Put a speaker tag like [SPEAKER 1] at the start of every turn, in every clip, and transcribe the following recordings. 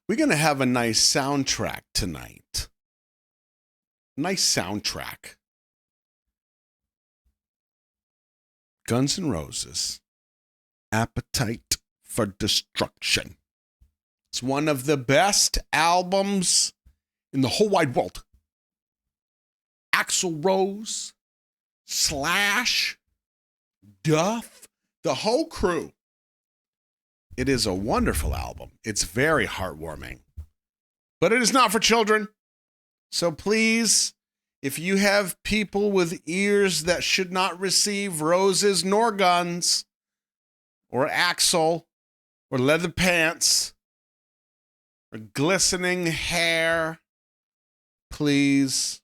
[SPEAKER 1] We're going to have a nice soundtrack tonight. Nice soundtrack. Guns N' Roses. Appetite for Destruction. It's one of the best albums in the whole wide world. Axl Rose, Slash, Duff, the whole crew. It is a wonderful album. It's very heartwarming. But it is not for children. So please, if you have people with ears that should not receive roses nor guns, or Axl, or leather pants, or glistening hair, please.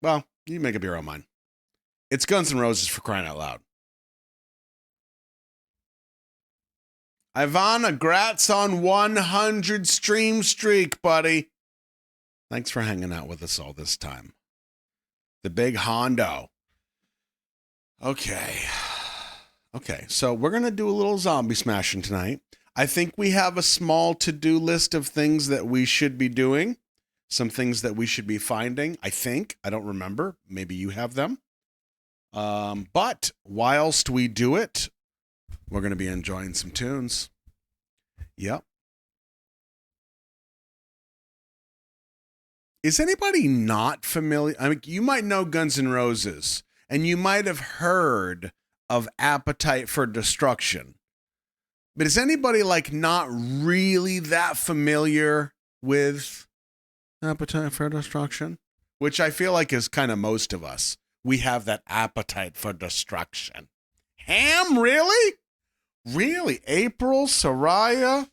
[SPEAKER 1] Well, you make up your own mind. It's Guns N' Roses, for crying out loud. Ivana, grats on 100 stream streak, buddy. Thanks for hanging out with us all this time. The big Hondo. Okay, so we're going to do a little zombie smashing tonight. I think we have a small to-do list of things that we should be doing. Some things that we should be finding, I think. I don't remember. Maybe you have them. But whilst we do it, we're going to be enjoying some tunes. Yep. Is anybody not familiar? I mean, you might know Guns N' Roses, and you might have heard of Appetite for Destruction. But is anybody like not really that familiar with Appetite for Destruction? Which I feel like is kind of most of us. We have that appetite for destruction. Ham, really? Really? April, Soraya,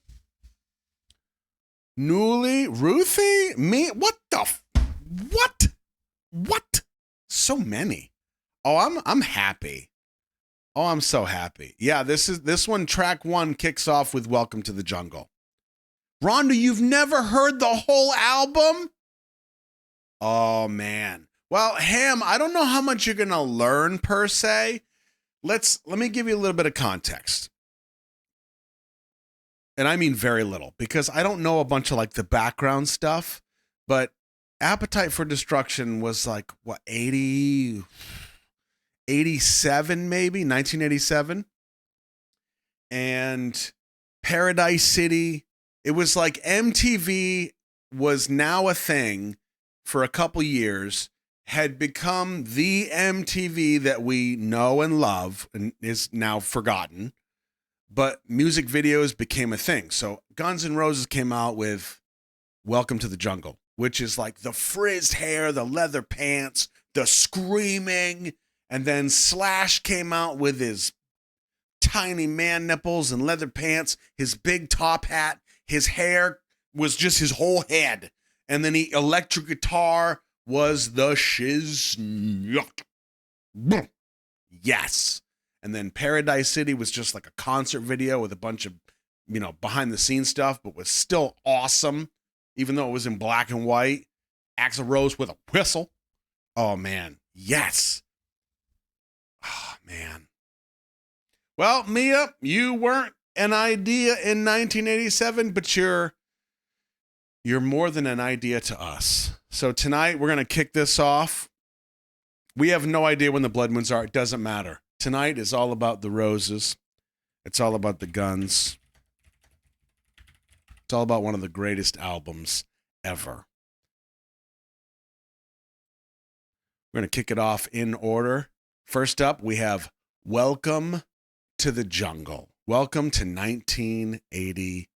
[SPEAKER 1] Newly, Ruthie, me? What the? What? So many. Oh, I'm happy. Oh, I'm so happy. Yeah, this one, track one, kicks off with Welcome to the Jungle. Rhonda, you've never heard the whole album? Oh, man. Well, Ham, I don't know how much you're going to learn per se. Let me give you a little bit of context. And I mean very little, because I don't know a bunch of like the background stuff, but Appetite for Destruction was like, what, 87 maybe, 1987? And Paradise City, it was like MTV was now a thing for a couple years, had become the MTV that we know and love and is now forgotten, but music videos became a thing. So Guns N' Roses came out with Welcome to the Jungle, which is like the frizzed hair, the leather pants, the screaming, and then Slash came out with his tiny man nipples and leather pants, his big top hat, his hair was just his whole head, and then the electric guitar was the shiz. Yes. And then Paradise City was just like a concert video with a bunch of, behind the scenes stuff, but was still awesome, even though it was in black and white. Axl Rose with a whistle. Oh, man. Yes. Oh, man. Well, Mia, you weren't an idea in 1987, but you're more than an idea to us. So tonight we're going to kick this off. We have no idea when the blood moons are. It doesn't matter. Tonight is all about the roses. It's all about the guns. It's all about one of the greatest albums ever. We're going to kick it off in order. First up, we have Welcome to the Jungle. Welcome to 1980.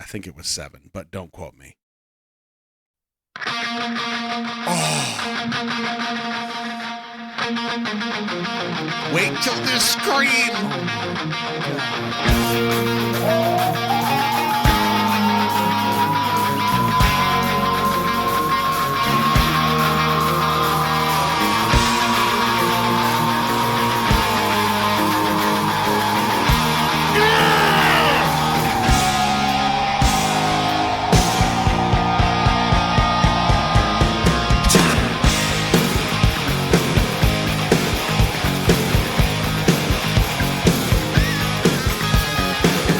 [SPEAKER 1] I think it was 7, but don't quote me. Oh. Wait till they scream.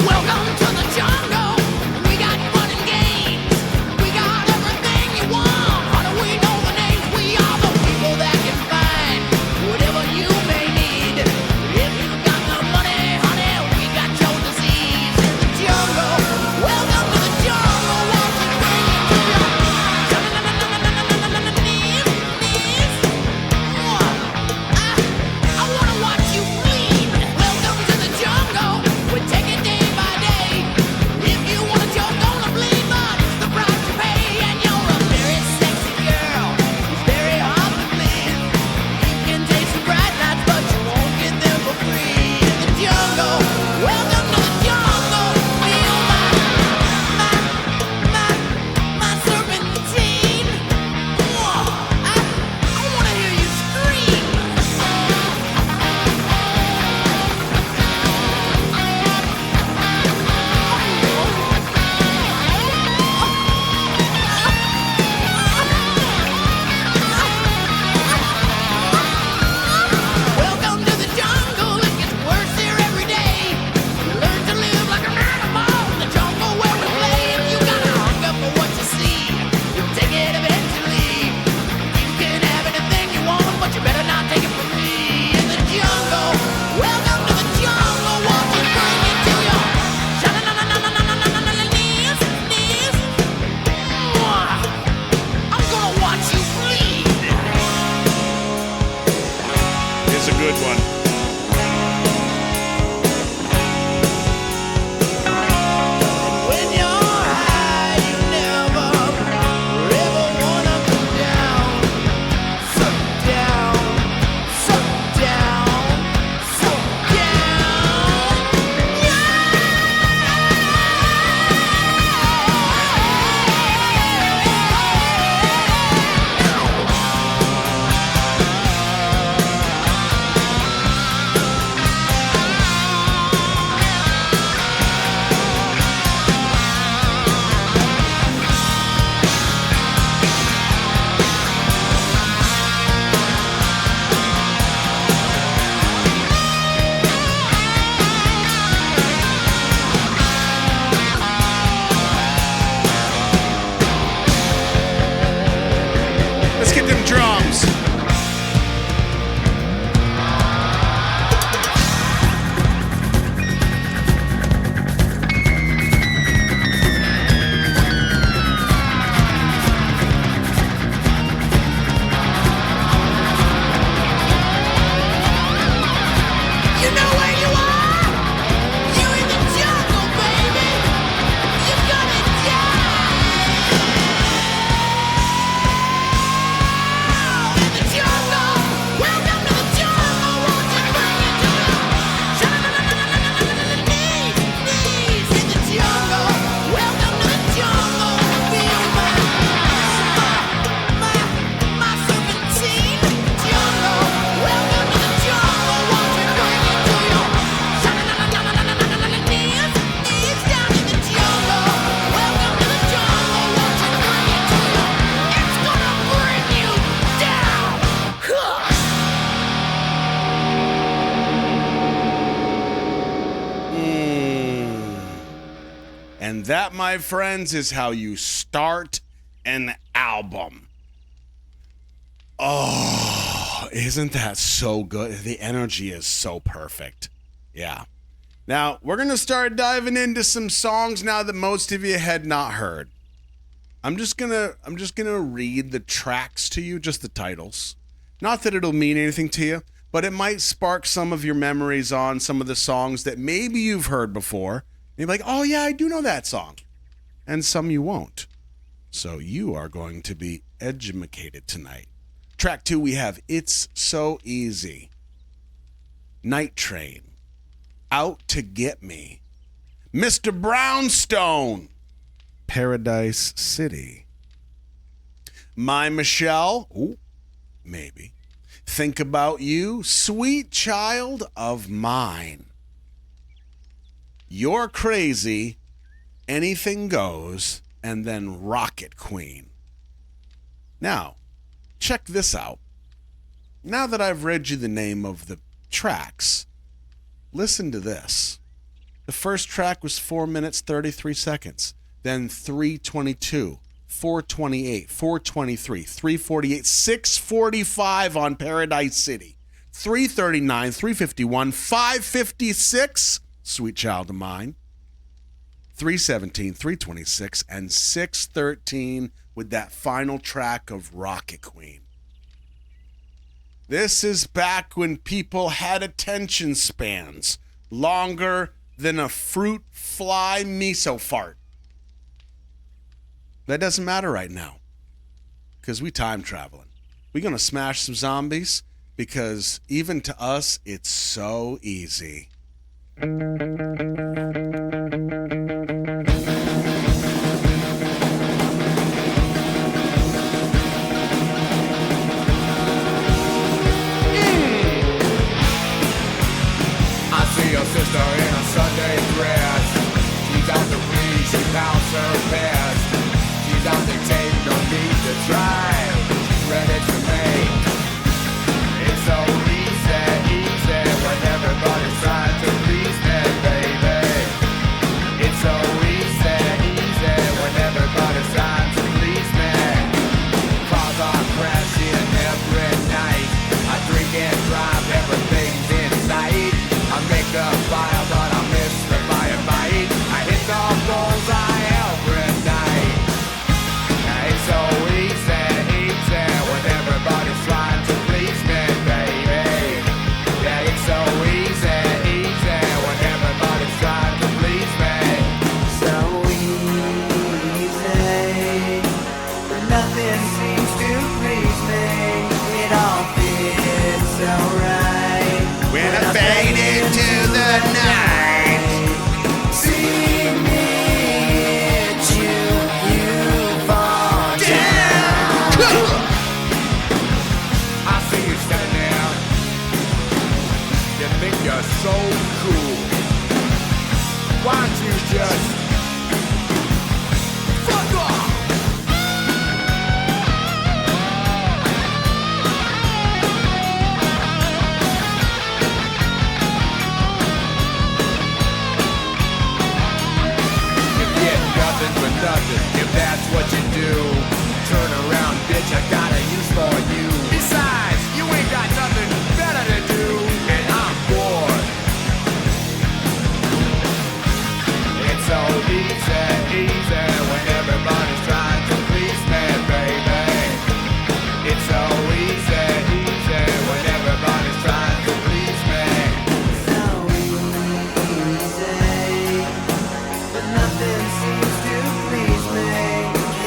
[SPEAKER 2] Welcome to the
[SPEAKER 1] And that, my friends, is how you start an album. Oh, isn't that so good? The energy is so perfect. Yeah. Now, we're going to start diving into some songs now that most of you had not heard. I'm just going to read the tracks to you, just the titles. Not that it'll mean anything to you, but it might spark some of your memories on some of the songs that maybe you've heard before. And you're like, "Oh yeah, I do know that song." And some you won't. So you are going to be edumacated tonight. Track 2, we have It's So Easy. Night Train. Out to Get Me. Mr. Brownstone. Paradise City. My Michelle. Ooh, maybe. Think About You. Sweet Child of Mine. You're Crazy. Anything Goes. And then Rocket Queen. Now, check this out. Now that I've read you the name of the tracks, listen to this. The first track was 4 minutes, 33 seconds. Then 3:22, 4:28, 4:23, 3:48, 6:45 on Paradise City. 3:39, 3:51, 5:56, Sweet Child of Mine. 3:17, 3:26, and 6:13 with that final track of Rocket Queen. This is back when people had attention spans longer than a fruit fly miso fart. That doesn't matter right now because we time traveling. We're going to smash some zombies because even to us, it's so easy.
[SPEAKER 2] Your sister in a Sunday dress. She's out to read, she pounds her best. She's out to take, no need to try. She's ready to make. It's so easy when everybody's trying to please me, baby. It's so easy when everybody's trying to please me. Cars are crashing every night. I drink and drive, everything's in sight. I make the fire, but I miss the firefight. I hit the bullseye every night. It's so easy when everybody's trying to please me, baby. Yeah, it's so easy when everybody's trying to please me. So easy, but nothing seems to please me. It all feels so right.
[SPEAKER 1] When I fade into the night,
[SPEAKER 2] See me at you fall down. I see you standing there. You think you're so cool. Why don't you just fuck off? Nothing, if that's what you do. Turn around, bitch, I got a use for you. Besides, you ain't got nothing better to do, and I'm bored. It's so easy when everybody's trying to please me, baby. It's so easy when everybody's trying to please me. So easy, but nothing seems to please me.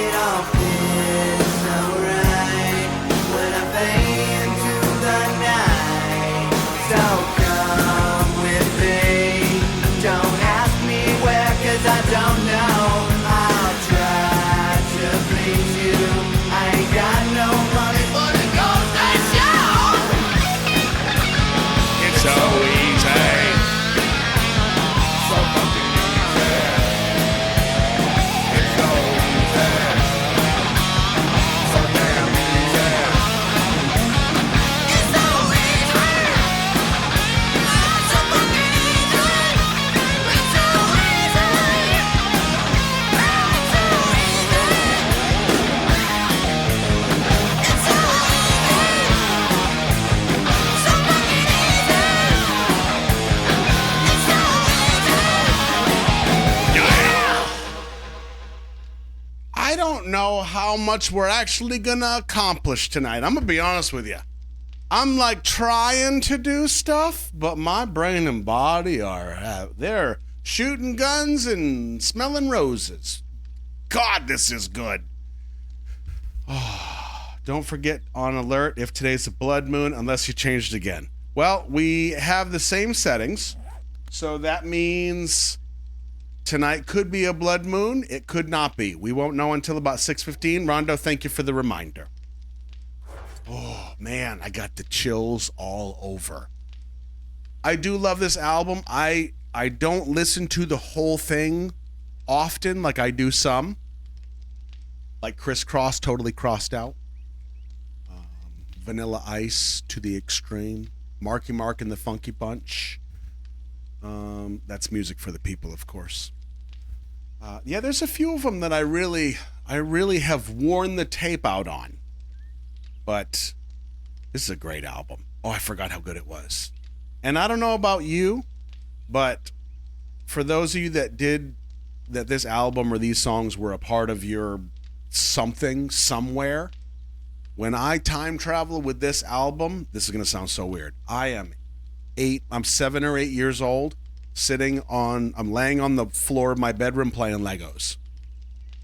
[SPEAKER 2] It all feels so right when I fade into the night. So come with me. Don't ask me where, 'cause I don't know. I'll try to please you. I ain't got no money, but it goes to show.
[SPEAKER 1] it's so easy.
[SPEAKER 2] So fucking easy. It's so easy. So damn easy. It's so easy. So fucking easy. It's so easy.
[SPEAKER 1] I don't know how much we're actually gonna accomplish tonight. I'm gonna be honest with you. I'm like trying to do stuff, but my brain and body they're shooting guns and smelling roses. God, this is good. Oh, don't forget on alert if today's a blood moon, unless you changed again. Well, we have the same settings, so that means tonight could be a blood moon. It could not be. We won't know until about 6:15. Rondo, thank you for the reminder. Oh, man, I got the chills all over. I do love this album. I don't listen to the whole thing often like I do some. Like Criss Cross, Totally Crossed Out. Vanilla Ice to the extreme. Marky Mark and the Funky Bunch. That's music for the people, of course. Yeah, there's a few of them that I really have worn the tape out on. But this is a great album. Oh, I forgot how good it was. And I don't know about you, but for those of you that this album or these songs were a part of your something somewhere, when I time travel with this album, this is going to sound so weird. I'm 7 or 8 years old, I'm laying on the floor of my bedroom playing Legos.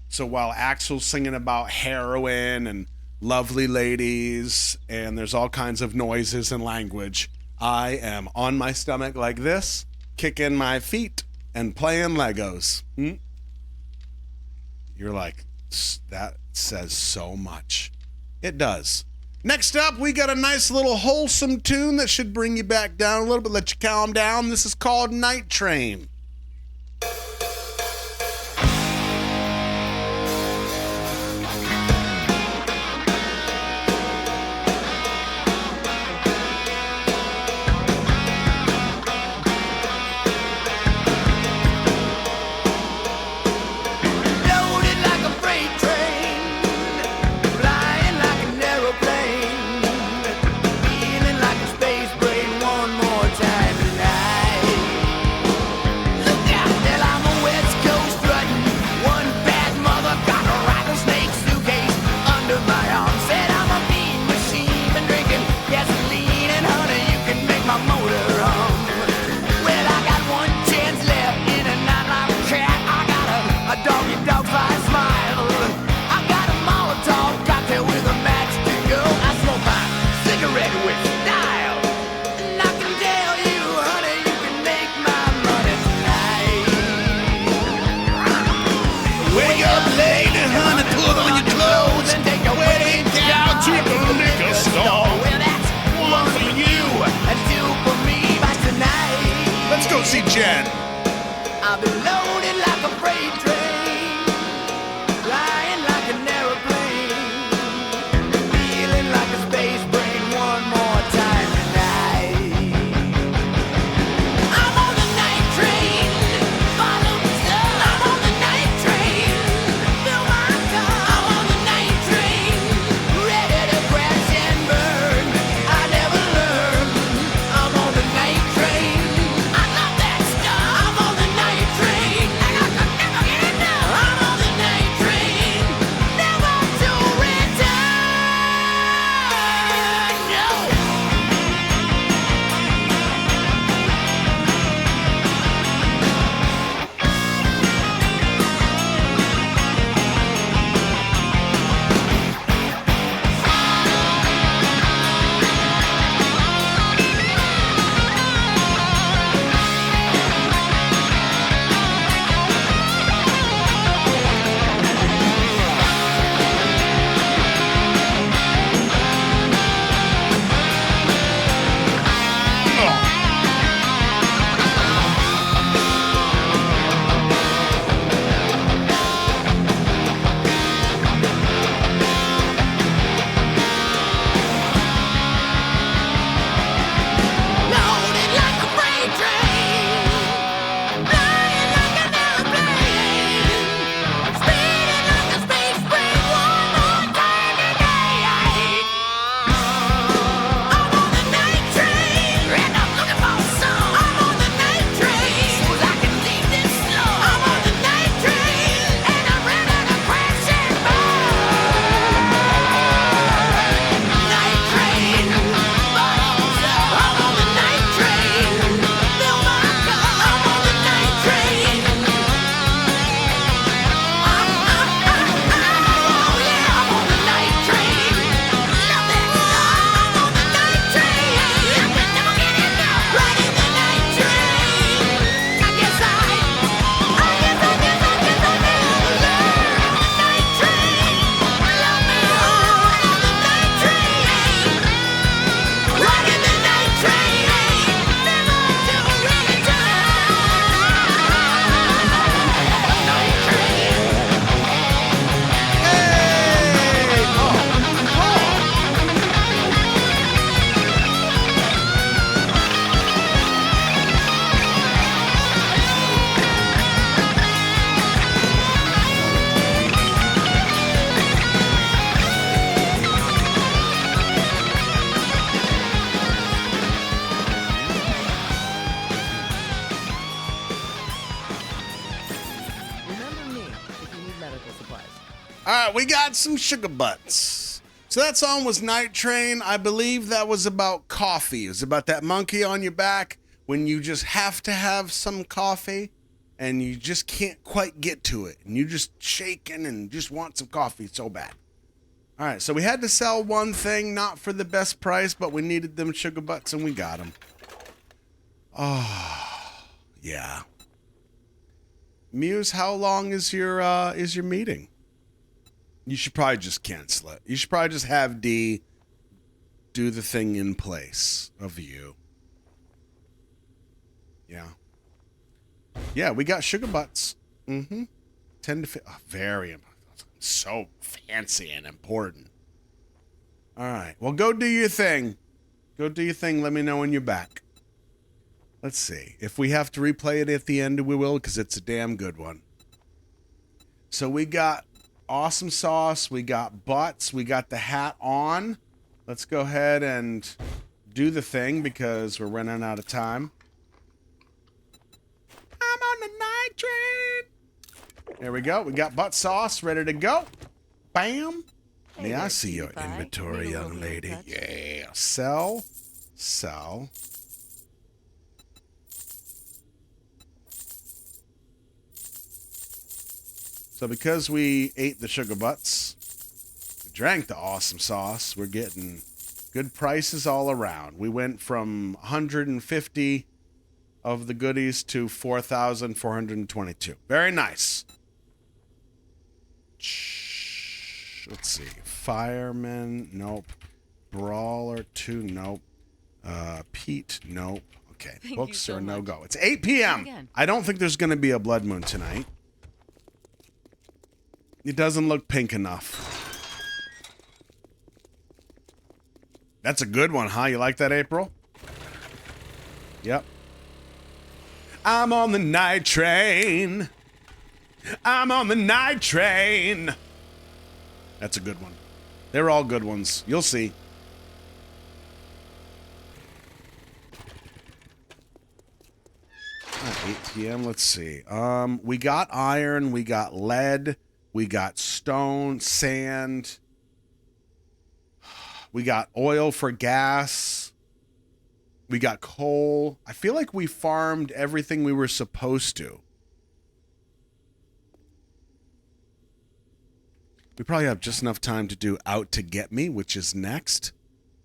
[SPEAKER 1] So while Axl's singing about heroin and lovely ladies, and there's all kinds of noises and language, I am on my stomach like this, kicking my feet and playing Legos. You're like, that says so much. It does. Next up, we got a nice little wholesome tune that should bring you back down a little bit, let you calm down. This is called Night Train. See Jen.
[SPEAKER 2] I've been loaded like a freight train, flying like an aeroplane, feeling like a space brain one more time tonight. I'm on the night train, follow me up. I'm on the night train, fill my cup. I'm on the night train, ready to crash and burn. I never learn. I'm on the night train. I'm on the night train.
[SPEAKER 3] medical supplies.
[SPEAKER 1] All right, we got some sugar butts. So that song was Night Train. I believe that was about coffee. It was about that monkey on your back when you just have to have some coffee and you just can't quite get to it. And you're just shaking and just want some coffee so bad. All right, so we had to sell one thing, not for the best price, but we needed them sugar butts and we got them. Oh, yeah. Muse, how long is your meeting? You should probably just cancel it. You should probably just have D do the thing in place of you. Yeah. Yeah, we got sugar butts. 10 to 15. Oh, very so fancy and important. All right. Well, go do your thing. Go do your thing. Let me know when you're back. Let's see. If we have to replay it at the end, we will, because it's a damn good one. So we got awesome sauce. We got butts. We got the hat on. Let's go ahead and do the thing because we're running out of time. I'm on the night train. There we go. We got butt sauce ready to go. Bam. May I see your inventory, young lady? Yeah. Sell. Sell. So because we ate the sugar butts, we drank the awesome sauce, we're getting good prices all around. We went from 150 of the goodies to 4,422. Very nice. Let's see. Fireman, nope. Brawler 2, nope. Pete, nope. Okay, books are no-go. It's 8 p.m. I don't think there's going to be a blood moon tonight. It doesn't look pink enough. That's a good one, huh? You like that, April? Yep. I'm on the night train. I'm on the night train. That's a good one. They're all good ones. You'll see. At 8 p.m. Let's see. We got iron. We got lead. We got stone, sand. We got oil for gas. We got coal. I feel like we farmed everything we were supposed to. We probably have just enough time to do Out to Get Me, which is next.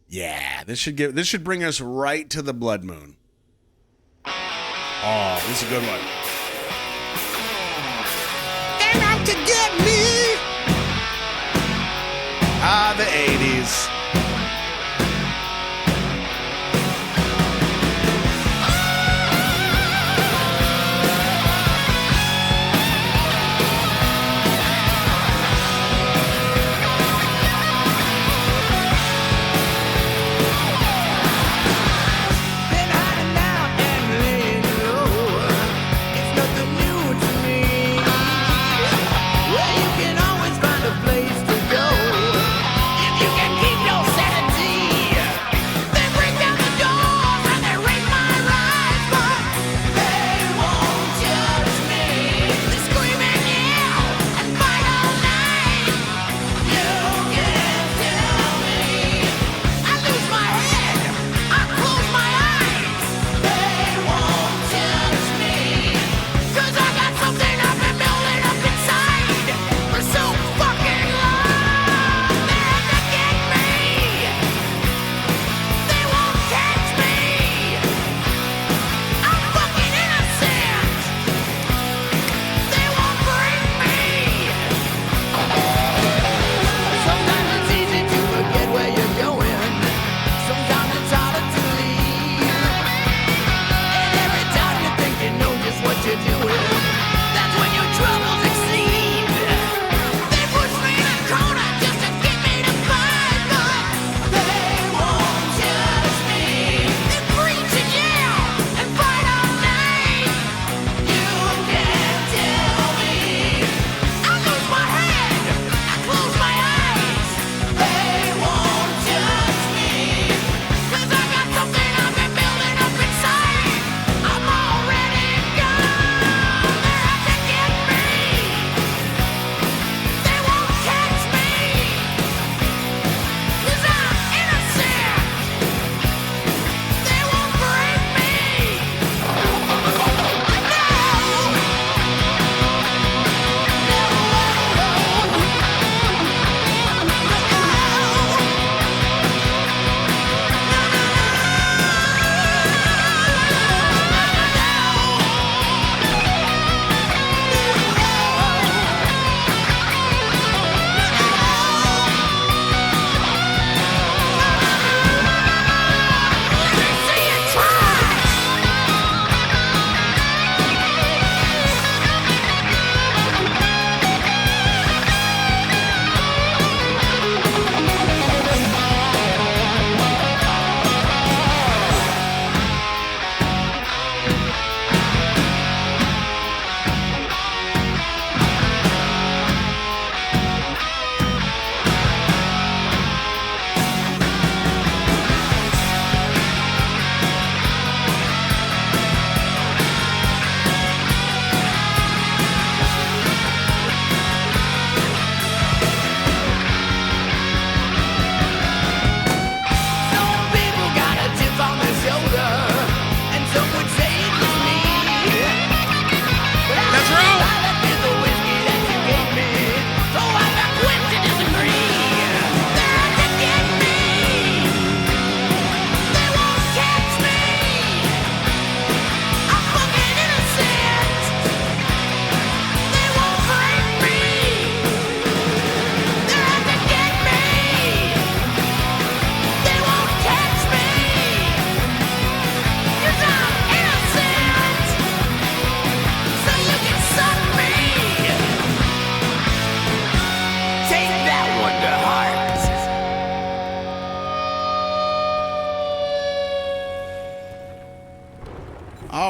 [SPEAKER 1] Yeah, this should bring us right to the blood moon. Oh, this is a good one. And out to get me. Ah, the 80s.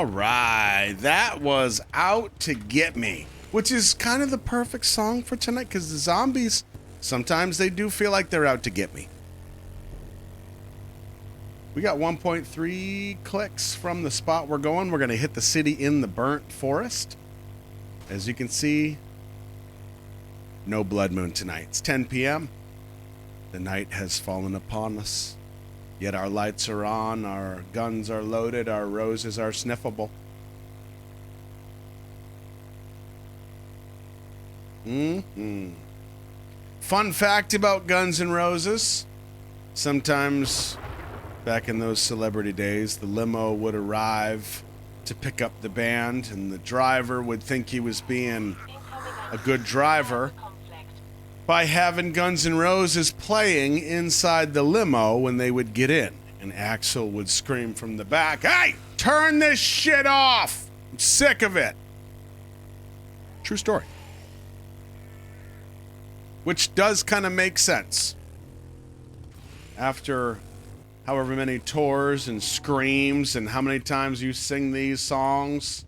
[SPEAKER 1] All right, that was Out to Get Me, which is kind of the perfect song for tonight because the zombies, sometimes they do feel like they're out to get me. We got 1.3 clicks from the spot we're going. We're going to hit the city in the burnt forest. As you can see, no blood moon tonight. It's 10 p.m. The night has fallen upon us. Yet our lights are on, our guns are loaded, our roses are sniffable. Fun fact about Guns N' Roses. Sometimes, back in those celebrity days, the limo would arrive to pick up the band, and the driver would think he was being a good driver by having Guns N' Roses playing inside the limo when they would get in. And Axl would scream from the back, "Hey, turn this shit off! I'm sick of it." True story. Which does kind of make sense. After however many tours and screams and how many times you sing these songs,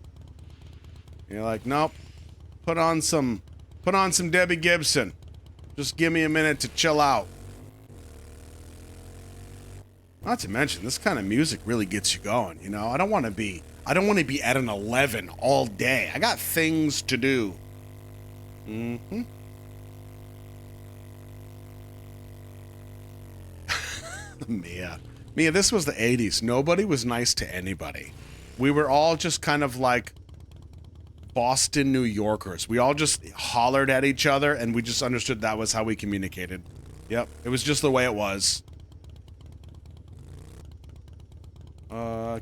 [SPEAKER 1] you're like, nope, put on some Debbie Gibson. Just give me a minute to chill out. Not to mention, this kind of music really gets you going, you know? I don't want to be at an 11 all day. I got things to do. Mia, this was the 80s. Nobody was nice to anybody. We were all just kind of like Boston, New Yorkers. We all just hollered at each other, and we just understood that was how we communicated. Yep, it was just the way it was.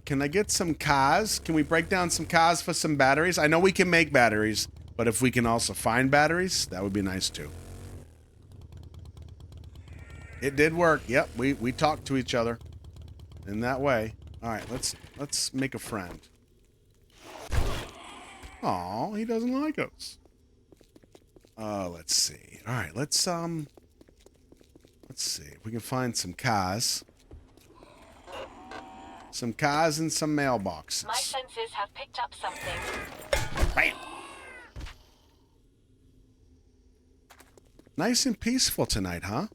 [SPEAKER 1] Can I get some cars? Can we break down some cars for some batteries? I know we can make batteries, but if we can also find batteries, that would be nice too. It did work. Yep, we talked to each other in that way. All right, let's make a friend. Aw, he doesn't like us. Let's see. All right, let's see if we can find some cars. Some cars and some mailboxes.
[SPEAKER 3] My senses have picked up something.
[SPEAKER 1] Bam! Nice and peaceful tonight, huh?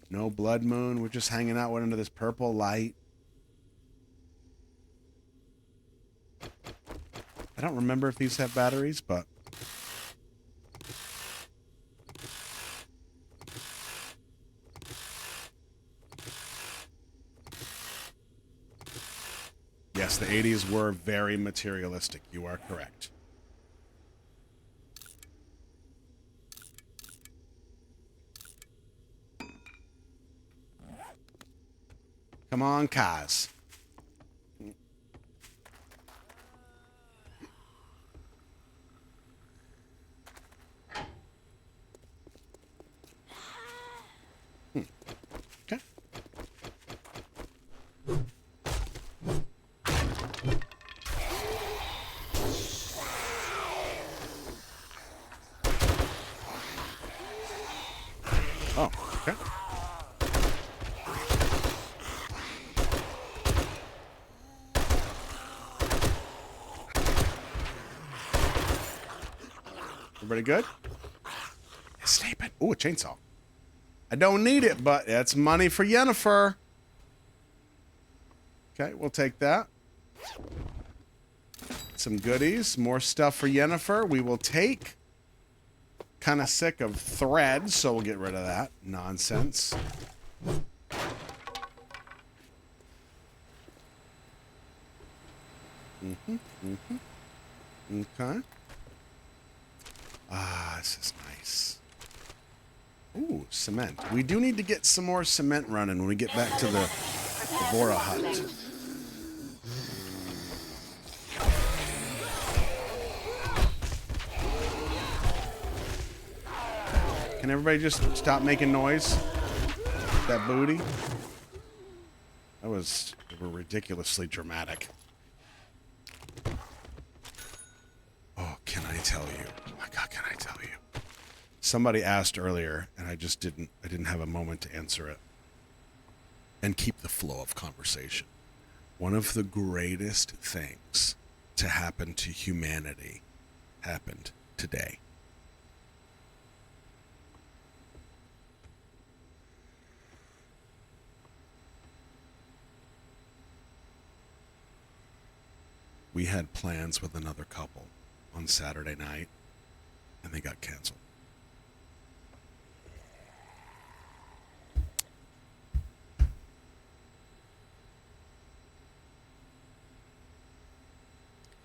[SPEAKER 1] No blood moon. We're just hanging out under this purple light. I don't remember if these have batteries, but... Yes, the 80s were very materialistic. You are correct. Come on, Kaz. Okay. Oh, okay. Everybody good? He's sleeping. Ooh, a chainsaw. I don't need it, but that's money for Yennefer. Okay, we'll take that. Some goodies. More stuff for Yennefer. We will take. Kind of sick of thread, so we'll get rid of that nonsense. Okay. Ah, this is nice. Ooh, cement. We do need to get some more cement running when we get back to the Vora hut. Can everybody just stop making noise? That booty? They were ridiculously dramatic. Oh, can I tell you? Oh my God, can I tell you? Somebody asked earlier, and I didn't have a moment to answer it. And keep the flow of conversation. One of the greatest things to happen to humanity happened today. We had plans with another couple on Saturday night, and they got canceled.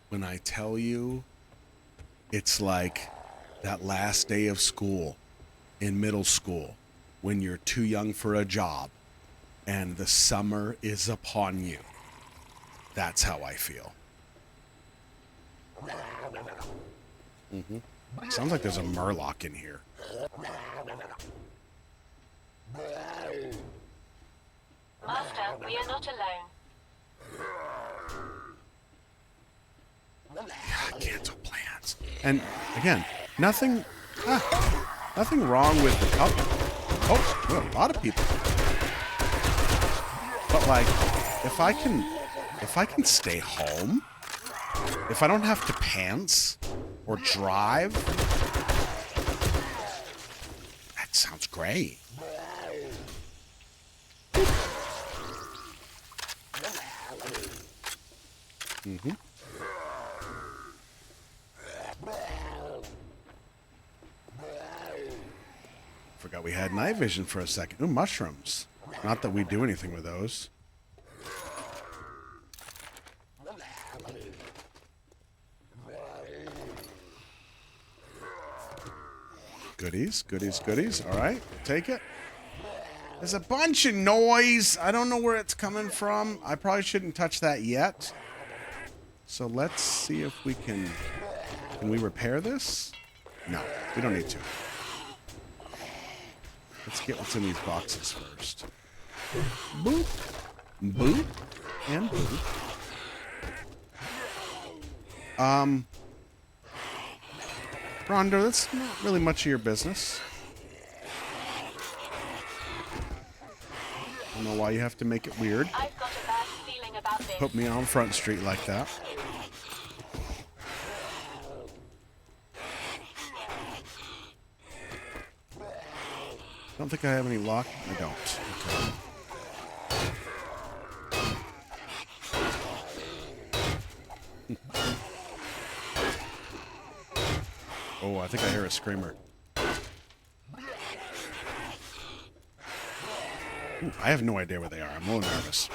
[SPEAKER 1] When I tell you, it's like that last day of school in middle school when you're too young for a job and the summer is upon you. That's how I feel. Sounds like there's a murloc in here.
[SPEAKER 3] Master, we are not alone.
[SPEAKER 1] Cancel plans. And again, nothing wrong with the couple. Oh, there are a lot of people. But like, if I can stay home, if I don't have to pants or drive, that sounds great. Mm-hmm. Forgot we had night vision for a second. Ooh, mushrooms. Not that we do anything with those. Goodies, goodies, goodies. All right, take it. There's a bunch of noise. I don't know where it's coming from. I probably shouldn't touch that yet. So let's see if we can we repair this? No, we don't need to. Let's get what's in these boxes first. Boop, boop, and boop. Rondo, that's not really much of your business. I don't know why you have to make it weird.
[SPEAKER 3] I've got a bad feeling about this.
[SPEAKER 1] Put me on Front Street like that. I don't think I have any lock. I don't. Okay. Oh, I think I hear a screamer. Ooh, I have no idea where they are. I'm a little nervous.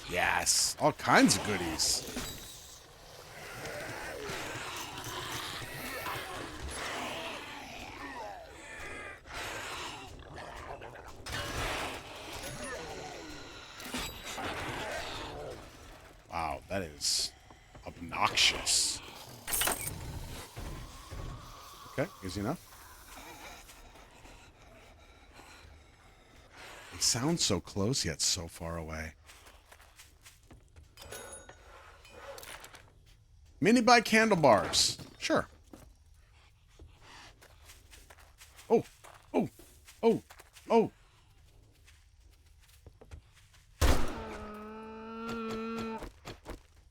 [SPEAKER 1] Yes, all kinds of goodies. Wow, that is obnoxious. Okay, easy enough. It sounds so close yet so far away. Mini bike handlebars. Sure. Oh, oh, oh, oh.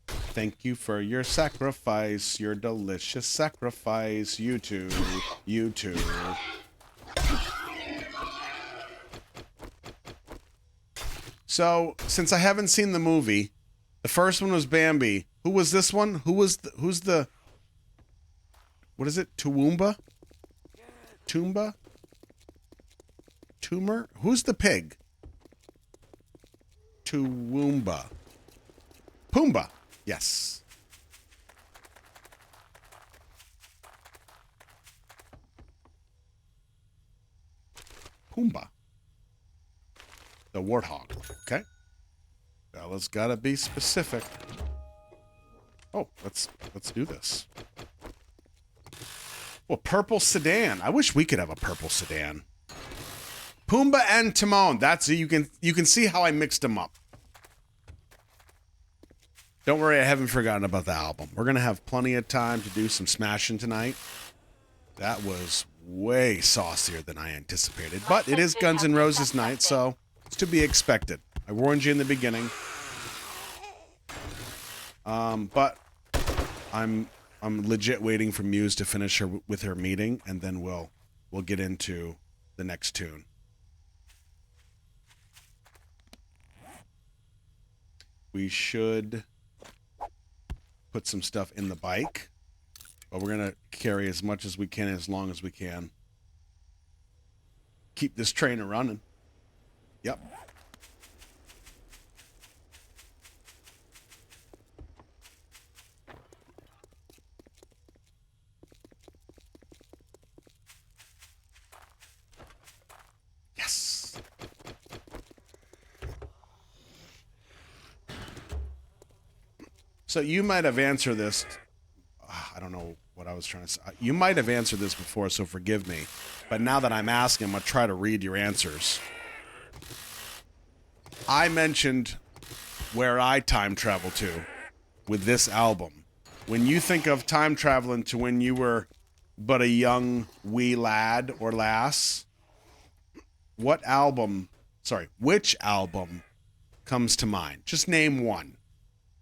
[SPEAKER 1] Thank you for your sacrifice, your delicious sacrifice. You too, you too. So, since I haven't seen the movie, the first one was Bambi. Who was this one? Who's the what is it? Toowoomba? Toomba? Toomer? Who's the pig? Toowoomba. Pumbaa. Yes. Pumbaa. The warthog. Okay. Bella's gotta be specific. Oh, let's do this. Well, purple sedan. I wish we could have a purple sedan. Pumbaa and Timon. That's you can see how I mixed them up. Don't worry, I haven't forgotten about the album. We're going to have plenty of time to do some smashing tonight. That was way saucier than I anticipated. But it is Guns N' Roses night, so it's to be expected. I warned you in the beginning. But I'm legit waiting for Muse to finish with her meeting, and then we'll get into the next tune. We should put some stuff in the bike, but we're going to carry as much as we can as long as we can. Keep this train running. Yep. Yes. So you might have answered this. I don't know what I was trying to say. You might have answered this before, so forgive me. But now that I'm asking, I'm going to try to read your answers. I mentioned where I time travel to with this album. When you think of time traveling to when you were but a young wee lad or lass, which album comes to mind? Just name one.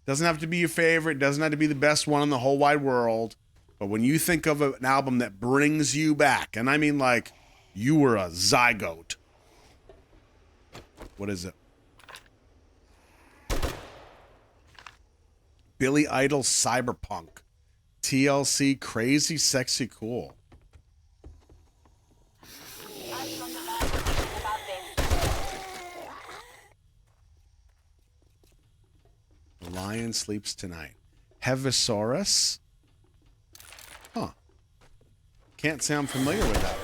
[SPEAKER 1] Doesn't have to be your favorite. Doesn't have to be the best one in the whole wide world. But when you think of an album that brings you back, and I mean like you were a zygote. What is it? Billy Idol Cyberpunk. TLC Crazy Sexy Cool.
[SPEAKER 3] I've got a bad feeling about this.
[SPEAKER 1] The Lion Sleeps Tonight. Hevisaurus. Huh. Can't say I'm familiar with that.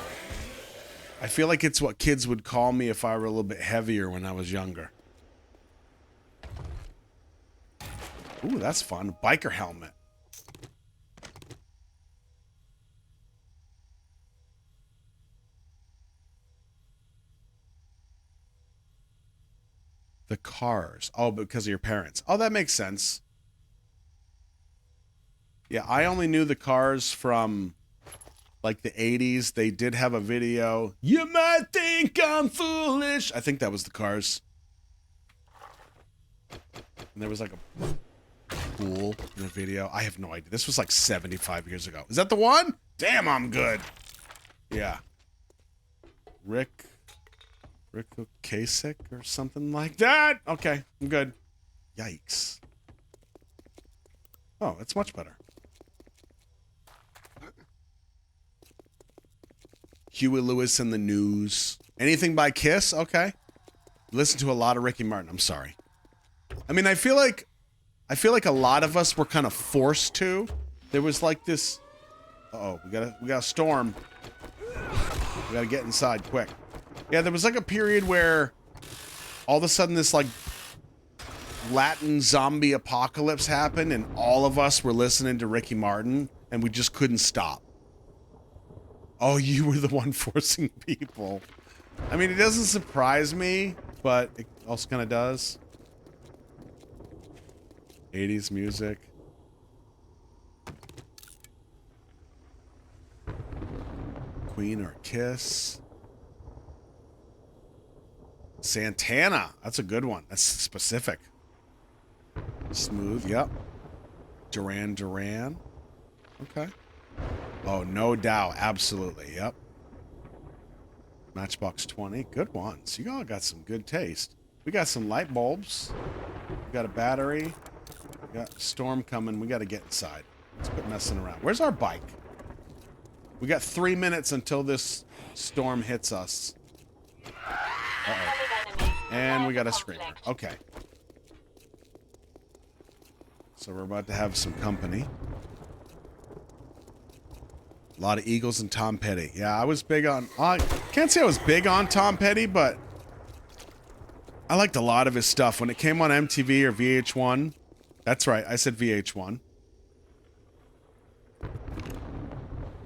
[SPEAKER 1] I feel like it's what kids would call me if I were a little bit heavier when I was younger. Ooh, that's fun. Biker helmet. The Cars. Oh, because of your parents. Oh, that makes sense. Yeah, I only knew the Cars from like the 80s. They did have a video. You might think I'm foolish. I think that was the Cars. And there was like a pool in the video. I have no idea. This was like 75 years ago. Is that the one? Damn, I'm good. Yeah. Rick Ocasek or something like that. Okay, I'm good. Yikes. Oh, it's much better. Huey Lewis and the News. Anything by Kiss? Okay. Listen to a lot of Ricky Martin. I'm sorry. I mean, I feel like a lot of us were kind of forced to. There was like this. Uh-oh, we got a storm. We gotta get inside quick. Yeah, there was like a period where all of a sudden this like Latin zombie apocalypse happened and all of us were listening to Ricky Martin and we just couldn't stop. Oh, you were the one forcing people. I mean, it doesn't surprise me, but it also kind of does. 80s music. Queen or Kiss. Santana. That's a good one. That's specific. Smooth. Yep. Duran Duran. Okay. Oh, no doubt. Absolutely. Yep. Matchbox 20. Good ones. You all got some good taste. We got some light bulbs. We got a battery. We got a storm coming. We got to get inside. Let's quit messing around. Where's our bike? We got 3 minutes until this storm hits us. Uh-oh. And we got a screamer. Okay. So we're about to have some company. A lot of Eagles and Tom Petty. Yeah, I was big on... I can't say I was big on Tom Petty, but I liked a lot of his stuff. When it came on MTV or VH1... That's right, I said VH1.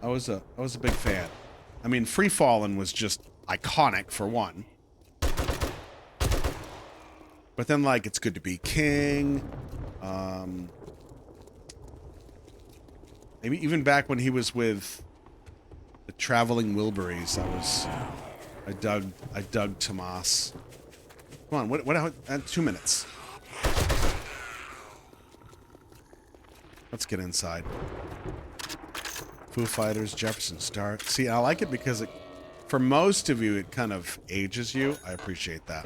[SPEAKER 1] I was a big fan. I mean, Free Fallin' was just iconic, for one. But then, like, It's Good to Be King... Maybe even back when he was with the Traveling Wilburys, I dug Tomas. Come on, 2 minutes. Let's get inside. Foo Fighters, Jefferson Starr. See, I like it because for most of you, it kind of ages you. I appreciate that.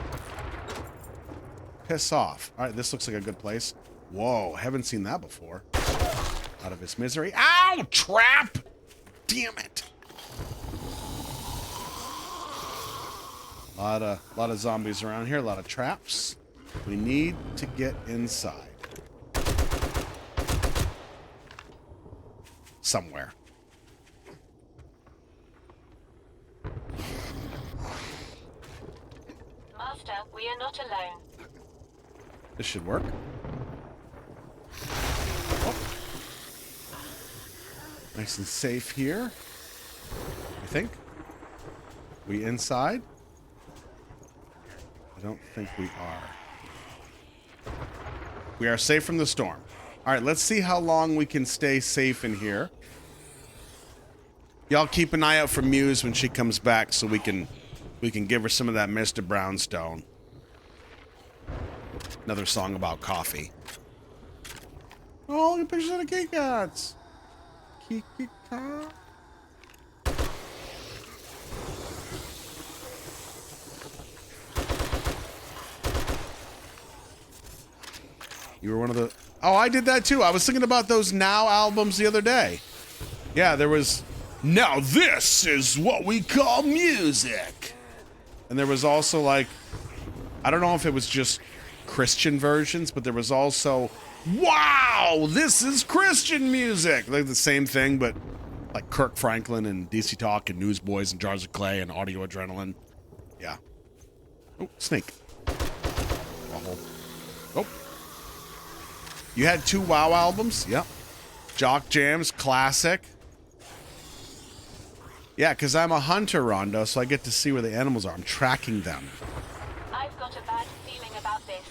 [SPEAKER 1] Piss off. All right, this looks like a good place. Whoa, haven't seen that before. Out of his misery. Ow! Trap! Damn it. A lot of zombies around here, a lot of traps. We need to get inside. Somewhere.
[SPEAKER 3] Master, we are not alone.
[SPEAKER 1] This should work. Oh. Nice and safe here. I think. We inside? I don't think we are. We are safe from the storm. All right, let's see how long we can stay safe in here. Y'all keep an eye out for Muse when she comes back so we can give her some of that Mr. Brownstone. Another song about coffee. Oh, look at pictures of the Kit Kats. Kit Kat. You were one of the... Oh, I did that too. I was thinking about those Now albums the other day. Yeah, there was... Now this is what we call music. And there was also like... I don't know if it was just Christian versions, but there was also... Wow, this is Christian music. Like the same thing, but like Kirk Franklin and DC Talk and Newsboys and Jars of Clay and Audio Adrenaline. Yeah. Oh, snake. Oh. You had 2 WoW albums? Yep. Jock Jams, classic. Yeah, because I'm a hunter, Rondo, so I get to see where the animals are. I'm tracking them.
[SPEAKER 3] I've got a bad feeling about this.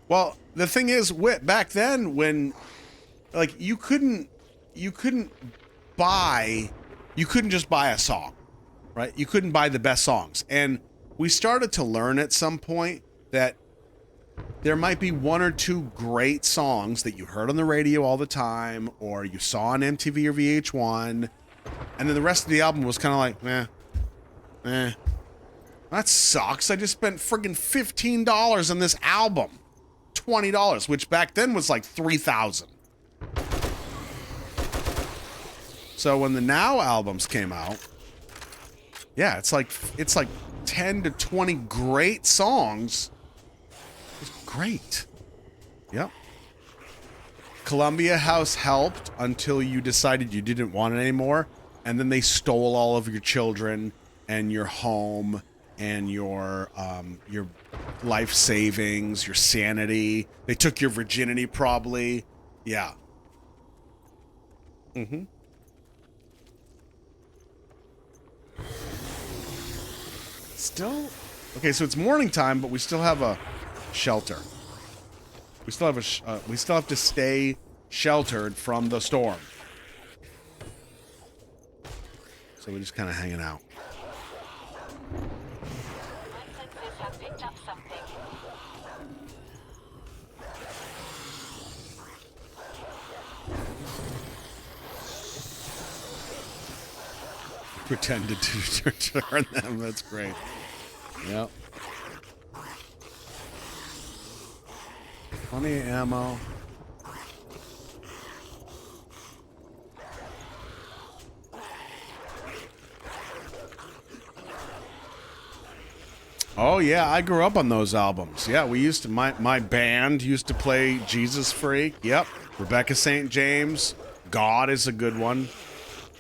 [SPEAKER 1] Well, the thing is, back then, when, like, you couldn't just buy a song, right? You couldn't buy the best songs. And we started to learn at some point that there might be 1 or 2 great songs that you heard on the radio all the time, or you saw on MTV or VH1, and then the rest of the album was kind of like, eh. That sucks. I just spent friggin' $15 on this album. $20, which back then was like $3,000. So when the Now albums came out, yeah, it's like 10 to 20 great songs. It was great. Yep. Columbia House helped until you decided you didn't want it anymore, and then they stole all of your children and your home and your life savings, your sanity. They took your virginity, probably. Yeah. Mm-hmm. Still? Okay, so it's morning time, but we still have a shelter. We still have we still have to stay sheltered from the storm. So we're just kind of hanging out.
[SPEAKER 3] My senses have picked up something.
[SPEAKER 1] Pretended to turn them. That's great. Yep. Plenty of ammo. Oh yeah, I grew up on those albums. Yeah, we used to my band used to play Jesus Freak. Yep. Rebecca St. James. God is a good one.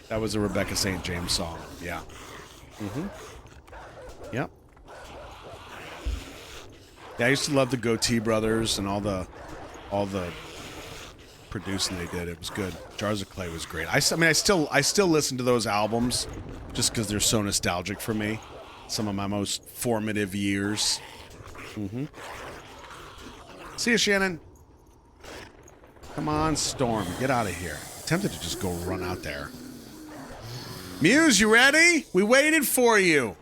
[SPEAKER 1] That was a Rebecca St. James song. Yeah. Mm-hmm. Yep. Yeah, I used to love the Goatee Brothers and all the producing they did. It was good. Jars of Clay was great. I still listen to those albums just because they're so nostalgic for me. Some of my most formative years. Mm-hmm. See you, Shannon. Come on, Storm. Get out of here. I'm tempted to just go run out there. Muse, you ready? We waited for you.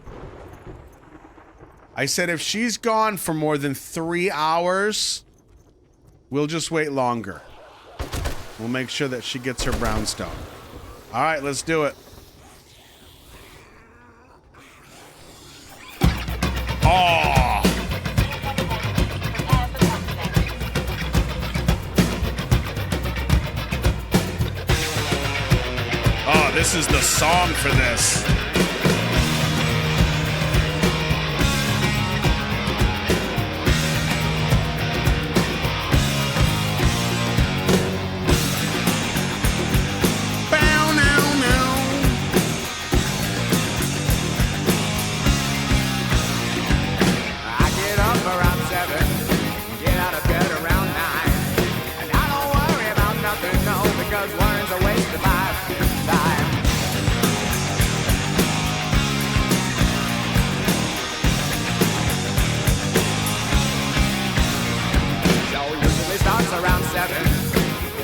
[SPEAKER 1] I said if she's gone for more than 3 hours, we'll just wait longer. We'll make sure that she gets her brownstone. All right, let's do it. Oh!
[SPEAKER 3] Prepare for conflict.
[SPEAKER 1] Oh, this is the song for this. Bow now, now.
[SPEAKER 2] I get up around 7, get out of bed around 9, and I don't worry about nothing, no, because worrying's a waste of my time. Show usually starts around 7,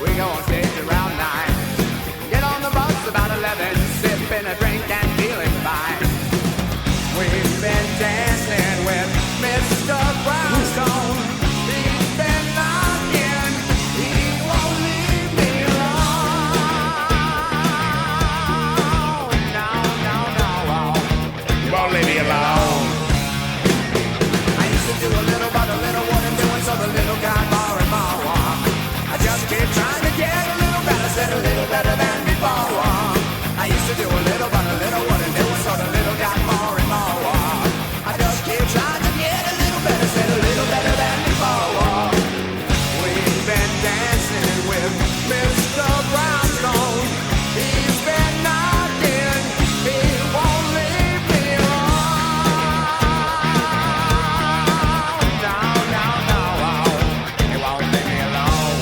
[SPEAKER 2] we go on stage around 9, get on the bus about 11, sipping a drink and feeling fine. We've been dancing with Mr. Brownstone. He's been knocking, he won't leave me alone. No, no, no,
[SPEAKER 1] You won't leave me alone.
[SPEAKER 2] I used to do a little, but a little wasn't doing, so the little got more and more. I just keep trying to get a little better, said a little better than before. I used to do a little, but a little wasn't doing, so the little got more and more. I just keep trying to get a little better, said a little better than before. We've been dancing with Mr. Brownstone. He's been knocking, he won't leave me alone. No, no, no, he won't leave me alone.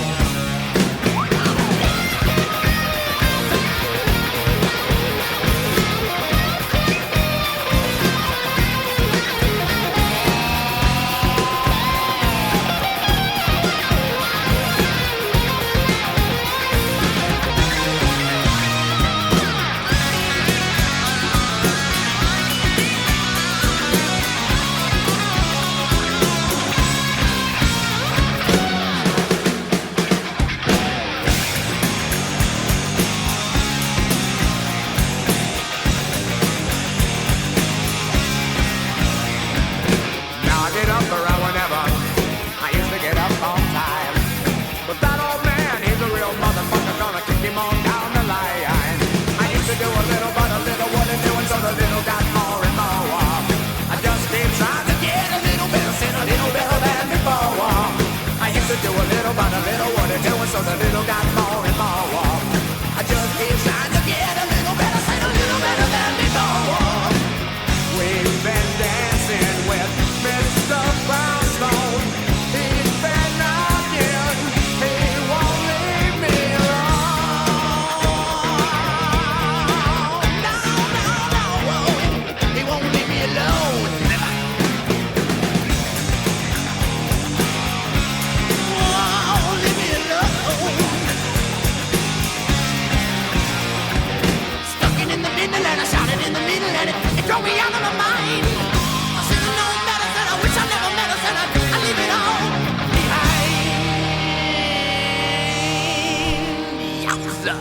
[SPEAKER 2] Now I get up around whenever. I used to get up on time. But that old man, he's a real motherfucker, gonna kick him on down the line. I used to do a little, but a little wasn't doing, so the little got more and more. I just keep trying to get a little better, said a little better than before. I used to do a little, but a little wasn't doing, so the little got more and more. I just keep trying to get a little better, said a little better than before. We've been dancing with Mr. Brownstone. He's been knocking, he won't leave me alone. No, no, no, he won't leave me alone. Won't leave me alone. Stuck it in the middle and I shouted in the middle and it drove me out of my mind. I should have known better, said I wish I never met her, said I leave it all behind. Yowza.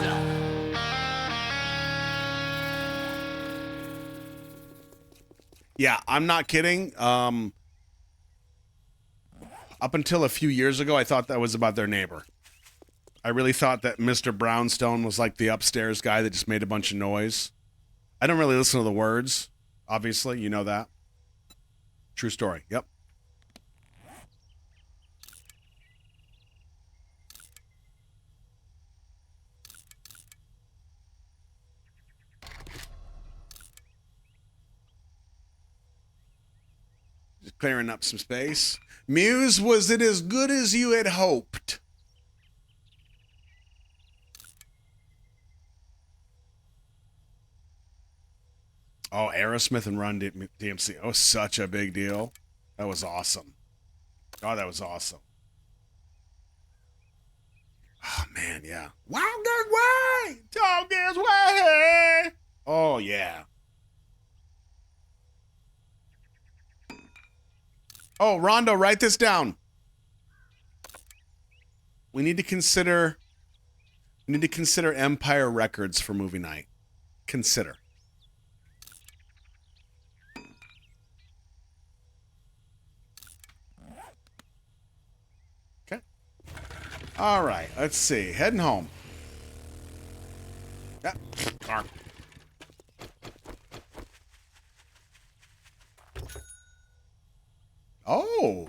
[SPEAKER 1] Yeah, I'm not kidding. Up until a few years ago, I thought that was about their neighbor. I really thought that Mr. Brownstone was like the upstairs guy that just made a bunch of noise. I don't really listen to the words, obviously. You know that. True story. Yep. Just clearing up some space. Muse, was it as good as you had hoped? Oh, Aerosmith and Run DMC. Oh, such a big deal. That was awesome. Oh, that was awesome. Oh man, yeah. Wild Dog Way! Dog is way! Oh yeah. Oh, Rondo, write this down. We need to consider Empire Records for movie night. Consider. Okay. All right, let's see. Heading home. Yeah. Car. Oh.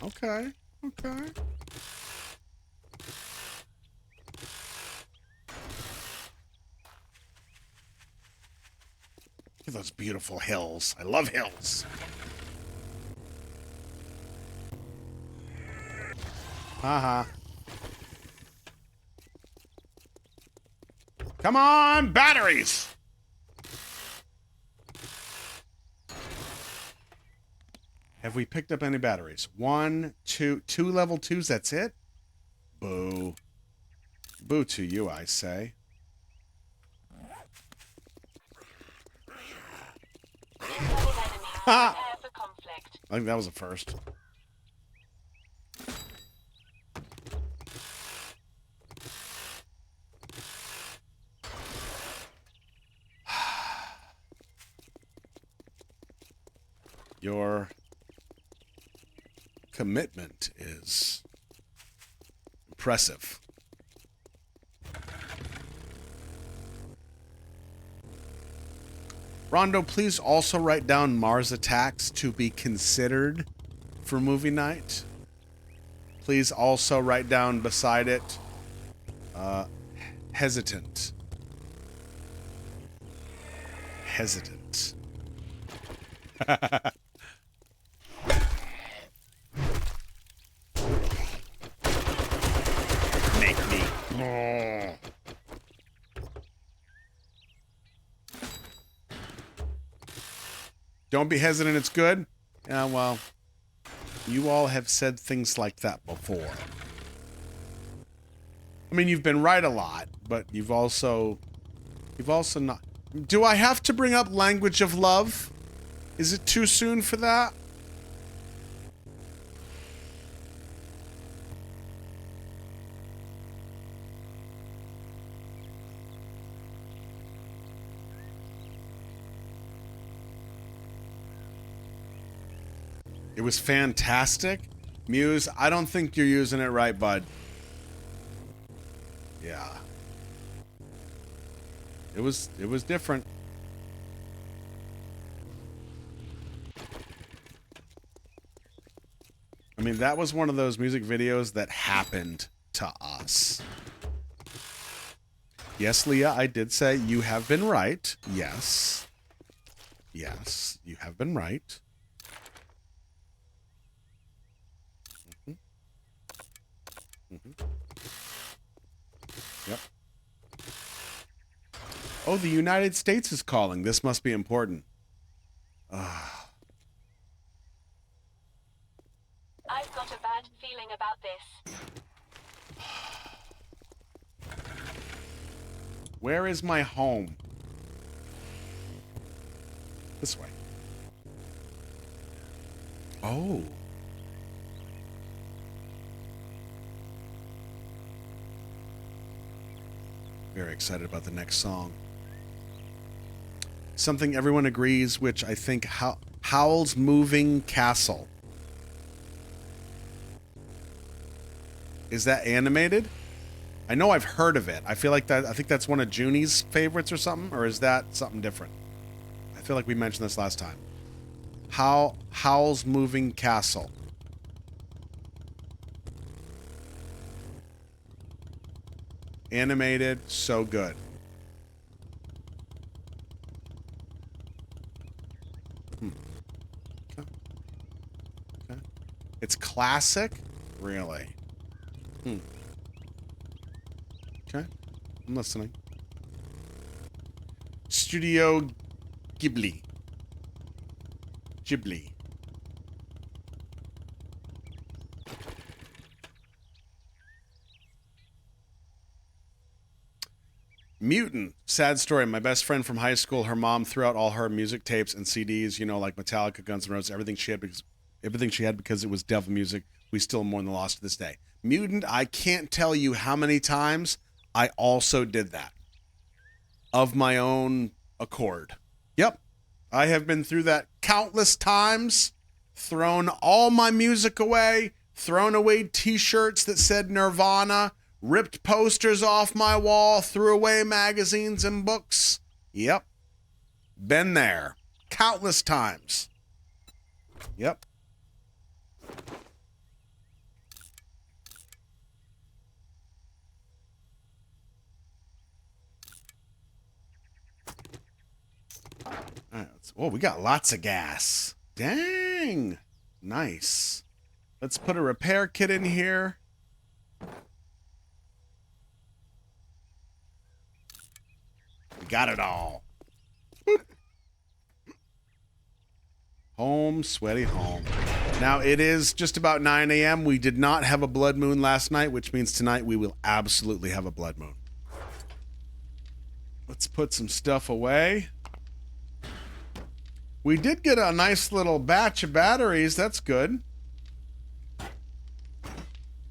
[SPEAKER 1] Okay. Okay. Look at those beautiful hills. I love hills. Uh-huh. Come on, batteries! Have we picked up any batteries? One, two level 2s, that's it? Boo. Boo to you, I say. Ha!
[SPEAKER 3] Prepare for conflict.
[SPEAKER 1] I think that was a first. Your commitment is impressive. Rondo, please also write down Mars Attacks to be considered for movie night. Please also write down beside it, hesitant. Hesitant. Make me. Oh. Don't be hesitant, it's good. Yeah, well, you all have said things like that before. I mean, you've been right a lot, but you've also not. Do I have to bring up Language of Love? Is it too soon for that? It was fantastic. Muse, I don't think you're using it right, bud. Yeah. It was different. I mean, that was one of those music videos that happened to us. Yes, Leah, I did say you have been right. Yes. Yes, you have been right. Yep. Oh, the United States is calling. This must be important.
[SPEAKER 3] I've got a bad feeling about this.
[SPEAKER 1] Where is my home? This way. Oh. Very excited about the next song. Something everyone agrees, which I think Howl's Moving Castle. Is that animated? I know I've heard of it. I feel like that. I think that's one of Junie's favorites or something. Or is that something different? I feel like we mentioned this last time. Howl's Moving Castle. Animated, so good. Okay. Okay. It's classic? Really? Okay. I'm listening. Studio Ghibli. Ghibli. Mutant, sad story. My best friend from high school, her mom threw out all her music tapes and CDs, like Metallica, Guns N' Roses, everything she had because it was devil music. We still mourn the loss to this day. Mutant, I can't tell you how many times I also did that of my own accord. Yep. I have been through that countless times, thrown all my music away, thrown away t-shirts that said Nirvana, ripped posters off my wall, threw away magazines and books. Yep. Been there. Countless times. Yep. All right, we got lots of gas. Dang. Nice. Let's put a repair kit in here. We got it all. Boop. Home, sweaty home. Now, it is just about 9 a.m. We did not have a blood moon last night, which means tonight we will absolutely have a blood moon. Let's put some stuff away. We did get a nice little batch of batteries. That's good.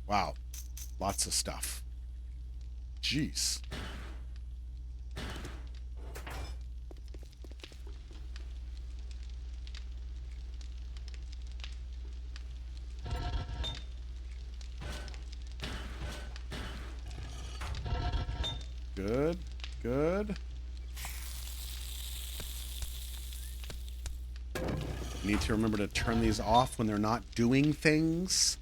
[SPEAKER 1] Wow. Lots of stuff. Jeez. Good. Good. Need to remember to turn these off when they're not doing things.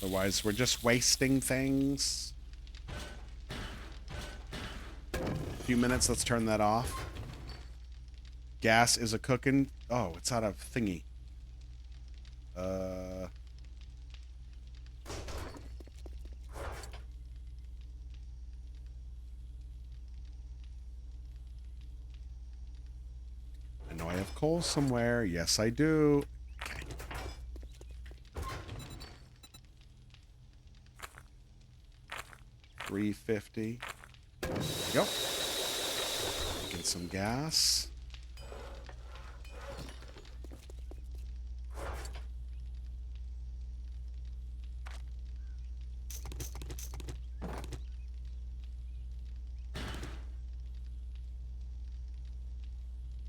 [SPEAKER 1] Otherwise, we're just wasting things. A few minutes, let's turn that off. Gas is a cooking. Oh, it's out of thingy. I know I have coal somewhere. Yes, I do. Okay. $3.50. There we go. Get some gas.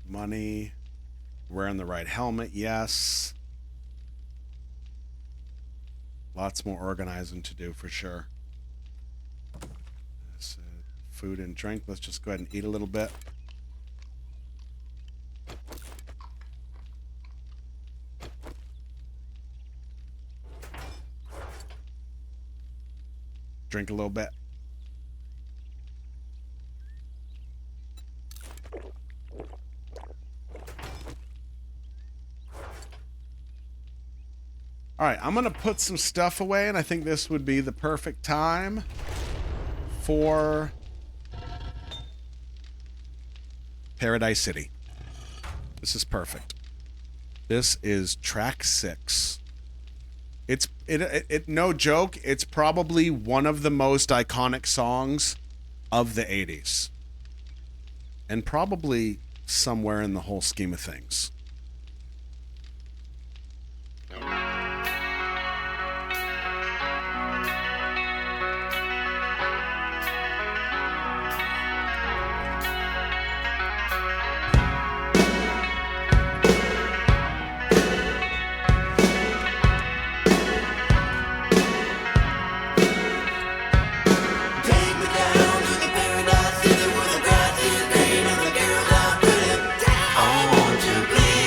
[SPEAKER 1] Money. Wearing the right helmet, yes. Lots more organizing to do for sure. Food and drink. Let's just go ahead and eat a little bit. Drink a little bit. All right, I'm going to put some stuff away, and I think this would be the perfect time for Paradise City. This is perfect. This is track 6. It's no joke, it's probably one of the most iconic songs of the 80s. And probably somewhere in the whole scheme of things.
[SPEAKER 4] I want to be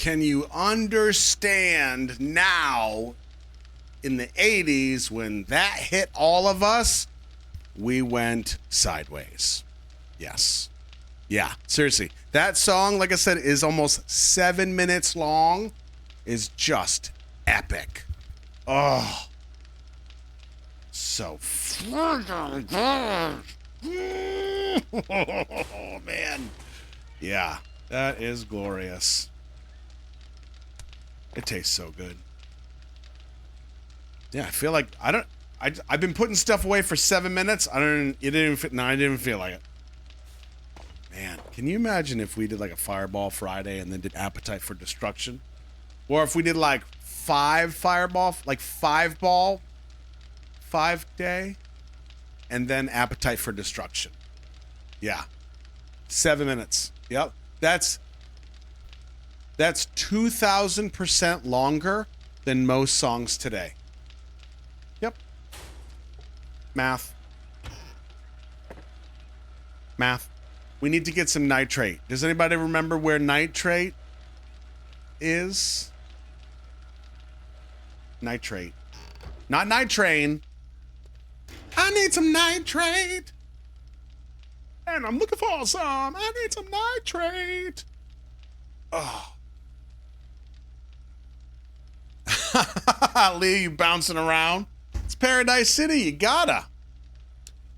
[SPEAKER 1] can you understand now in the 80s when that hit all of us, we went sideways. Yes. Yeah, seriously. That song, like I said, is almost 7 minutes long, is just epic. Oh. So fucking good. Oh, man. Yeah, that is glorious. It tastes so good. Yeah, I feel like I've been putting stuff away for 7 minutes. I didn't even feel like it. Man, can you imagine if we did like a Fireball Friday and then did Appetite for Destruction? Or if we did like 5 Fireball, like 5 ball, 5 day, and then Appetite for Destruction. Yeah. 7 minutes. Yep. That's 2,000% longer than most songs today. Yep. Math. We need to get some nitrate. Does anybody remember where nitrate is? Nitrate. Not night train. I need some nitrate. And I'm looking for some. I need some nitrate. Oh. Lee, you bouncing around. It's Paradise City. You gotta.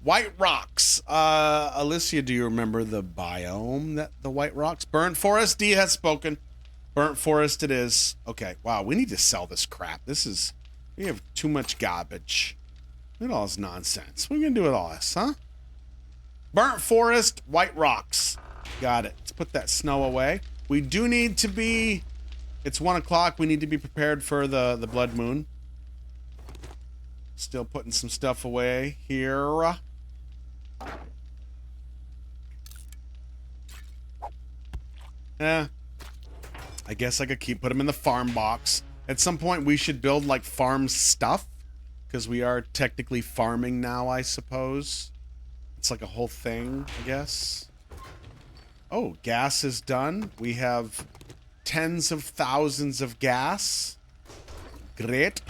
[SPEAKER 1] White Rocks. Alicia, do you remember the biome that the White Rocks? Burnt Forest. D has spoken. Burnt Forest it is. Okay. Wow. We need to sell this crap. We have too much garbage. Look at all this nonsense. What are we going to do with all this, huh? Burnt Forest, White Rocks. Got it. Let's put that snow away. We do need to be... It's 1 o'clock. We need to be prepared for the Blood Moon. Still putting some stuff away here. I guess I could put them in the farm box. At some point, we should build, like, farm stuff. Because we are technically farming now, I suppose. It's like a whole thing, I guess. Oh, gas is done. We have tens of thousands of gas. Great.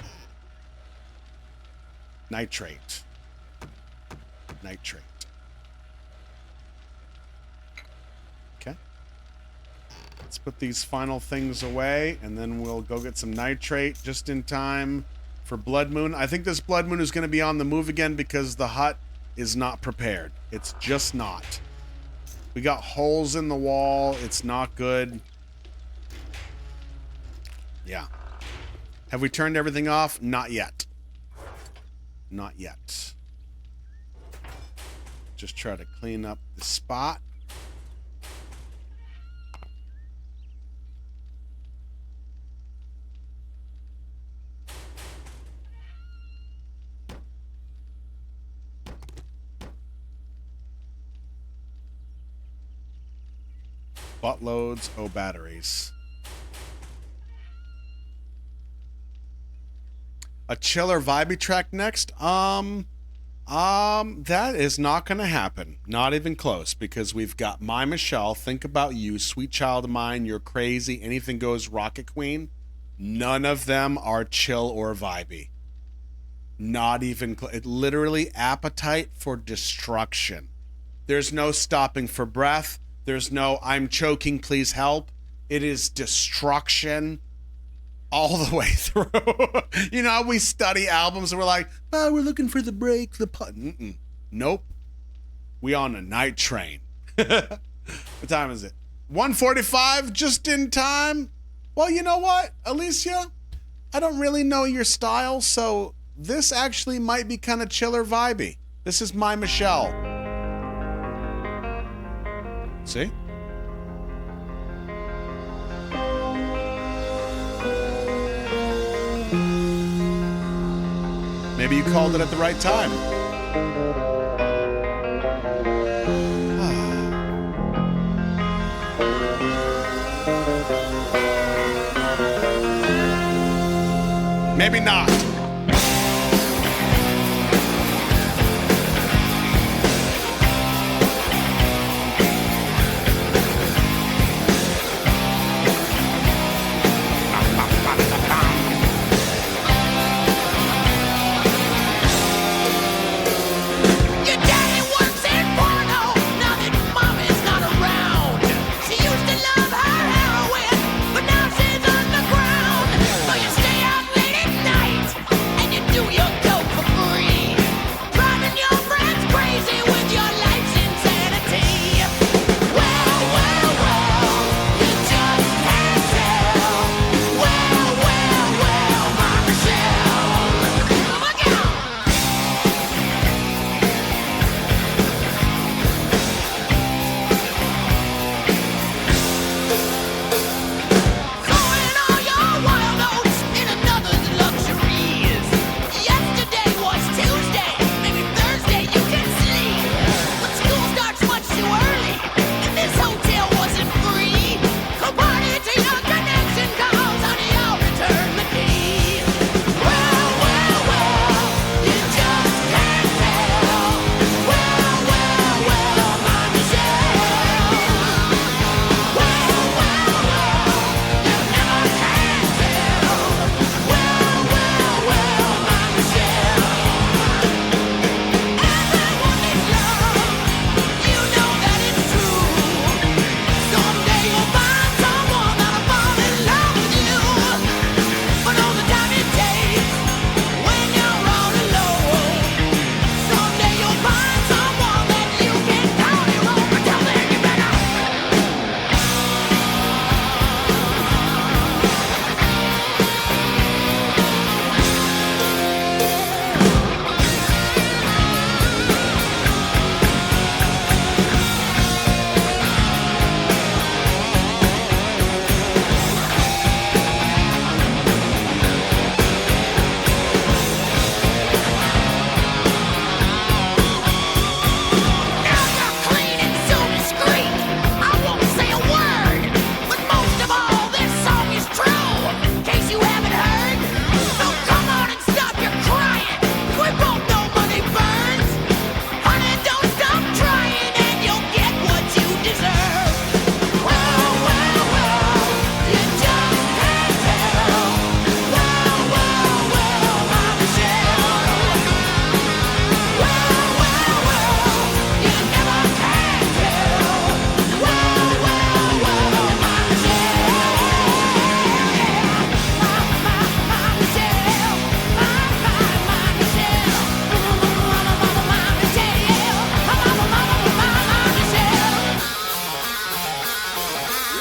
[SPEAKER 1] Nitrate. Okay. Let's put these final things away, and then we'll go get some nitrate just in time for Blood Moon. I think this Blood Moon is going to be on the move again because the hut is not prepared. It's just not. We got holes in the wall. It's not good. Yeah. Have we turned everything off? Not yet. Not yet. Just try to clean up the spot. Buttloads of batteries. A chiller vibey track next? That is not gonna happen. Not even close, because we've got My Michelle, Think About You, Sweet Child of Mine, You're Crazy, Anything Goes, Rocket Queen. None of them are chill or vibey. Not even it literally Appetite for Destruction. There's no stopping for breath. There's no, I'm choking, please help. It is destruction all the way through. You know how we study albums and we're like, oh, we're looking for the break, the put. Nope. We on a night train. What time is it? 1:45, just in time. Well, you know what, Alicia? I don't really know your style, so this actually might be kind of chiller vibey. This is My Michelle. See? Maybe you called it at the right time. Maybe not.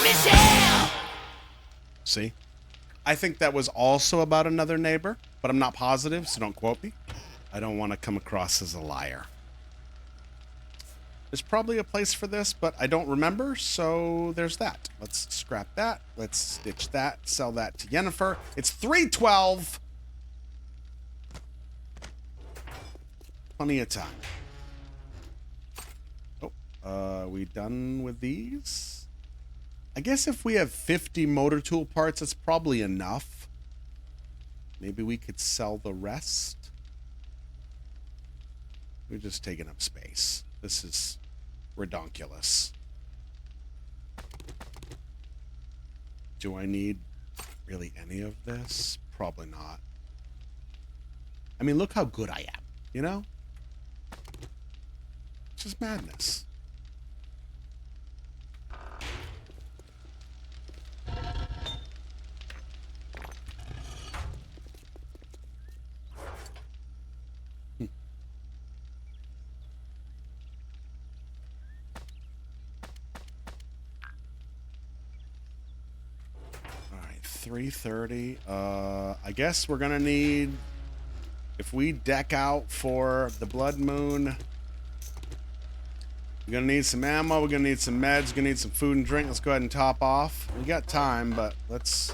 [SPEAKER 3] Michelle!
[SPEAKER 1] See? I think that was also about another neighbor, but I'm not positive, so don't quote me. I don't want to come across as a liar. There's probably a place for this, but I don't remember, so there's that. Let's scrap that. Let's stitch that, sell that to Yennefer. It's 312. Plenty of time. Oh, we done with these? I guess if we have 50 motor tool parts, it's probably enough. Maybe we could sell the rest. We're just taking up space. This is redonkulous. Do I need really any of this? Probably not. I mean, look how good I am, you know? It's just madness. All right, 330. I guess we're gonna need, if we deck out for the Blood Moon, we're gonna need some ammo, we're gonna need some meds, we're gonna need some food and drink. Let's go ahead and top off. We got time, but let's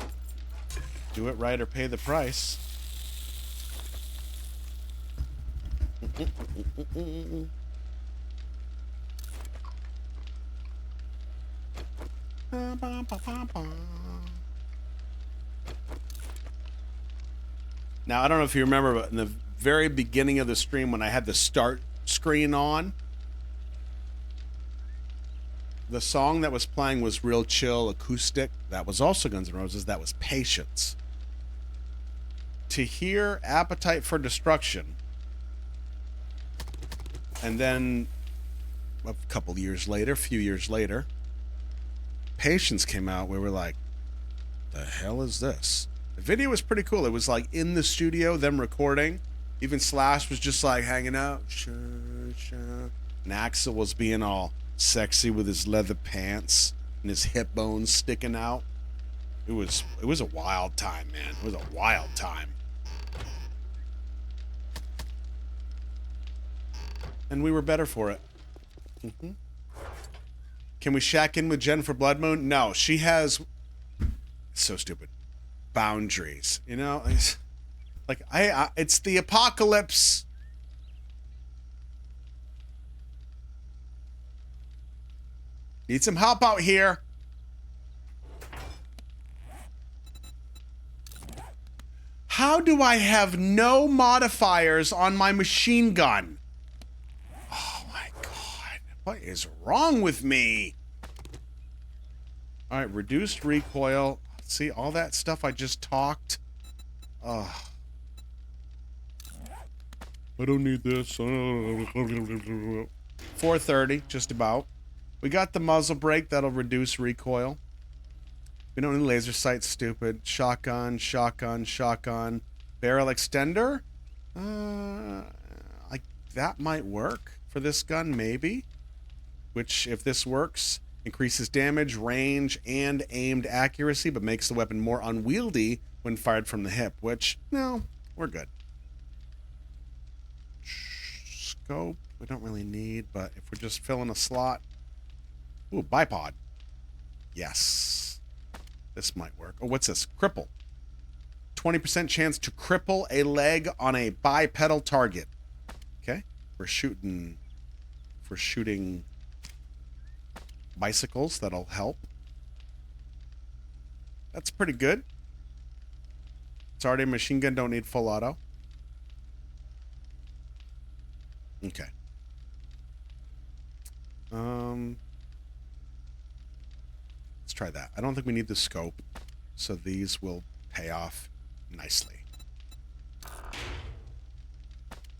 [SPEAKER 1] do it right or pay the price. Now, I don't know if you remember, but in the very beginning of the stream when I had the start screen on, the song that was playing was real chill, acoustic. That was also Guns N' Roses. That was Patience. To hear Appetite for Destruction, and then a couple years later, a few years later, Patience came out. We were like, the hell is this? The video was pretty cool. It was like in the studio, them recording. Even Slash was just like hanging out. And Axl was being all sexy with his leather pants and his hip bones sticking out. It was a wild time, man. It was a wild time. And we were better for it. Mm-hmm. Can we shack in with Jennifer Blood Moon? No, she has, so stupid, boundaries. You know, it's like it's the apocalypse. Need some help out here. How do I have no modifiers on my machine gun? Oh my god. What is wrong with me? All right, reduced recoil. See, all that stuff I just talked. Ugh. I don't need this. 430, just about. We got the muzzle brake. That'll reduce recoil. We don't need laser sight, stupid. Shotgun, shotgun, shotgun. Barrel extender? That might work for this gun, maybe. Which, if this works, increases damage, range, and aimed accuracy, but makes the weapon more unwieldy when fired from the hip, which, no, we're good. Scope, we don't really need, but if we're just filling a slot. Ooh, bipod. Yes. This might work. Oh, what's this? Cripple. 20% chance to cripple a leg on a bipedal target. Okay. For shooting bicycles, that'll help. That's pretty good. It's already a machine gun, don't need full auto. Okay. Let's try that. I don't think we need the scope, so these will pay off nicely.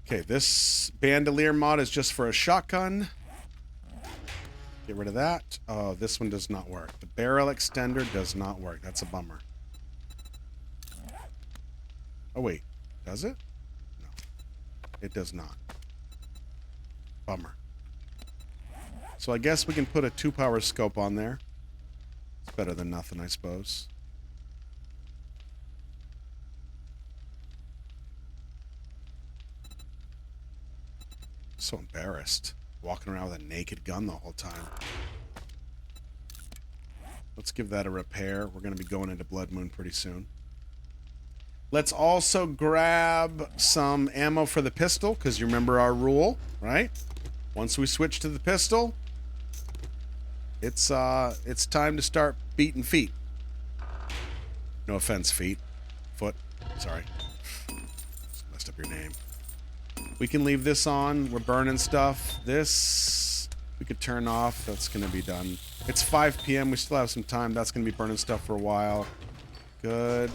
[SPEAKER 1] Okay, this bandolier mod is just for a shotgun. Get rid of that. Oh, this one does not work. The barrel extender does not work. That's a bummer. Oh, wait. Does it? No. It does not. Bummer. So I guess we can put a 2-power scope on there. It's better than nothing, I suppose. So embarrassed. Walking around with a naked gun the whole time. Let's give that a repair. We're going to be going into Blood Moon pretty soon. Let's also grab some ammo for the pistol, because you remember our rule, right? Once we switch to the pistol, it's time to start beating feet. No offense, feet. Foot. Sorry. Just messed up your name. We can leave this on. We're burning stuff. This we could turn off. That's going to be done. It's 5 p.m. We still have some time. That's going to be burning stuff for a while. Good.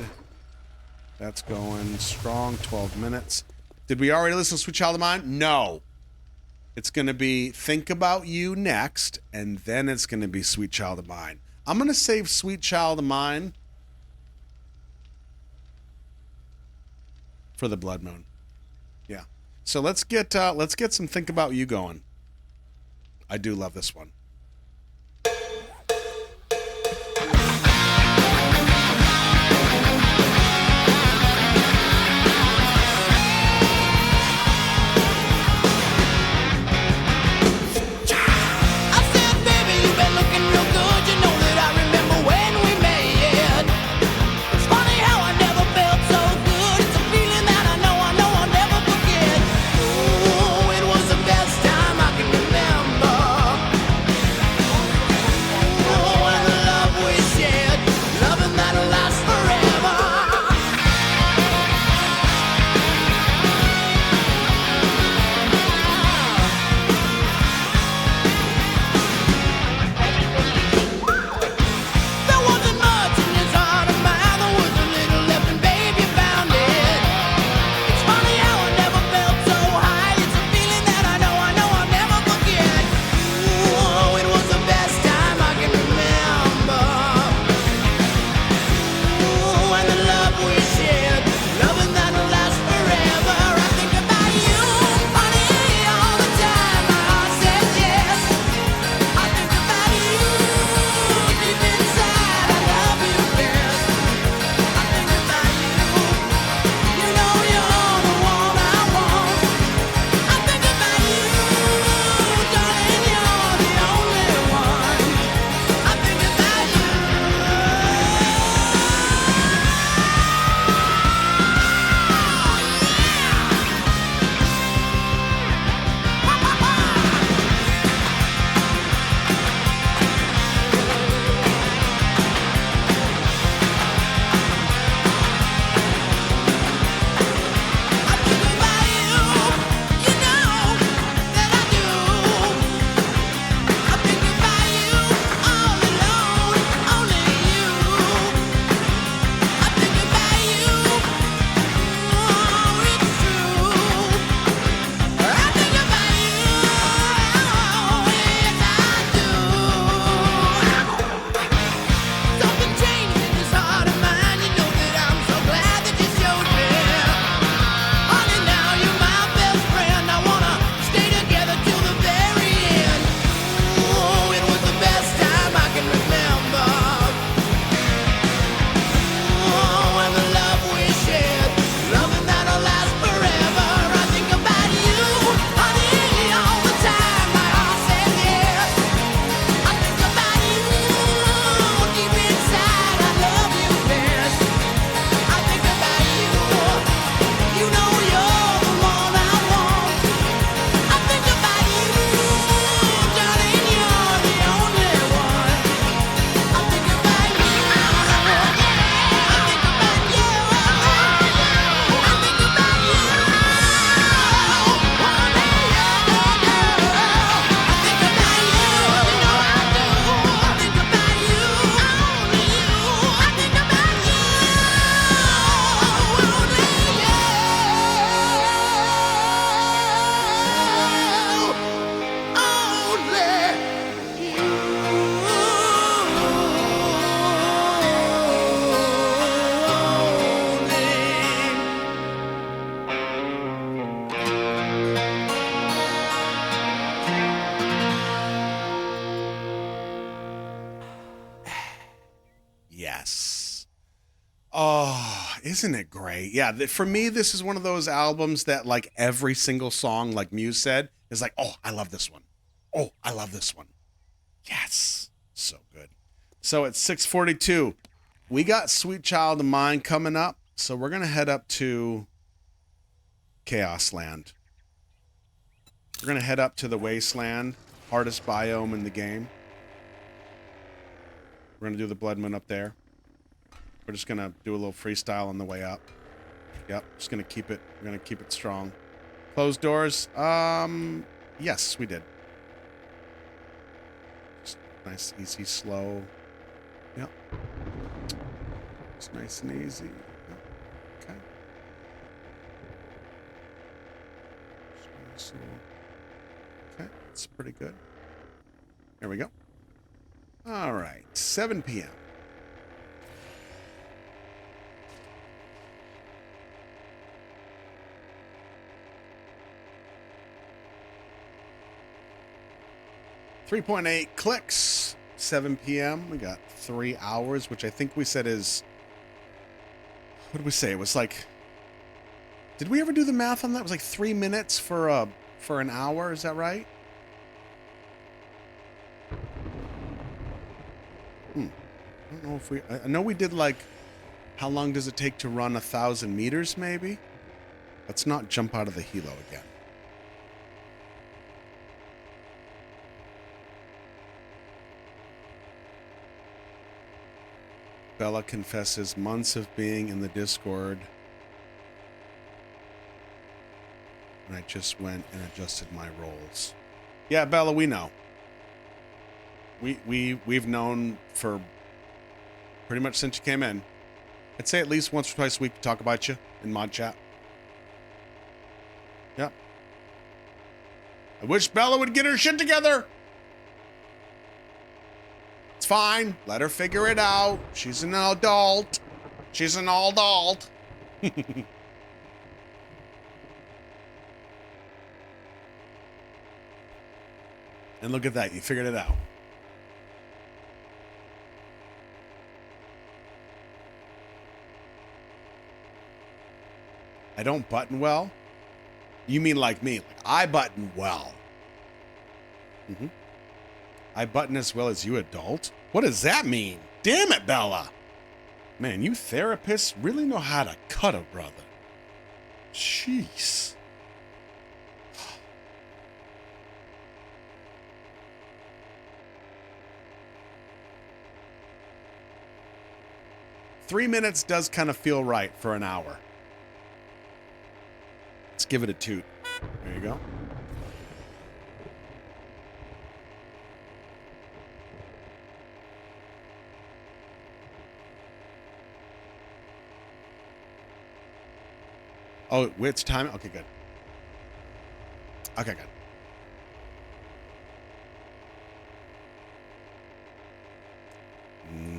[SPEAKER 1] That's going strong. 12 minutes. Did we already listen to Sweet Child of Mine? No. It's going to be Think About You next, and then it's going to be Sweet Child of Mine. I'm going to save Sweet Child of Mine for the Blood Moon. Yeah. So let's get some Think About You going. I do love this one. Yes. Oh, isn't it great? Yeah, for me, this is one of those albums that, like, every single song, like Muse said, is like, oh, I love this one. Oh, I love this one. Yes. So good. So it's 6:42. We got Sweet Child of Mine coming up, so we're going to head up to Chaos Land. We're going to head up to the Wasteland, hardest biome in the game. We're going to do the Blood Moon up there. We're just going to do a little freestyle on the way up. Yep, just going to keep it, we're going to keep it strong. Closed doors? Yes, we did. Just nice, easy, slow. Yep. It's nice and easy. Yep. Okay. Just nice little... Okay, that's pretty good. There we go. All right, 7 p.m. .8 clicks. 7 p.m. We got 3 hours, which I think we said is... What did we say? It was like... Did we ever do the math on that? It was like 3 minutes for an hour. Is that right? I don't know if we... I know we did like... How long does it take to run 1,000 meters, maybe? Let's not jump out of the helo again. Bella confesses months of being in the Discord. And I just went and adjusted my roles. Yeah, Bella, we know. We've known for pretty much since you came in. I'd say at least once or twice a week to talk about you in mod chat. Yep. I wish Bella would get her shit together. It's fine. Let her figure it out. She's an adult. She's an adult. And look at that. You figured it out. I don't button well? You mean like me? Like I button well. Mm-hmm. I button as well as you, adult? What does that mean? Damn it, Bella! Man, you therapists really know how to cut a brother. Jeez. Three minutes does kind of feel right for an hour. Let's give it a toot. There you go. Oh, it's time? Okay, good. Okay, good.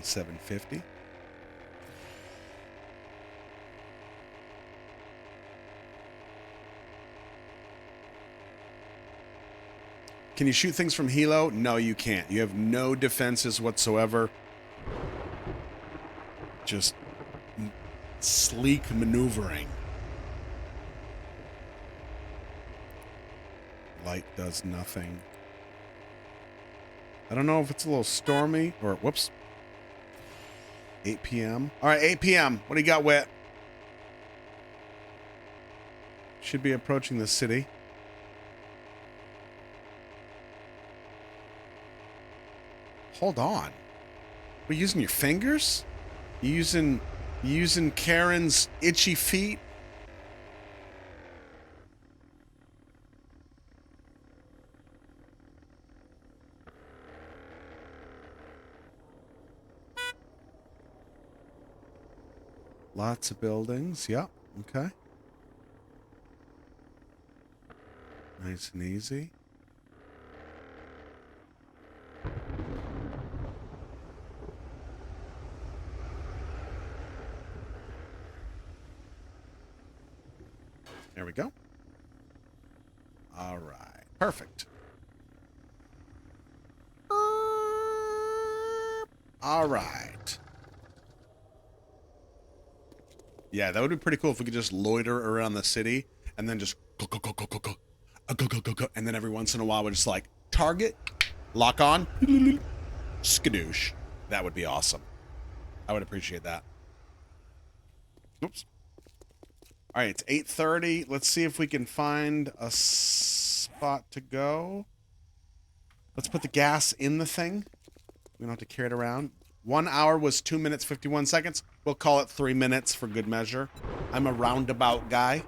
[SPEAKER 1] $7.50. Can you shoot things from helo? No, you can't. You have no defenses whatsoever. Just sleek maneuvering. Light does nothing. I don't know if it's a little stormy or, whoops. 8 p.m. All right, 8 p.m. What do you got, Wit? Should be approaching the city. Hold on. We're using your fingers? You using Karen's itchy feet? Lots of buildings. Yep. Okay. Nice and easy. There we go. All right. Perfect. All right. Yeah, that would be pretty cool if we could just loiter around the city and then just go, and then every once in a while we're just like, target, lock on, skadoosh. That would be awesome. I would appreciate that. Oops. All right, it's 8:30. Let's see if we can find a spot to go. Let's put the gas in the thing. We don't have to carry it around. 1 hour was 2 minutes, 51 seconds. We'll call it 3 minutes for good measure. I'm a roundabout guy.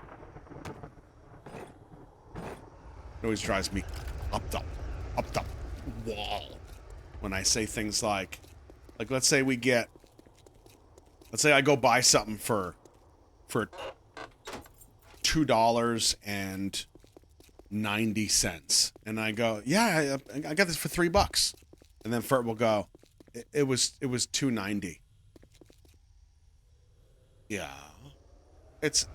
[SPEAKER 1] It always drives me up the wall when I say things like let's say I go buy something for $2.90, and I go, yeah, I got this for $3, and then Fert will go, it was $2.90. Yeah, it's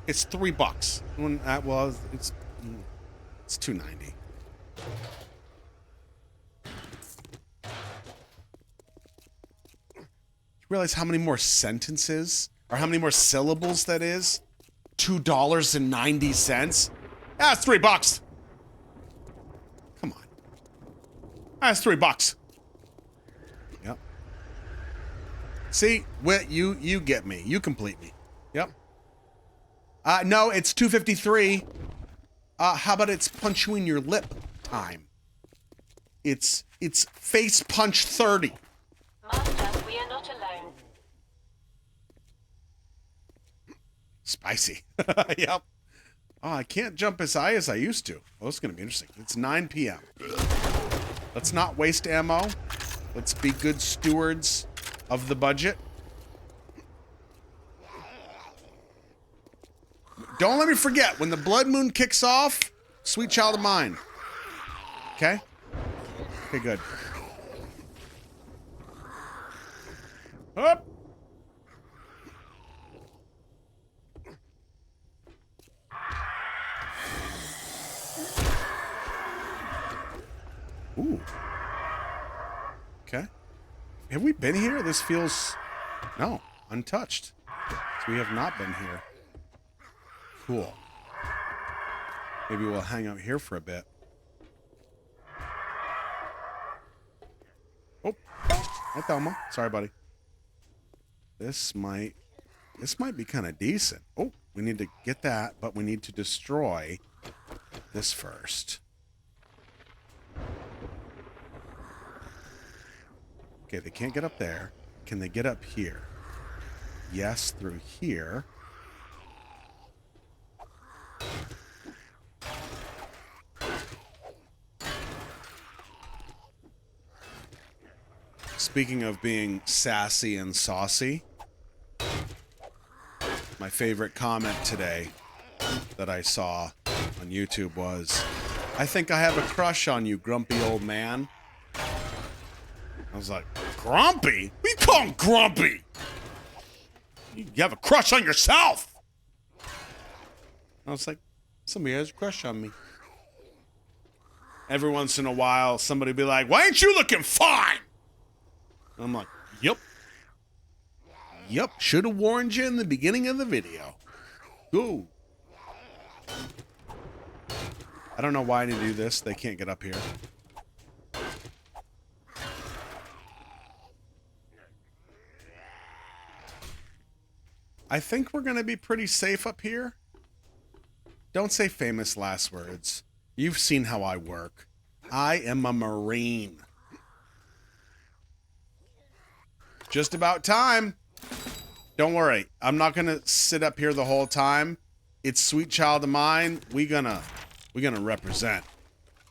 [SPEAKER 1] $3. Well, it's $2.90. You realize how many more sentences or how many more syllables that is? $2.90. That's $3. Come on. That's $3. Yep. See, you get me. You complete me. Yep. No, it's $2.53. How about it's punch you in your lip time? It's face punch 30.
[SPEAKER 3] Master, we are not alone.
[SPEAKER 1] Spicy. Yep. Oh, I can't jump as high as I used to. Well, it's going to be interesting. It's 9 p.m. Let's not waste ammo. Let's be good stewards of the budget. Don't let me forget, when the blood moon kicks off, Sweet Child of Mine. Okay? Okay, good. Up! Ooh. Okay. Have we been here? This feels... No, untouched. So we have not been here. Cool. Maybe we'll hang out here for a bit. Oh. Hi, Thelma. Sorry, buddy. This might be kind of decent. Oh, we need to get that, but we need to destroy this first. Okay, they can't get up there. Can they get up here? Yes, through here. Speaking of being sassy and saucy, my favorite comment today that I saw on YouTube was, I think I have a crush on you, grumpy old man. I was like, grumpy? What do you call him grumpy? You have a crush on yourself. I was like, somebody has a crush on me. Every once in a while, somebody be like, why ain't you looking fine? And I'm like, yep. Yep, should have warned you in the beginning of the video. Go. I don't know why I need to do this. They can't get up here. I think we're going to be pretty safe up here. Don't say famous last words. You've seen how I work. I am a Marine. Just about time. Don't worry. I'm not going to sit up here the whole time. It's Sweet Child of Mine. We gonna represent.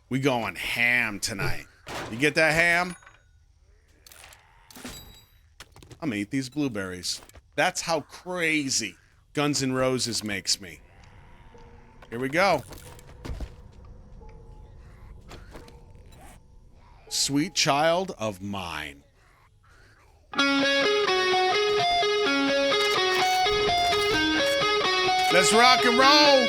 [SPEAKER 1] We going ham tonight. You get that ham? I'm gonna eat these blueberries. That's how crazy Guns N' Roses makes me. Here we go. Sweet Child of Mine. Let's rock and roll.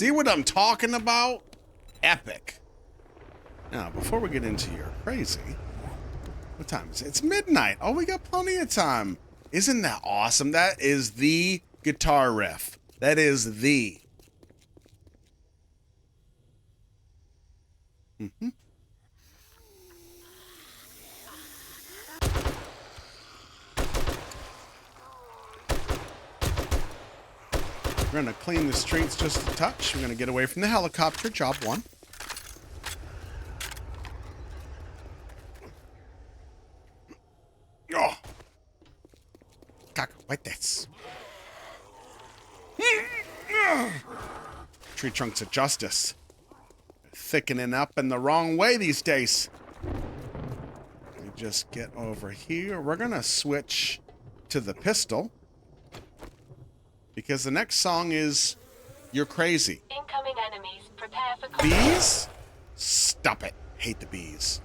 [SPEAKER 1] See what I'm talking about? Epic. Now, before we get into your crazy, what time is it? It's midnight. Oh, we got plenty of time. Isn't that awesome? That is the guitar riff. That is the. Mm-hmm. We're going to clean the streets just a touch. We're going to get away from the helicopter. Job one. Oh. Cacahuetes. Tree trunks of justice. Thickening up in the wrong way these days. Let me just get over here. We're going to switch to the pistol. Because the next song is You're Crazy.
[SPEAKER 3] Incoming enemies. Prepare for combat.
[SPEAKER 1] Bees? Stop it. Hate the bees.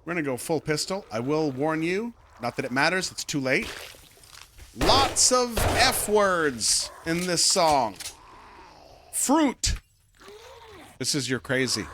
[SPEAKER 1] We're going to go full pistol. I will warn you, not that it matters, it's too late. Lots of F words in this song. Fruit. This is You're Crazy.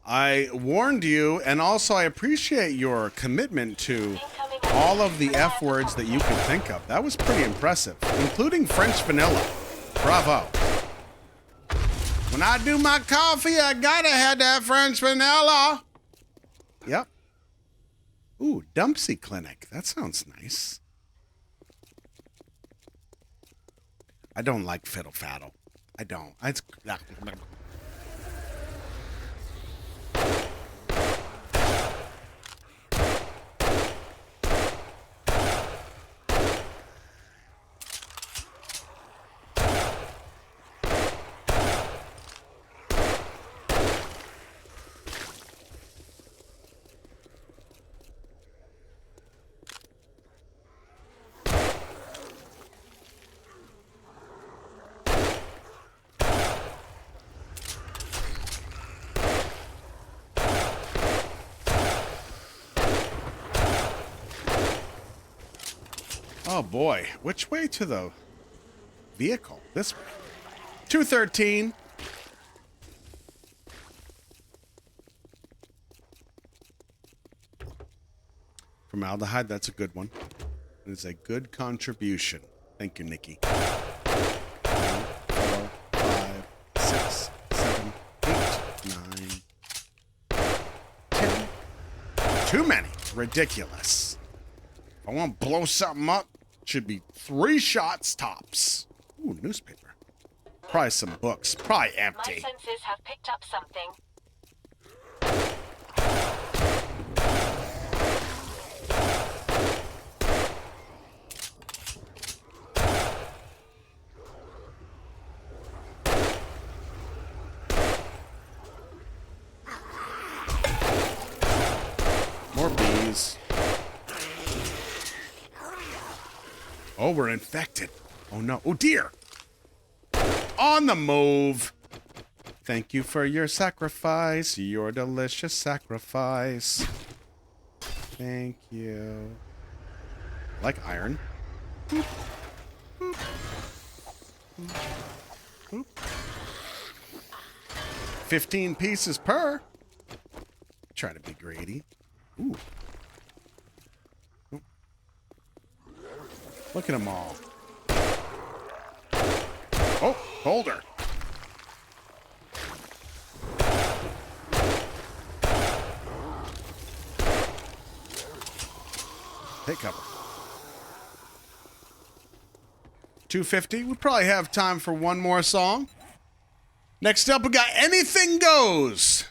[SPEAKER 1] I warned you, and also I appreciate your commitment to all of the F words that you could think of. That was pretty impressive, including French vanilla. Bravo. When I do my coffee, I gotta have that French vanilla. Yep. Ooh, Dumpsy Clinic. That sounds nice. I don't like fiddle faddle. I don't. It's. Oh boy, which way to the vehicle? This way. 213. Formaldehyde, that's a good one. It is a good contribution. Thank you, Nikki. 3, 4, 5, 6, 7, 8, 9, 10. Too many. Ridiculous. If I want to blow something up, it should be 3 shots tops. Ooh, newspaper. Probably some books. Probably
[SPEAKER 3] My
[SPEAKER 1] empty.
[SPEAKER 3] senses have picked up something.
[SPEAKER 1] More bees. Oh, we're infected. Oh no. Oh dear. On the move. Thank you for your sacrifice. Your delicious sacrifice. Thank you. Like iron. Boop. Boop. Boop. 15 pieces per. Try to be greedy. Ooh. Look at them all. Oh, boulder. Take cover. 250. We probably have time for one more song. Next up, we got Anything Goes.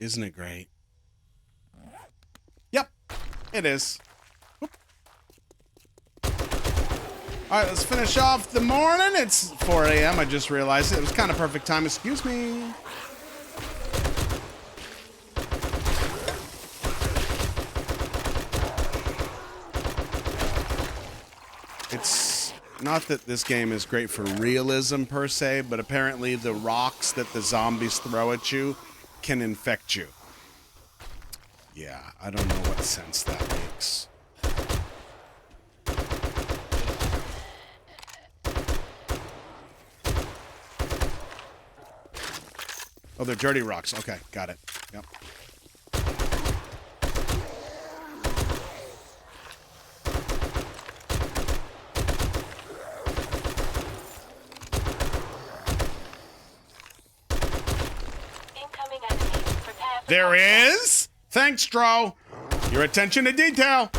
[SPEAKER 1] Isn't it great? Yep, it is. Whoop. All right, let's finish off the morning. It's 4 a.m. I just realized it was kind of perfect time. Excuse me. It's not that this game is great for realism per se, but apparently the rocks that the zombies throw at you can infect you. Yeah, I don't know what sense that makes. Oh, they're dirty rocks. Okay, got it. Yep.
[SPEAKER 3] Incoming enemy. Prepare for
[SPEAKER 1] There is. Thanks, Stro. Your attention to detail.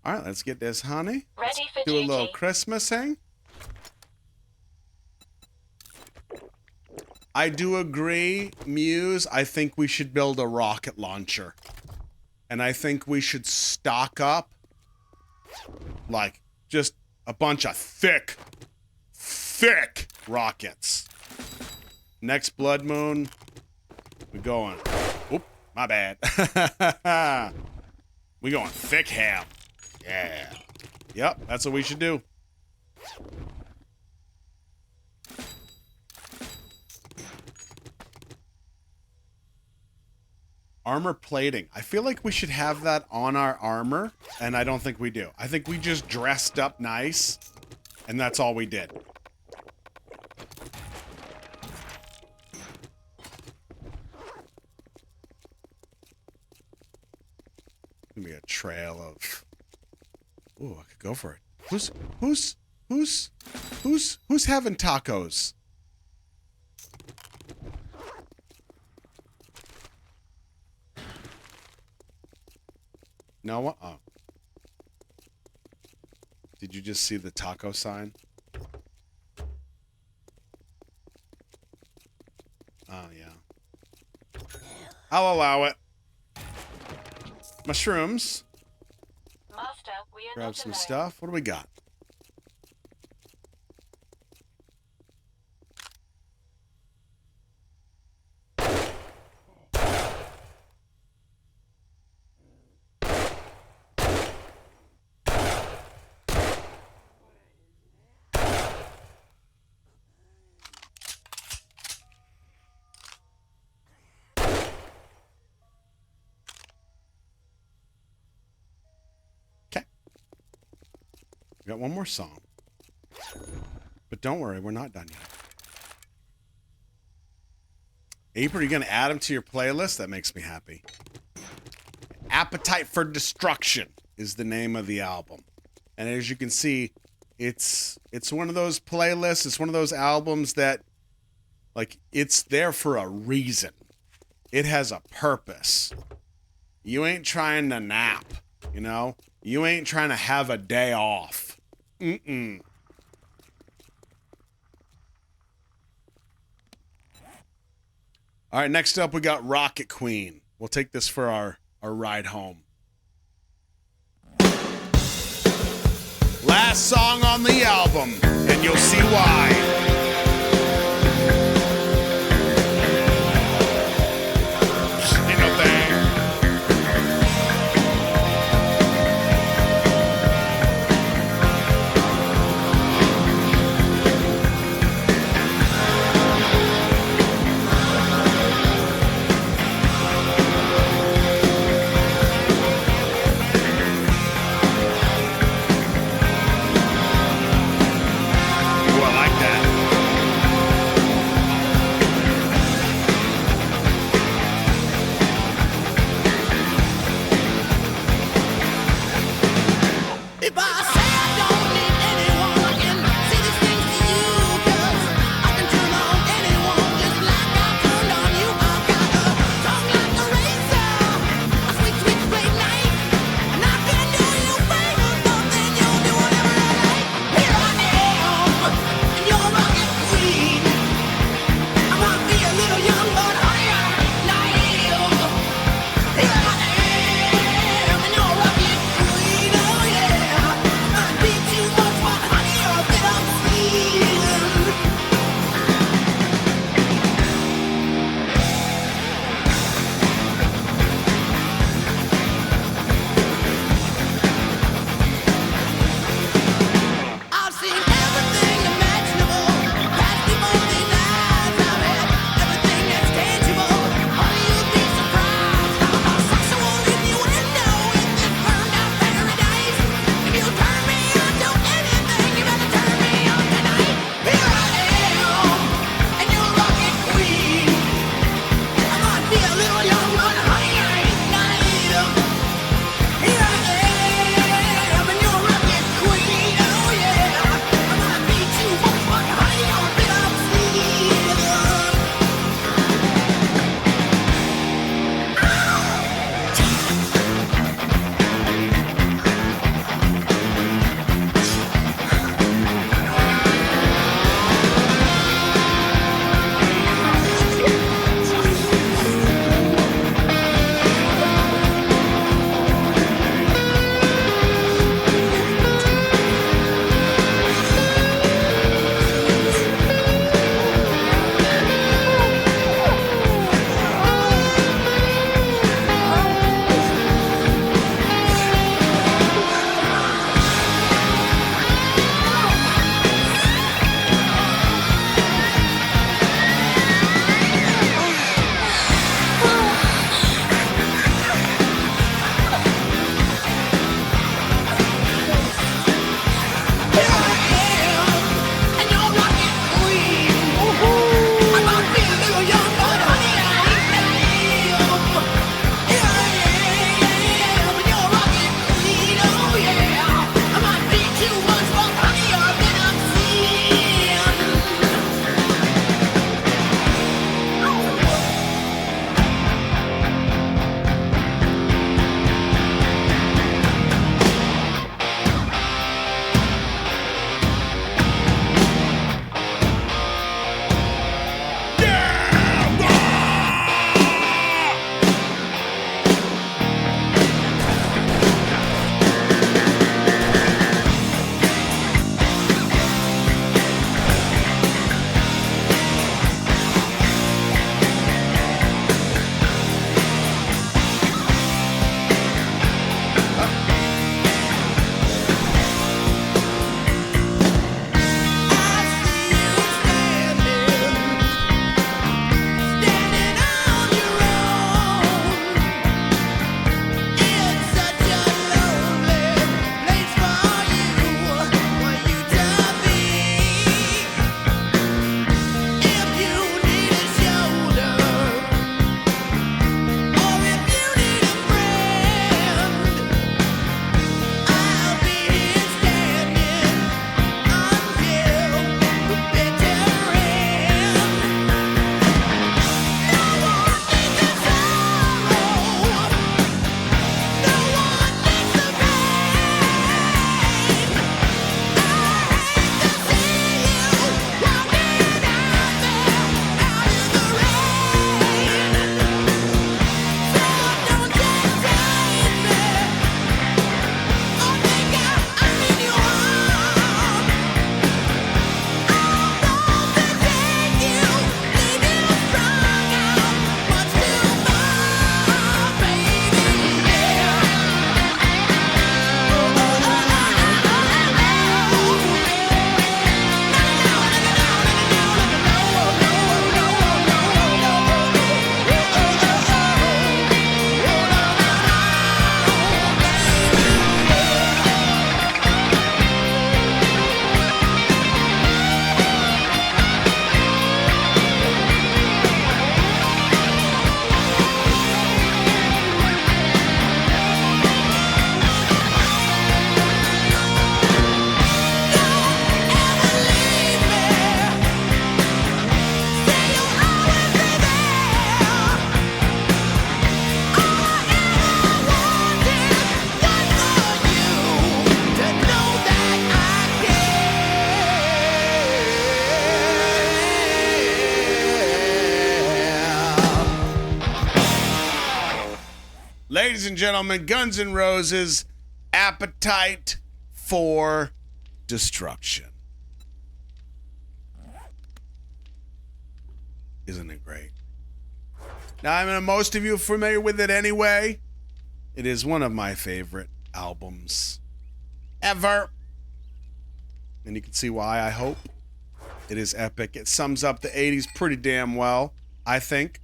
[SPEAKER 1] All right, let's get this, honey.
[SPEAKER 3] Ready for
[SPEAKER 1] Do a little
[SPEAKER 3] duty.
[SPEAKER 1] Christmasing. I do agree, Muse. I think we should build a rocket launcher. And I think we should stock up like just a bunch of thick rockets. Next blood moon, we're going. Oop, my bad. We going thick ham. Yeah. Yep, that's what we should do. Armor plating. I feel like we should have that on our armor, and I don't think we do. I think we just dressed up nice, and that's all we did. Gonna be a trail of... Ooh, I could go for it. Who's having tacos? No one? Oh. Did you just see the taco sign? Oh, yeah. I'll allow it. Mushrooms.
[SPEAKER 3] Master, we are
[SPEAKER 1] Grab
[SPEAKER 3] not
[SPEAKER 1] some
[SPEAKER 3] alone.
[SPEAKER 1] stuff. What do we got? We got one more song. But don't worry, we're not done yet. April, are you going to add them to your playlist? That makes me happy. Appetite for Destruction is the name of the album. And as you can see, it's one of those playlists. It's one of those albums that, like, it's there for a reason. It has a purpose. You ain't trying to nap, you know? You ain't trying to have a day off. Mm-mm. All right, next up we got Rocket Queen. We'll take this for our ride home. Last song on the album, and you'll see why. Ooh, I like that. Ladies and gentlemen, Guns N' Roses, Appetite for Destruction. Isn't it great? Now, I mean, most of you are familiar with it anyway. It is one of my favorite albums ever. And you can see why, I hope. It is epic. It sums up the 80s pretty damn well, I think.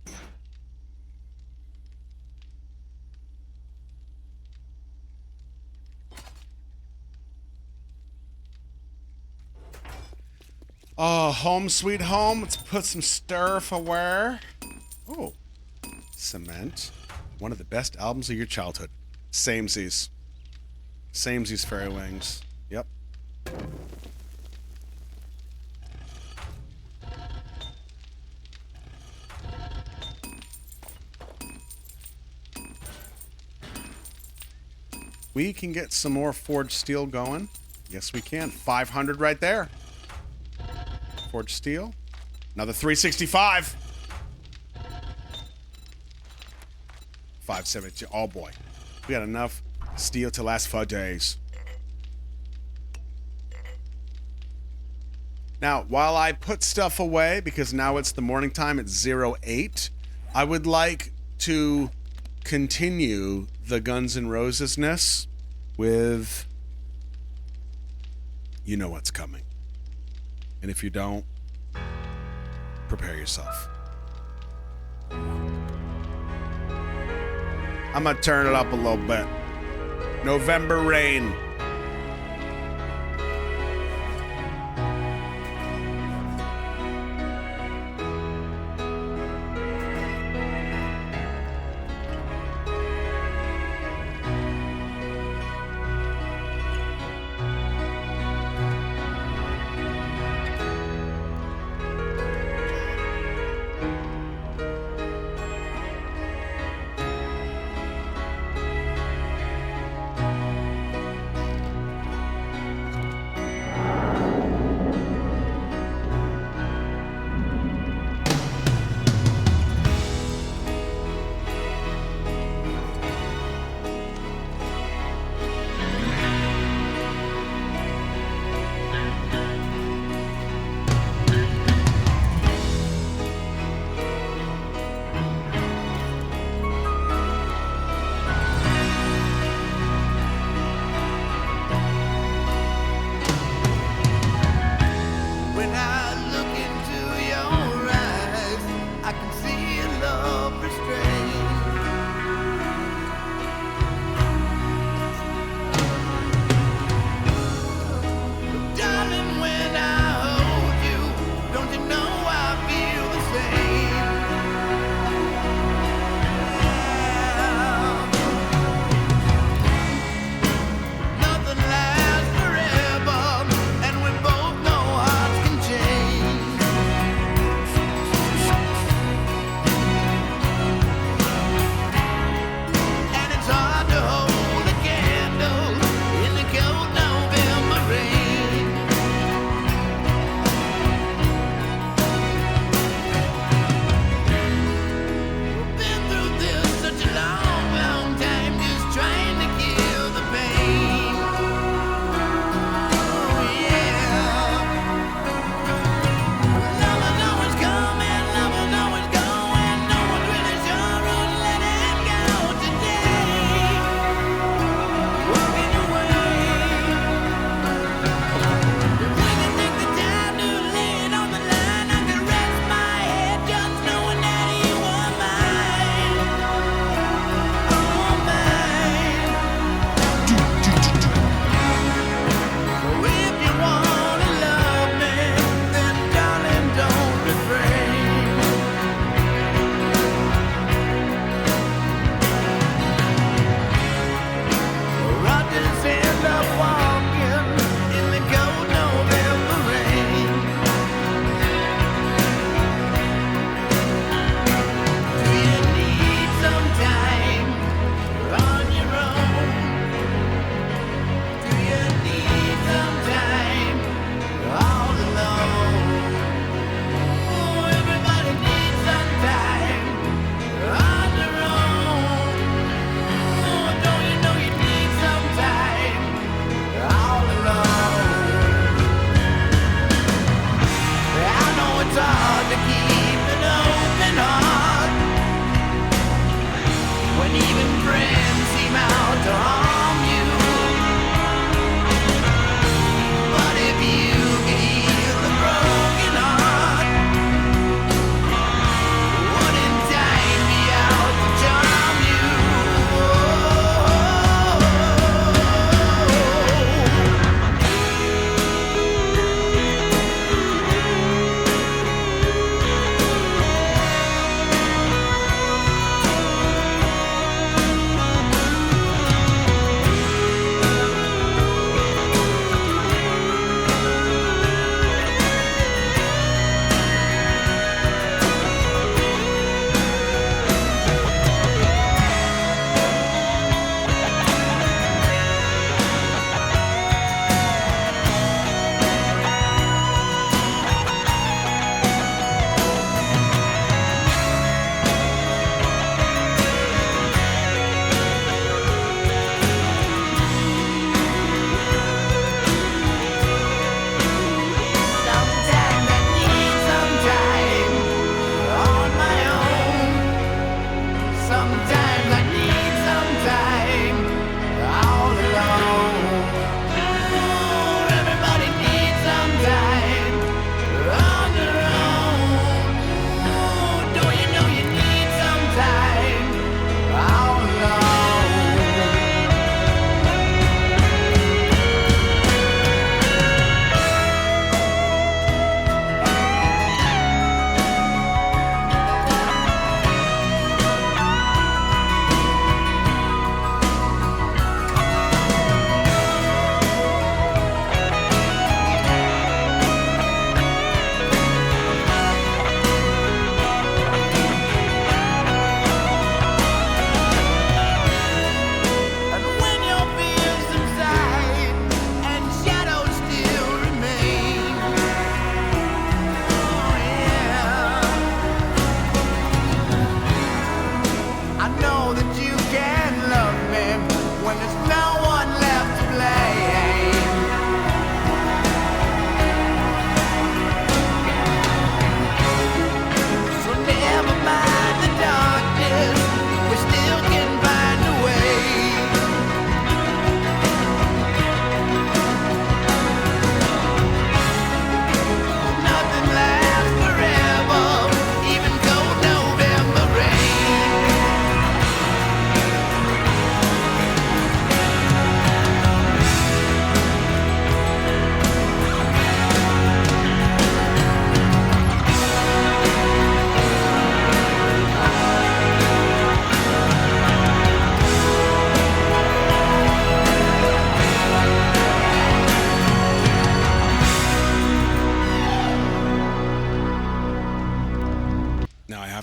[SPEAKER 1] Oh, Home Sweet Home. Let's put some stuff away. Oh, Cement. One of the best albums of your childhood. Samesies. Samesies Fairy Wings. Yep. We can get some more forged steel going. Yes, we can. 500 right there. Forged steel. Another 365. 572. Oh boy. We got enough steel to last for days. Now, while I put stuff away, because now it's the morning time, it's 08, I would like to continue the Guns N' Roses-ness with You Know What's Coming. And if you don't, prepare yourself. I'm gonna turn it up a little bit. November Rain.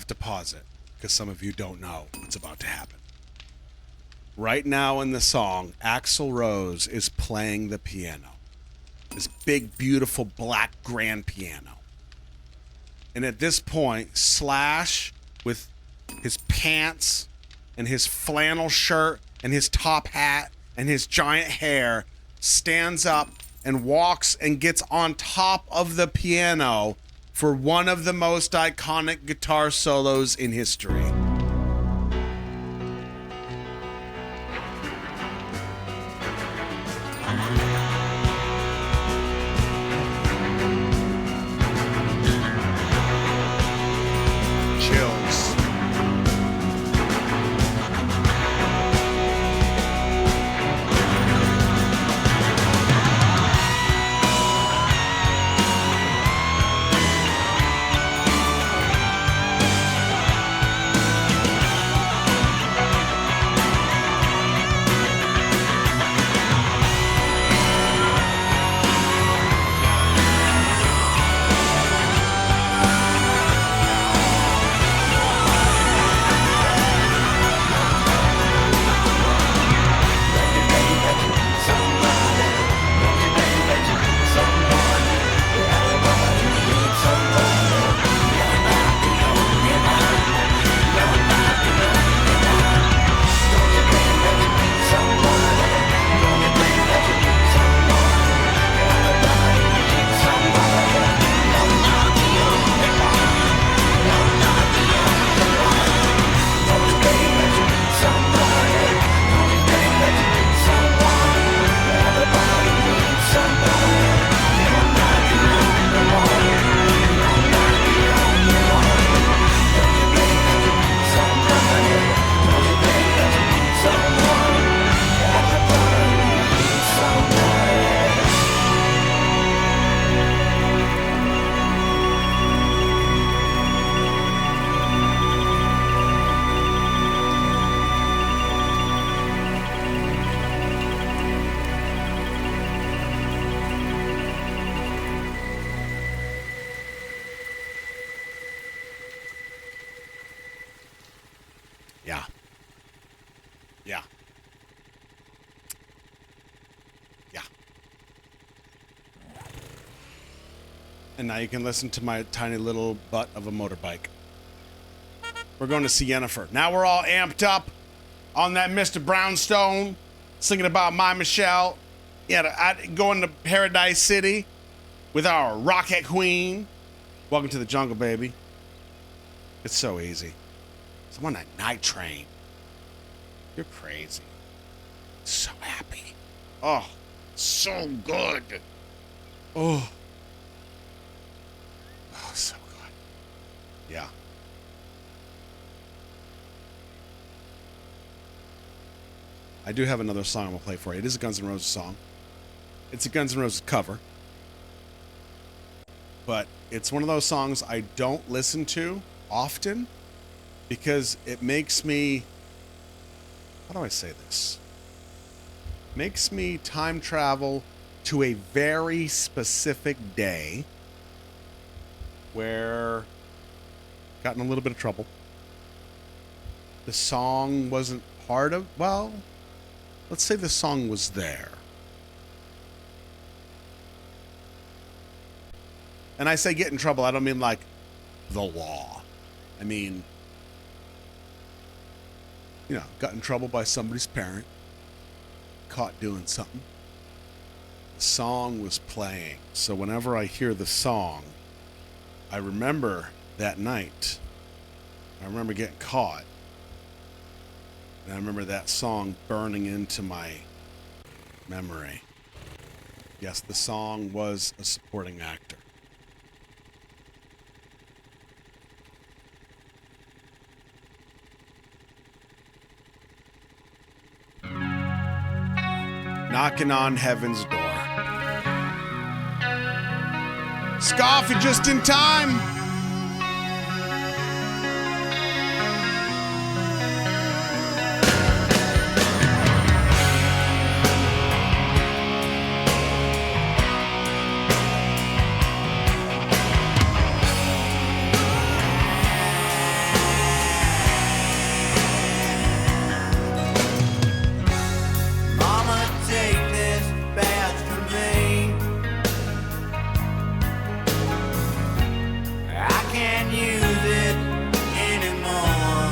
[SPEAKER 1] have to pause it because some of you don't know what's about to happen. Right now in the song, Axl Rose is playing the piano. This big, beautiful black grand piano. And at this point, Slash, with his pants and his flannel shirt and his top hat and his giant hair, stands up and walks and gets on top of the piano for one of the most iconic guitar solos in history. Chills. Yeah. Yeah. Yeah. And now you can listen to my tiny little butt of a motorbike. We're going to see Yennefer. Now we're all amped up on that Mr. Brownstone, singing about my Michelle. Yeah, going to Paradise City with our Rocket Queen. Welcome to the jungle, baby. It's so easy. I'm on that night train. You're crazy. So happy. Oh, so good. Oh. Oh, so good. Yeah. I do have another song I'm going to play for you. It is a Guns N' Roses song. It's a Guns N' Roses cover. But it's one of those songs I don't listen to often because it makes me, how do I say this? Makes me time travel to a very specific day where got in a little bit of trouble. The song wasn't part of, well, let's say the song was there. And I say get in trouble, I don't mean like the law. I mean, you know, got in trouble by somebody's parent, caught doing something. The song was playing. So whenever I hear the song, I remember that night. I remember getting caught. And I remember that song burning into my memory. Yes, the song was a supporting actor. Knocking on heaven's door. Scoff, you're just in time.
[SPEAKER 4] use it anymore.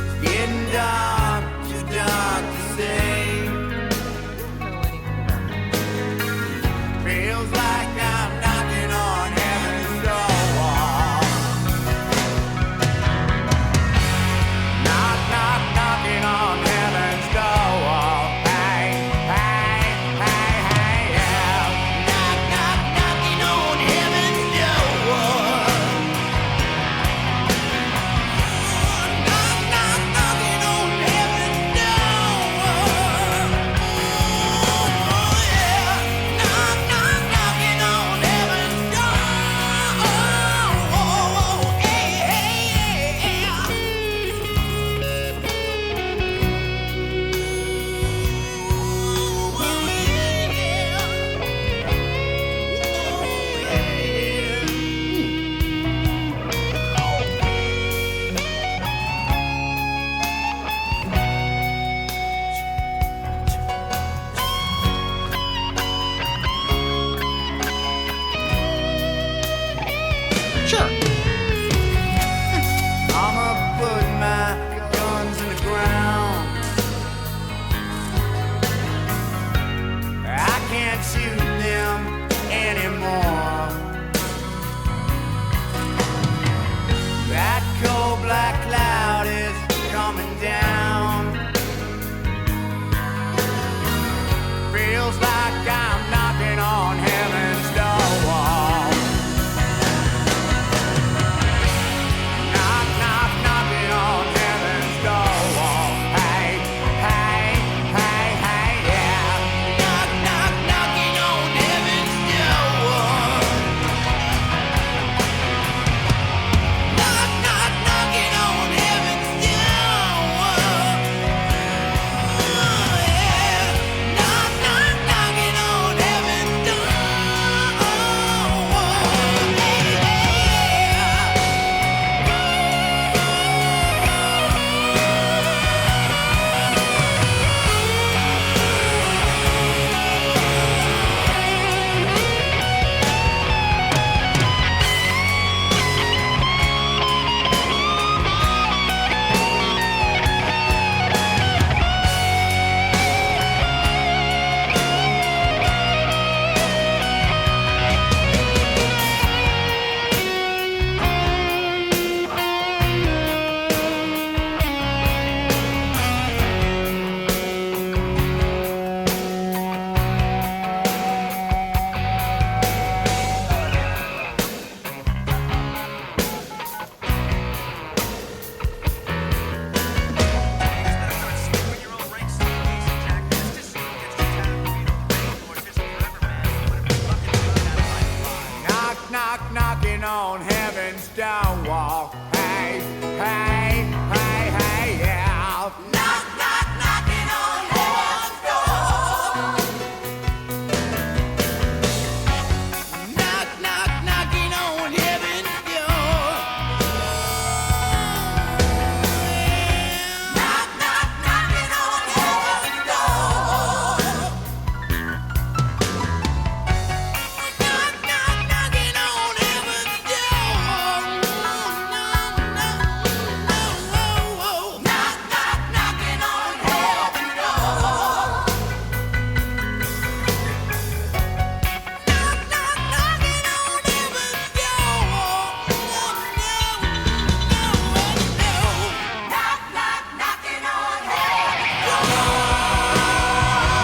[SPEAKER 4] It's getting dark, too dark to say. Feels like I'm knocking on heaven's door. Knock, knock, knocking on heaven's door. Hey, hey, hey, hey, yeah. Knock, knock, knocking on heaven's door. Knock, knock, knocking on heaven's door. Oh, yeah. Knock, knock, knocking on heaven's door. Oh, hey, hey, yeah.
[SPEAKER 1] Sure.
[SPEAKER 4] I'ma put my guns in the ground. I can't shoot them anymore. That cold black cloud is coming down. Feels like I'm knocking on heaven's door. Knock, knock, knocking on heaven's door. Hey, hey, hey, hey, yeah. Knock, knock, knocking on heaven's door. Knock, knock, knocking on heaven's door. Yeah. Knock, knock, knocking on heaven's door. Hey, yeah. Knock, knock, knocking on heaven's door. Hey, hey, hey, hey, yeah. Knock, knock, knocking on heaven's door. Knock, knock, knocking on heaven's door. Knock, knock, knocking on heaven's door. Knock, knock, knocking on heaven's door. Knock, knock, knocking on heaven's door. Knock, knock, knocking on heaven's door. Knock, knock, knocking on heaven's door.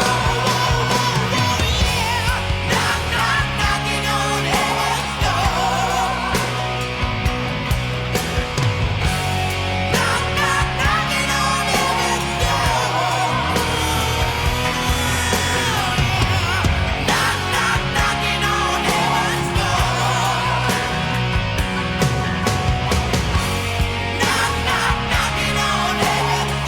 [SPEAKER 4] Knock, knock, knocking on heaven's door. Knock, knock, knocking on heaven's door. Knock, knock, knocking on heaven's door. Knock, knock, knocking on heaven's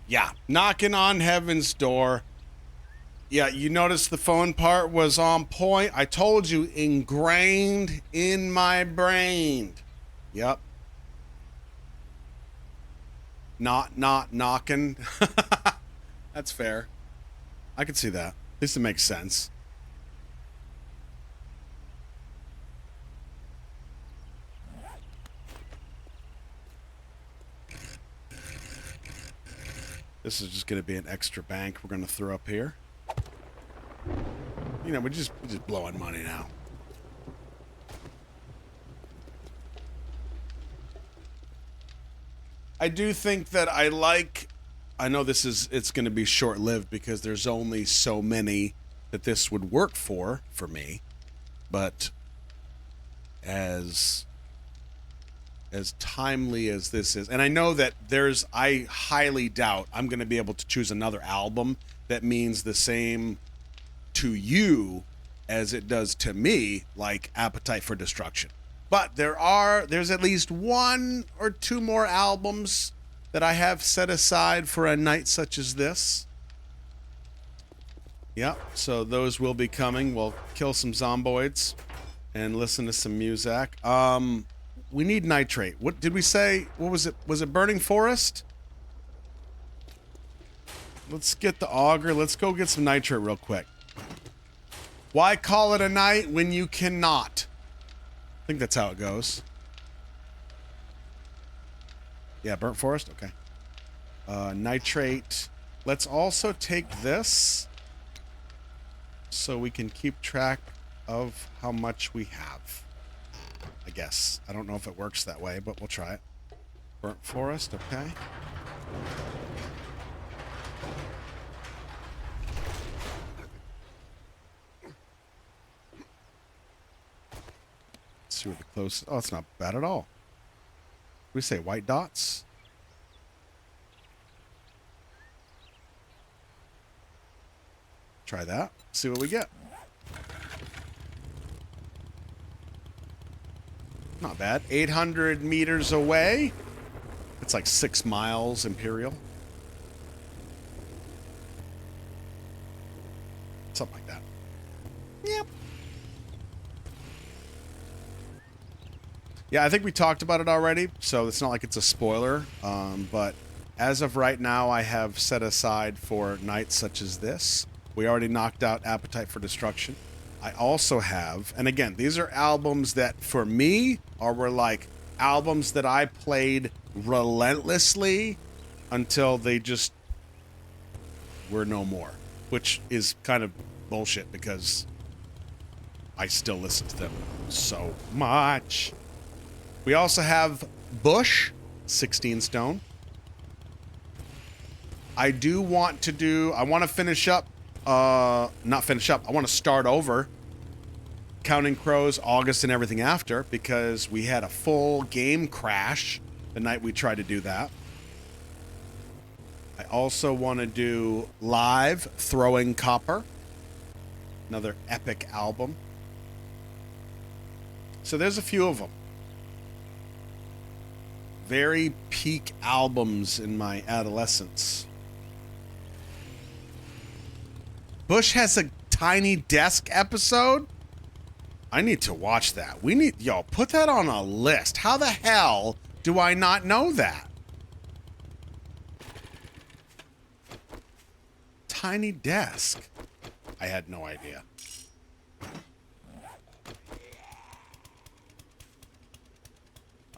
[SPEAKER 1] Yeah. Knocking on heaven's door. Yeah, you noticed the phone part was on point. I told you, ingrained in my brain. Yep. Not knocking. That's fair. I could see that. At least it makes sense. This is just going to be an extra bank we're going to throw up here. You know, we're just blowing money now. I do think that I know it's going to be short-lived because there's only so many that this would work for me, but as timely as this is, and I know that I highly doubt I'm going to be able to choose another album that means the same to you as it does to me, like Appetite for Destruction. But there's at least one or two more albums that I have set aside for a night such as this. Yep, so those will be coming. We'll kill some zomboids and listen to some music. We need nitrate. What did we say? What was it? Was it Burning Forest? Let's get the auger. Let's go get some nitrate real quick. Why call it a night when you cannot? I think that's how it goes. Yeah, Burnt Forest? Okay. Nitrate. Let's also take this so we can keep track of how much we have. I guess. I don't know if it works that way, but we'll try it. Burnt Forest, okay. Let's see what the close. Oh, it's not bad at all. What do we say? White dots? Try that. See what we get. Not bad. 800 meters away. It's like 6 miles, Imperial. Something like that. Yep. Yeah, I think we talked about it already, so it's not like it's a spoiler. But as of right now, I have set aside for nights such as this. We already knocked out Appetite for Destruction. I also have, and again, these are albums that for me were like albums that I played relentlessly until they just were no more, which is kind of bullshit because I still listen to them so much. We also have Bush, 16 Stone. I want to finish up, I want to start over Counting Crows, August, and everything after, because we had a full game crash the night we tried to do that. I also want to do live Throwing Copper, another epic album. So there's a few of them. Very peak albums in my adolescence. Bush has a Tiny Desk episode. I need to watch that. Put that on a list. How the hell do I not know that? Tiny Desk. I had no idea. All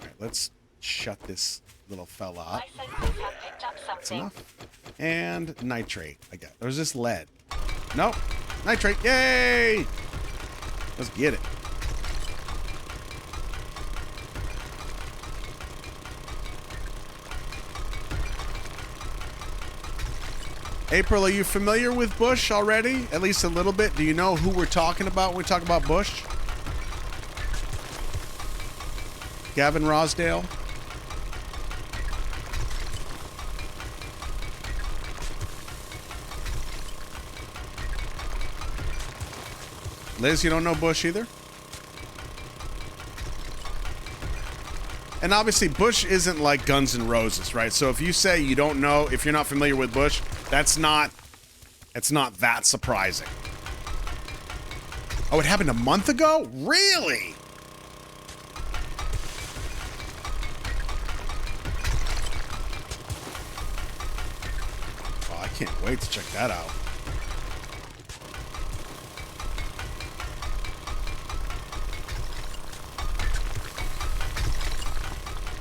[SPEAKER 1] right, let's shut this little fella up.
[SPEAKER 3] My sensors have picked up
[SPEAKER 1] That's
[SPEAKER 3] something.
[SPEAKER 1] enough. And nitrate. There's this lead. Nope. Nitrate. Yay! Let's get it. April, are you familiar with Bush already? At least a little bit? Do you know who we're talking about when we talk about Bush? Gavin Rosdale? Liz, you don't know Bush either? And obviously, Bush isn't like Guns N' Roses, right? So if you say you don't know, if you're not familiar with Bush, that's not It's not that surprising. Oh, it happened a month ago? Really? Oh, I can't wait to check that out.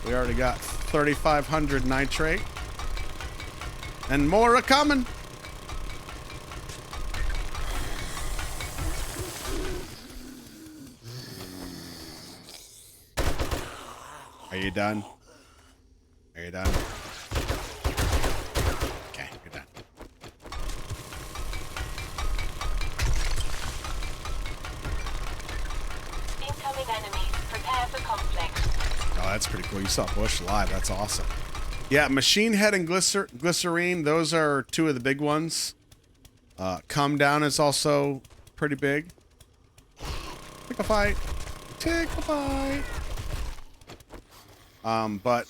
[SPEAKER 1] We already got 3,500 nitrate. And more are coming. Are you done? Are you done? Okay, you're done.
[SPEAKER 3] Incoming enemies. Prepare for conflict.
[SPEAKER 1] Oh, that's pretty cool. You saw Bush live. That's awesome. Yeah, Machine Head and Glycerine, those are two of the big ones. Come Down is also pretty big. Take a fight. Take a fight. But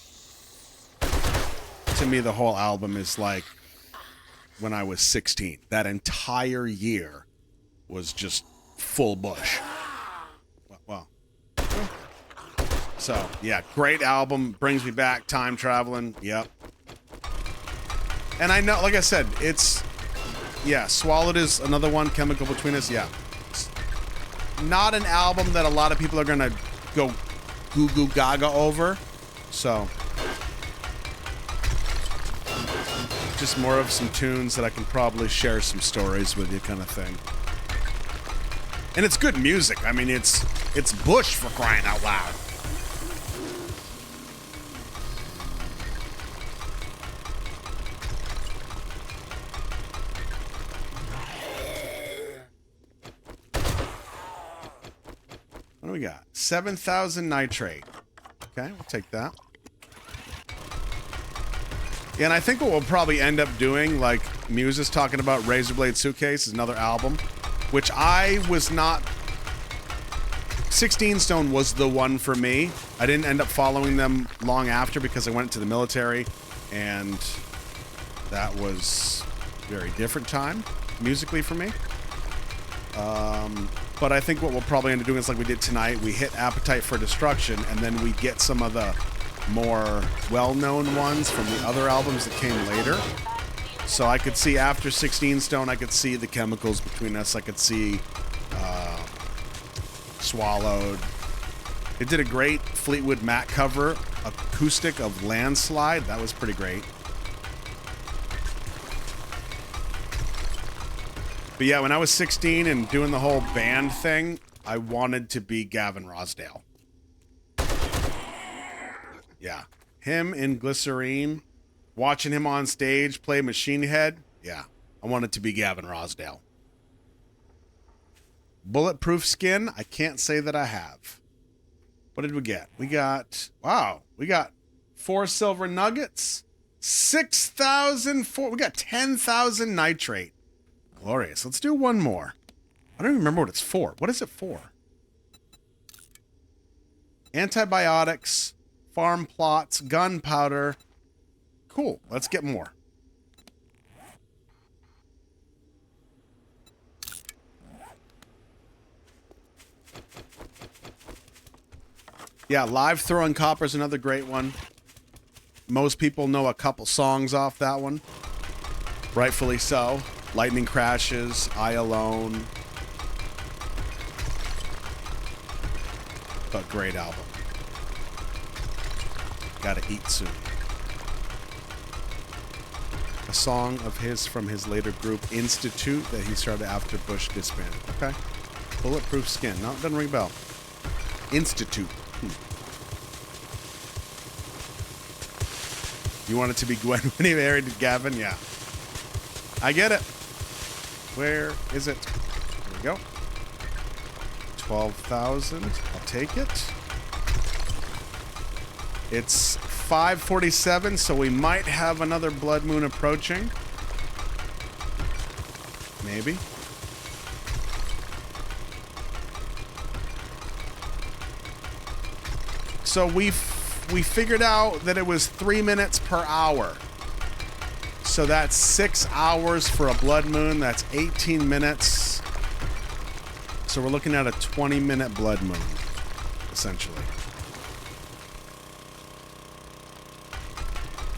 [SPEAKER 1] to me, the whole album is like when I was 16. That entire year was just full Bush. Well. So, yeah, great album. Brings me back. Time traveling. Yep. And I know, like I said, it's... Yeah, Swallowed is another one. Chemical Between Us. Yeah. It's not an album that a lot of people are going to go goo goo gaga over. So... Just more of some tunes that I can probably share some stories with you kind of thing. And it's good music. I mean, it's Bush for crying out loud. What do we got? 7,000 nitrate. Okay, we'll take that. Yeah, and I think what we'll probably end up doing, like Muse is talking about, Razorblade Suitcase is another album, which I was not... 16 Stone was the one for me. I didn't end up following them long after because I went to the military, and that was a very different time musically for me. But I think what we'll probably end up doing is like we did tonight. We hit Appetite for Destruction, and then we get some of the more well-known ones from the other albums that came later. So I could see after 16 Stone, I could see The Chemicals Between Us. I could see Swallowed. It did a great Fleetwood Mac cover, acoustic of Landslide. That was pretty great. But yeah, when I was 16 and doing the whole band thing, I wanted to be Gavin Rossdale. Yeah. Him in Glycerine, watching him on stage play Machine Head. Yeah. I wanted to be Gavin Rossdale. Bulletproof Skin, I can't say that I have. What did we get? We got 4 silver nuggets, 6,000, we got 10,000 nitrate. Glorious. Let's do one more. I don't even remember what it's for. What is it for? Antibiotics, farm plots, gunpowder. Cool. Let's get more. Yeah, Live Throwing Copper is another great one. Most people know a couple songs off that one. Rightfully so. Lightning Crashes, I Alone. But great album. Gotta Eat Soon. A song of his from his later group Institute that he started after Bush disbanded. Okay. Bulletproof Skin. No, it doesn't ring a bell. Institute. You want it to be Gwen when he married Gavin? Yeah. I get it. Where is it? There we go. 12,000. I'll take it. It's 5:47, so we might have another blood moon approaching. Maybe. So we figured out that it was 3 minutes per hour. So that's 6 hours for a blood moon. That's 18 minutes. So we're looking at a 20-minute blood moon, essentially.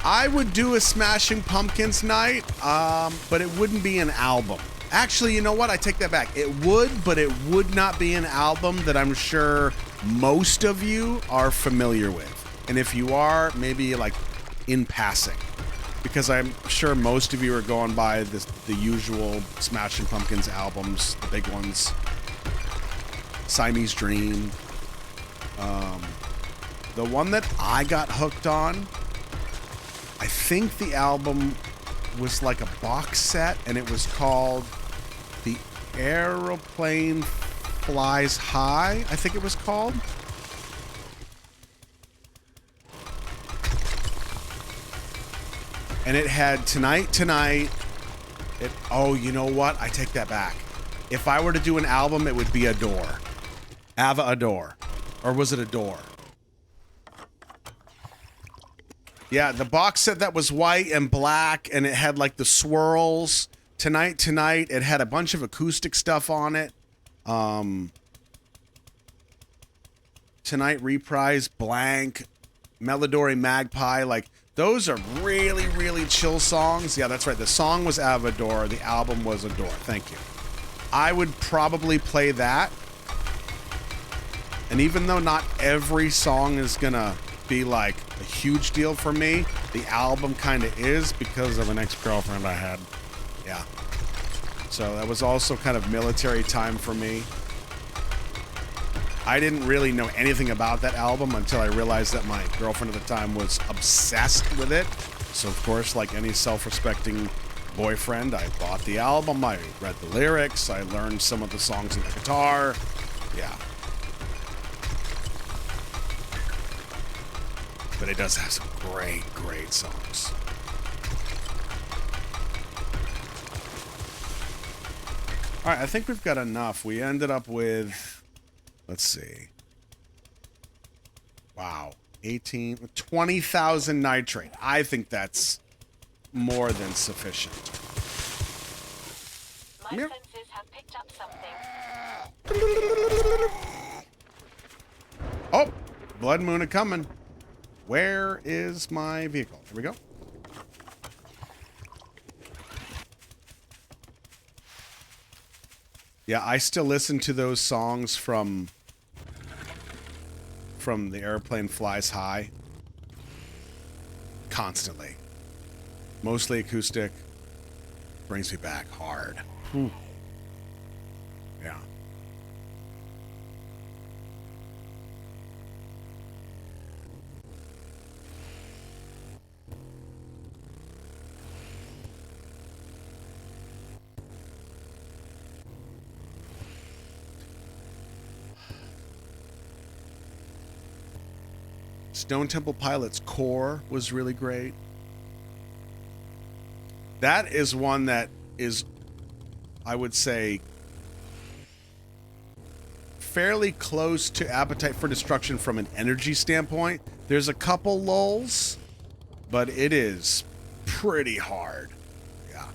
[SPEAKER 1] I would do a Smashing Pumpkins night, but it wouldn't be an album. Actually, you know what? I take that back. It would, but it would not be an album that I'm sure most of you are familiar with. And if you are, maybe like in passing. Because I'm sure most of you are going by the usual Smashing Pumpkins albums, the big ones. Siamese Dream. The one that I got hooked on, I think the album was like a box set, and it was called The Aeroplane Flies High, I think it was called. And it had Tonight. Oh, you know what? I take that back. If I were to do an album, it would be Adore. Ava Adore. Or was it Adore? Yeah, the box set that was white and black, and it had like the swirls. Tonight. It had a bunch of acoustic stuff on it. Tonight Reprise, Blank, Melodori Magpie. Like, those are really, really chill songs. Yeah, that's right. The song was Ava Adore. The album was Adore. Thank you. I would probably play that. And even though not every song is gonna be like a huge deal for me, the album kind of is because of an ex-girlfriend I had. Yeah. So that was also kind of military time for me. I didn't really know anything about that album until I realized that my girlfriend at the time was obsessed with it. So of course, like any self-respecting boyfriend, I bought the album, I read the lyrics, I learned some of the songs on the guitar. Yeah. But it does have some great, great songs. All right, I think we've got enough. We ended up with, let's see. Wow, 20,000 nitrate. I think that's more than sufficient.
[SPEAKER 3] My senses have picked up something.
[SPEAKER 1] Oh, blood moon a coming. Where is my vehicle? Here we go. Yeah, I still listen to those songs from The Airplane Flies High constantly. Mostly acoustic. Brings me back hard. Whew. Yeah. Stone Temple Pilots' Core was really great. That is one that is, I would say, fairly close to Appetite for Destruction from an energy standpoint. There's a couple lulls, but it is pretty hard. Yeah.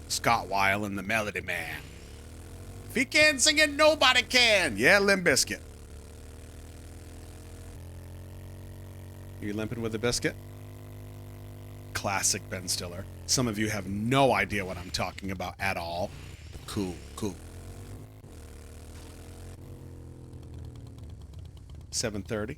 [SPEAKER 1] Scott Weill and the Melody Man. If he can't sing it, nobody can. Yeah, Limp Bizkit. You limping with a biscuit? Classic Ben Stiller. Some of you have no idea what I'm talking about at all. Cool, cool. 7:30.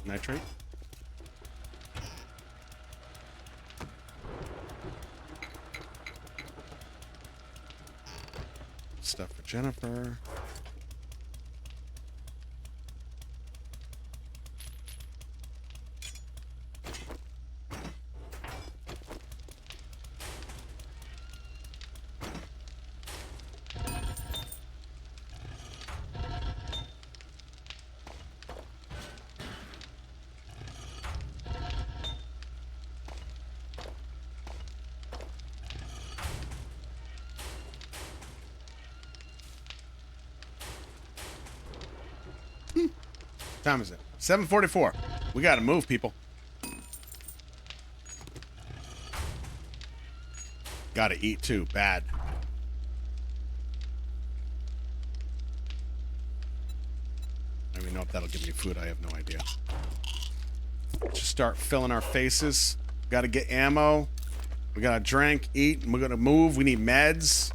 [SPEAKER 1] Nitrate. Stuff for Jennifer. time is it? 7:44. We gotta move, people. Gotta eat too. Bad. I don't even know if that'll give me food. I have no idea. Just start filling our faces. Gotta get ammo. We gotta drink, eat, and we're gonna move. We need meds.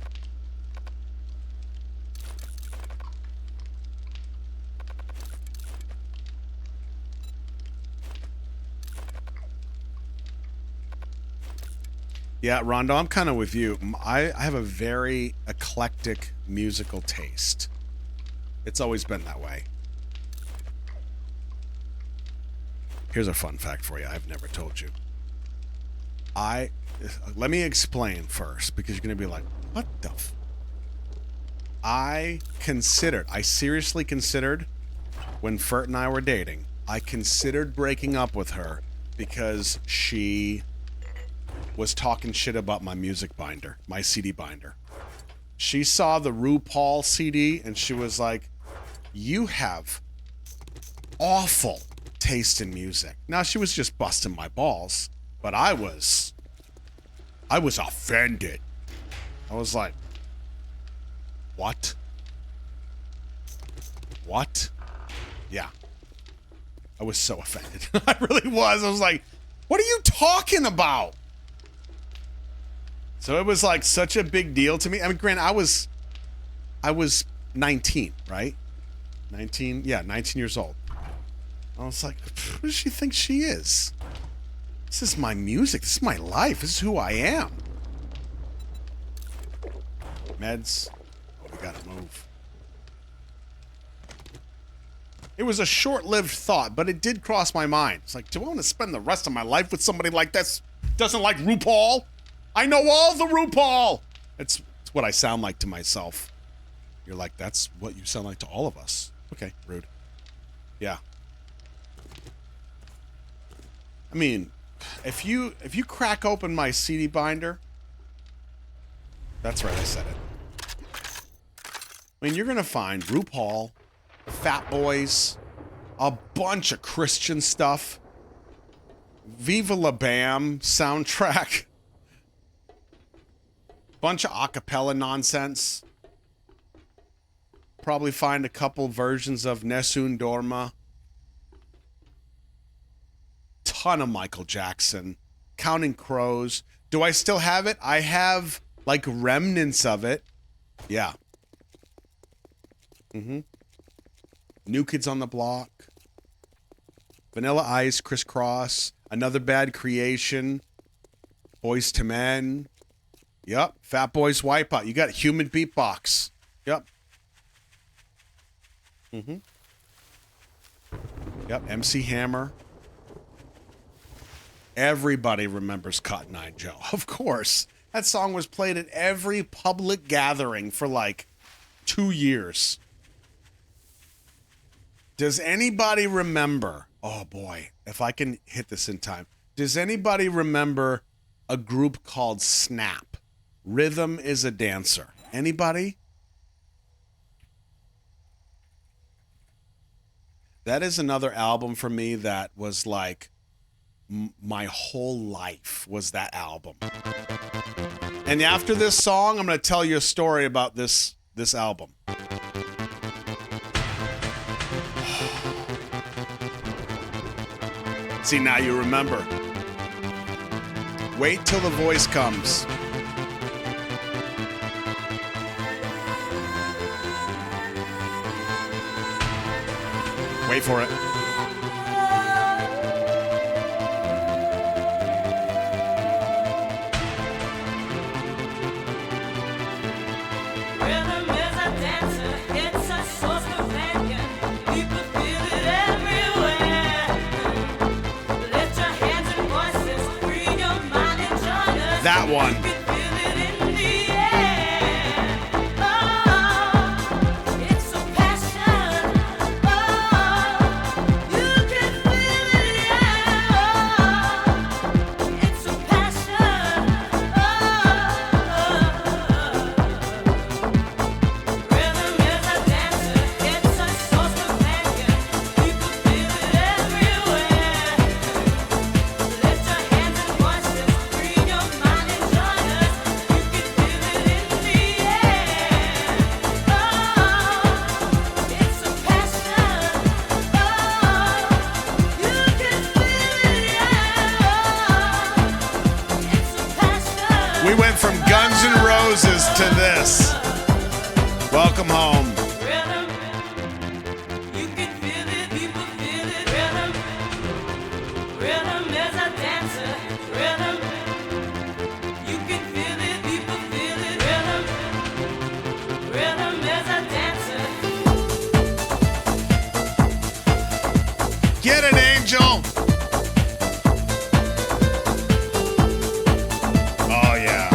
[SPEAKER 1] Yeah, Rondo, I'm kind of with you. I have a very eclectic musical taste. It's always been that way. Here's a fun fact for you I've never told you. Let me explain first, because you're going to be like, what the f... I seriously considered, when Fert and I were dating, I considered breaking up with her because she was talking shit about my music binder, my CD binder. She saw the RuPaul CD and she was like, you have awful taste in music. Now, she was just busting my balls, but I was offended. I was like, what? What? Yeah. I was so offended. I really was. I was like, what are you talking about? So it was like such a big deal to me. I mean, granted, I was 19, right? 19 years old. I was like, who does she think she is? This is my music. This is my life. This is who I am. Meds. Oh, we gotta move. It was a short-lived thought, but it did cross my mind. It's like, do I want to spend the rest of my life with somebody like this? Doesn't like RuPaul? I know all the RuPaul! It's what I sound like to myself. You're like, that's what you sound like to all of us. Okay, rude. Yeah. I mean, if you crack open my CD binder... That's right, I said it. I mean, you're gonna find RuPaul, Fat Boys, a bunch of Christian stuff, Viva La Bam soundtrack, bunch of acapella nonsense. Probably find a couple versions of Nessun Dorma. Ton of Michael Jackson. Counting Crows. Do I still have it? I have, like, remnants of it. Yeah. New Kids on the Block. Vanilla Ice, Criss Cross. Another Bad Creation. Boys to Men. Yep. Fat Boys Wipeout. You got Human Beatbox. Yep. Yep. MC Hammer. Everybody remembers Cotton Eye Joe. Of course. That song was played at every public gathering for like 2 years. Does anybody remember? Oh boy, if I can hit this in time. Does anybody remember a group called Snap? Rhythm is a Dancer. Anybody? That is another album for me that was like my whole life was that album. And after this song, I'm going to tell you a story about this album. See, now you remember. Wait till the voice comes. Wait for it.
[SPEAKER 5] Rhythm is a dancer, it's a source companion. People feel it everywhere. Lift your hands and voices, free your mind and join us.
[SPEAKER 1] That one.
[SPEAKER 5] You can feel it in the air. Oh, it's a passion. Oh, you can feel it, yeah. Oh, it's a passion. Oh. Rhythm is a dancer, it's a source companion. People
[SPEAKER 1] We went from Guns N' Roses to this. Welcome home.
[SPEAKER 5] Rhythm, you can feel it, people feel it. Rhythm, rhythm is a dancer. Rhythm, you can feel it, people feel it. Rhythm, rhythm is a dancer.
[SPEAKER 1] Get it, Angel. Oh, yeah.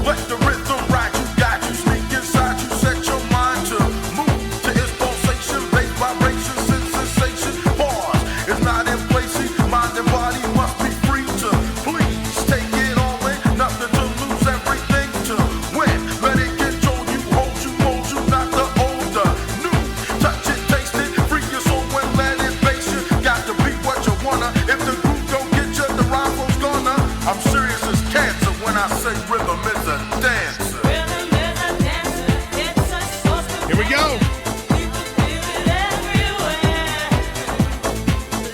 [SPEAKER 6] Let the rhythm ride, you got you. Sneak inside, you set your mind to move to its pulsation, bass vibration, sensation. Pause, it's not in place. See, mind and body must be free to please take it all in. Nothing to lose, everything to win. Let it control you, hold you, mold you, not the older. New, touch it, taste it, free your soul and let it base you. Got to be what you wanna. If the groove don't get you, the rhyme flow's gonna. I'm serious as cancer when I say rhythm is a dancer.
[SPEAKER 5] Rhythm is a dancer. It's a source of
[SPEAKER 1] Here we go.
[SPEAKER 5] people feel it everywhere.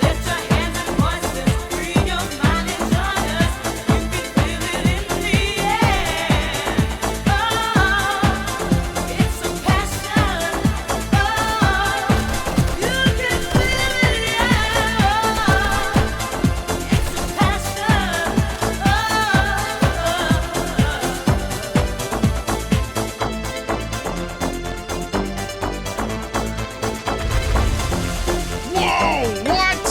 [SPEAKER 5] Lift your hands and voices, free your mind and join us. You can feel it in the air. Oh, it's a passion. Oh, you can feel it, yeah. It's a passion.
[SPEAKER 1] Whoa, what?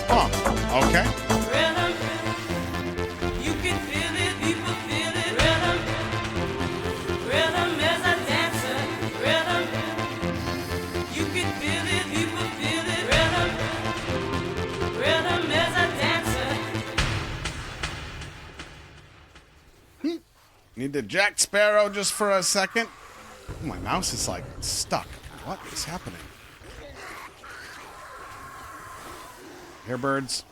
[SPEAKER 1] Huh, okay.
[SPEAKER 5] Rhythm, you can feel it, people feel it. Rhythm, rhythm is a dancer. Rhythm, you can feel it, people feel it. Rhythm, rhythm is a dancer.
[SPEAKER 1] Need to Jack Sparrow just for a second. Oh, my mouse is like stuck. What is happening? Airbirds.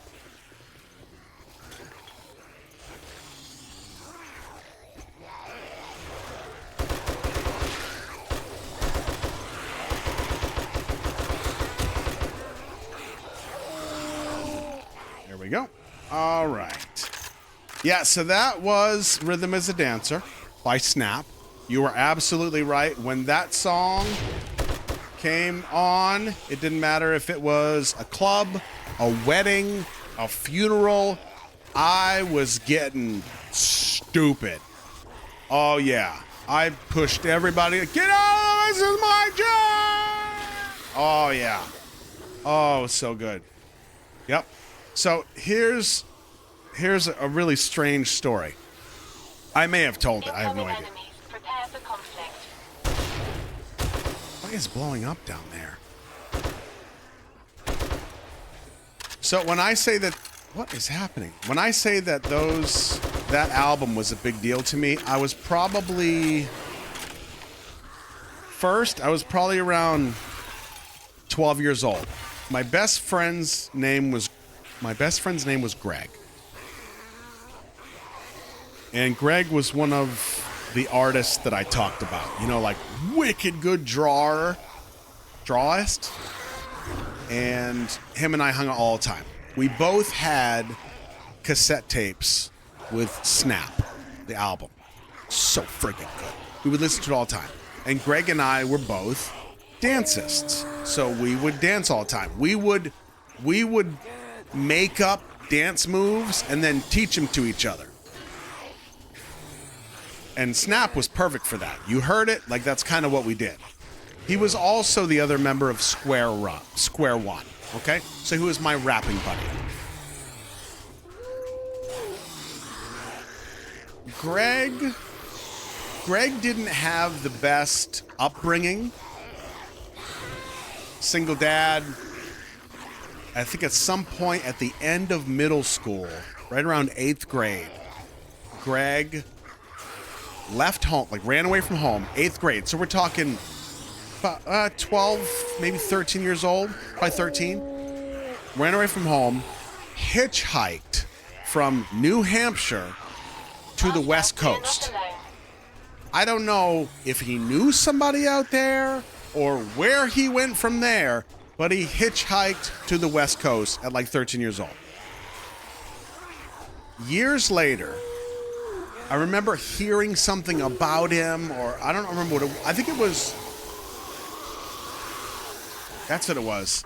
[SPEAKER 1] There we go. All right. Yeah, so that was Rhythm is a Dancer by Snap. You were absolutely right. When that song came on, it didn't matter if it was a club, a wedding, a funeral. I was getting stupid. Oh, yeah. I pushed everybody. Get out! This is my job! Oh, yeah. Oh, so good. Yep. So here's a really strange story. I may have told it. I have no idea.
[SPEAKER 3] Enemies. Prepare for conflict.
[SPEAKER 1] What is blowing up down there? So when I say that, what is happening? When I say that that album was a big deal to me, I was probably around 12 years old. My best friend's name was Greg. And Greg was one of the artists that I talked about. You know, like wicked good drawist. And him and I hung out all the time. We both had cassette tapes with Snap, the album. So friggin' good. We would listen to it all the time. And Greg and I were both dancists. So we would dance all the time. We would make up dance moves and then teach them to each other. And Snap was perfect for that. You heard it, like that's kind of what we did. He was also the other member of Square One, okay? So he was my rapping buddy. Greg didn't have the best upbringing. Single dad. I think at some point at the end of middle school, right around 8th grade, Greg left home, like ran away from home, 8th grade. So we're talking about 12, maybe 13 years old, probably 13. Ran away from home, hitchhiked from New Hampshire to the West Coast. I don't know if he knew somebody out there or where he went from there, but he hitchhiked to the West Coast at like 13 years old. Years later, I remember hearing something about him, or I don't remember what it was. I think it was... That's what it was.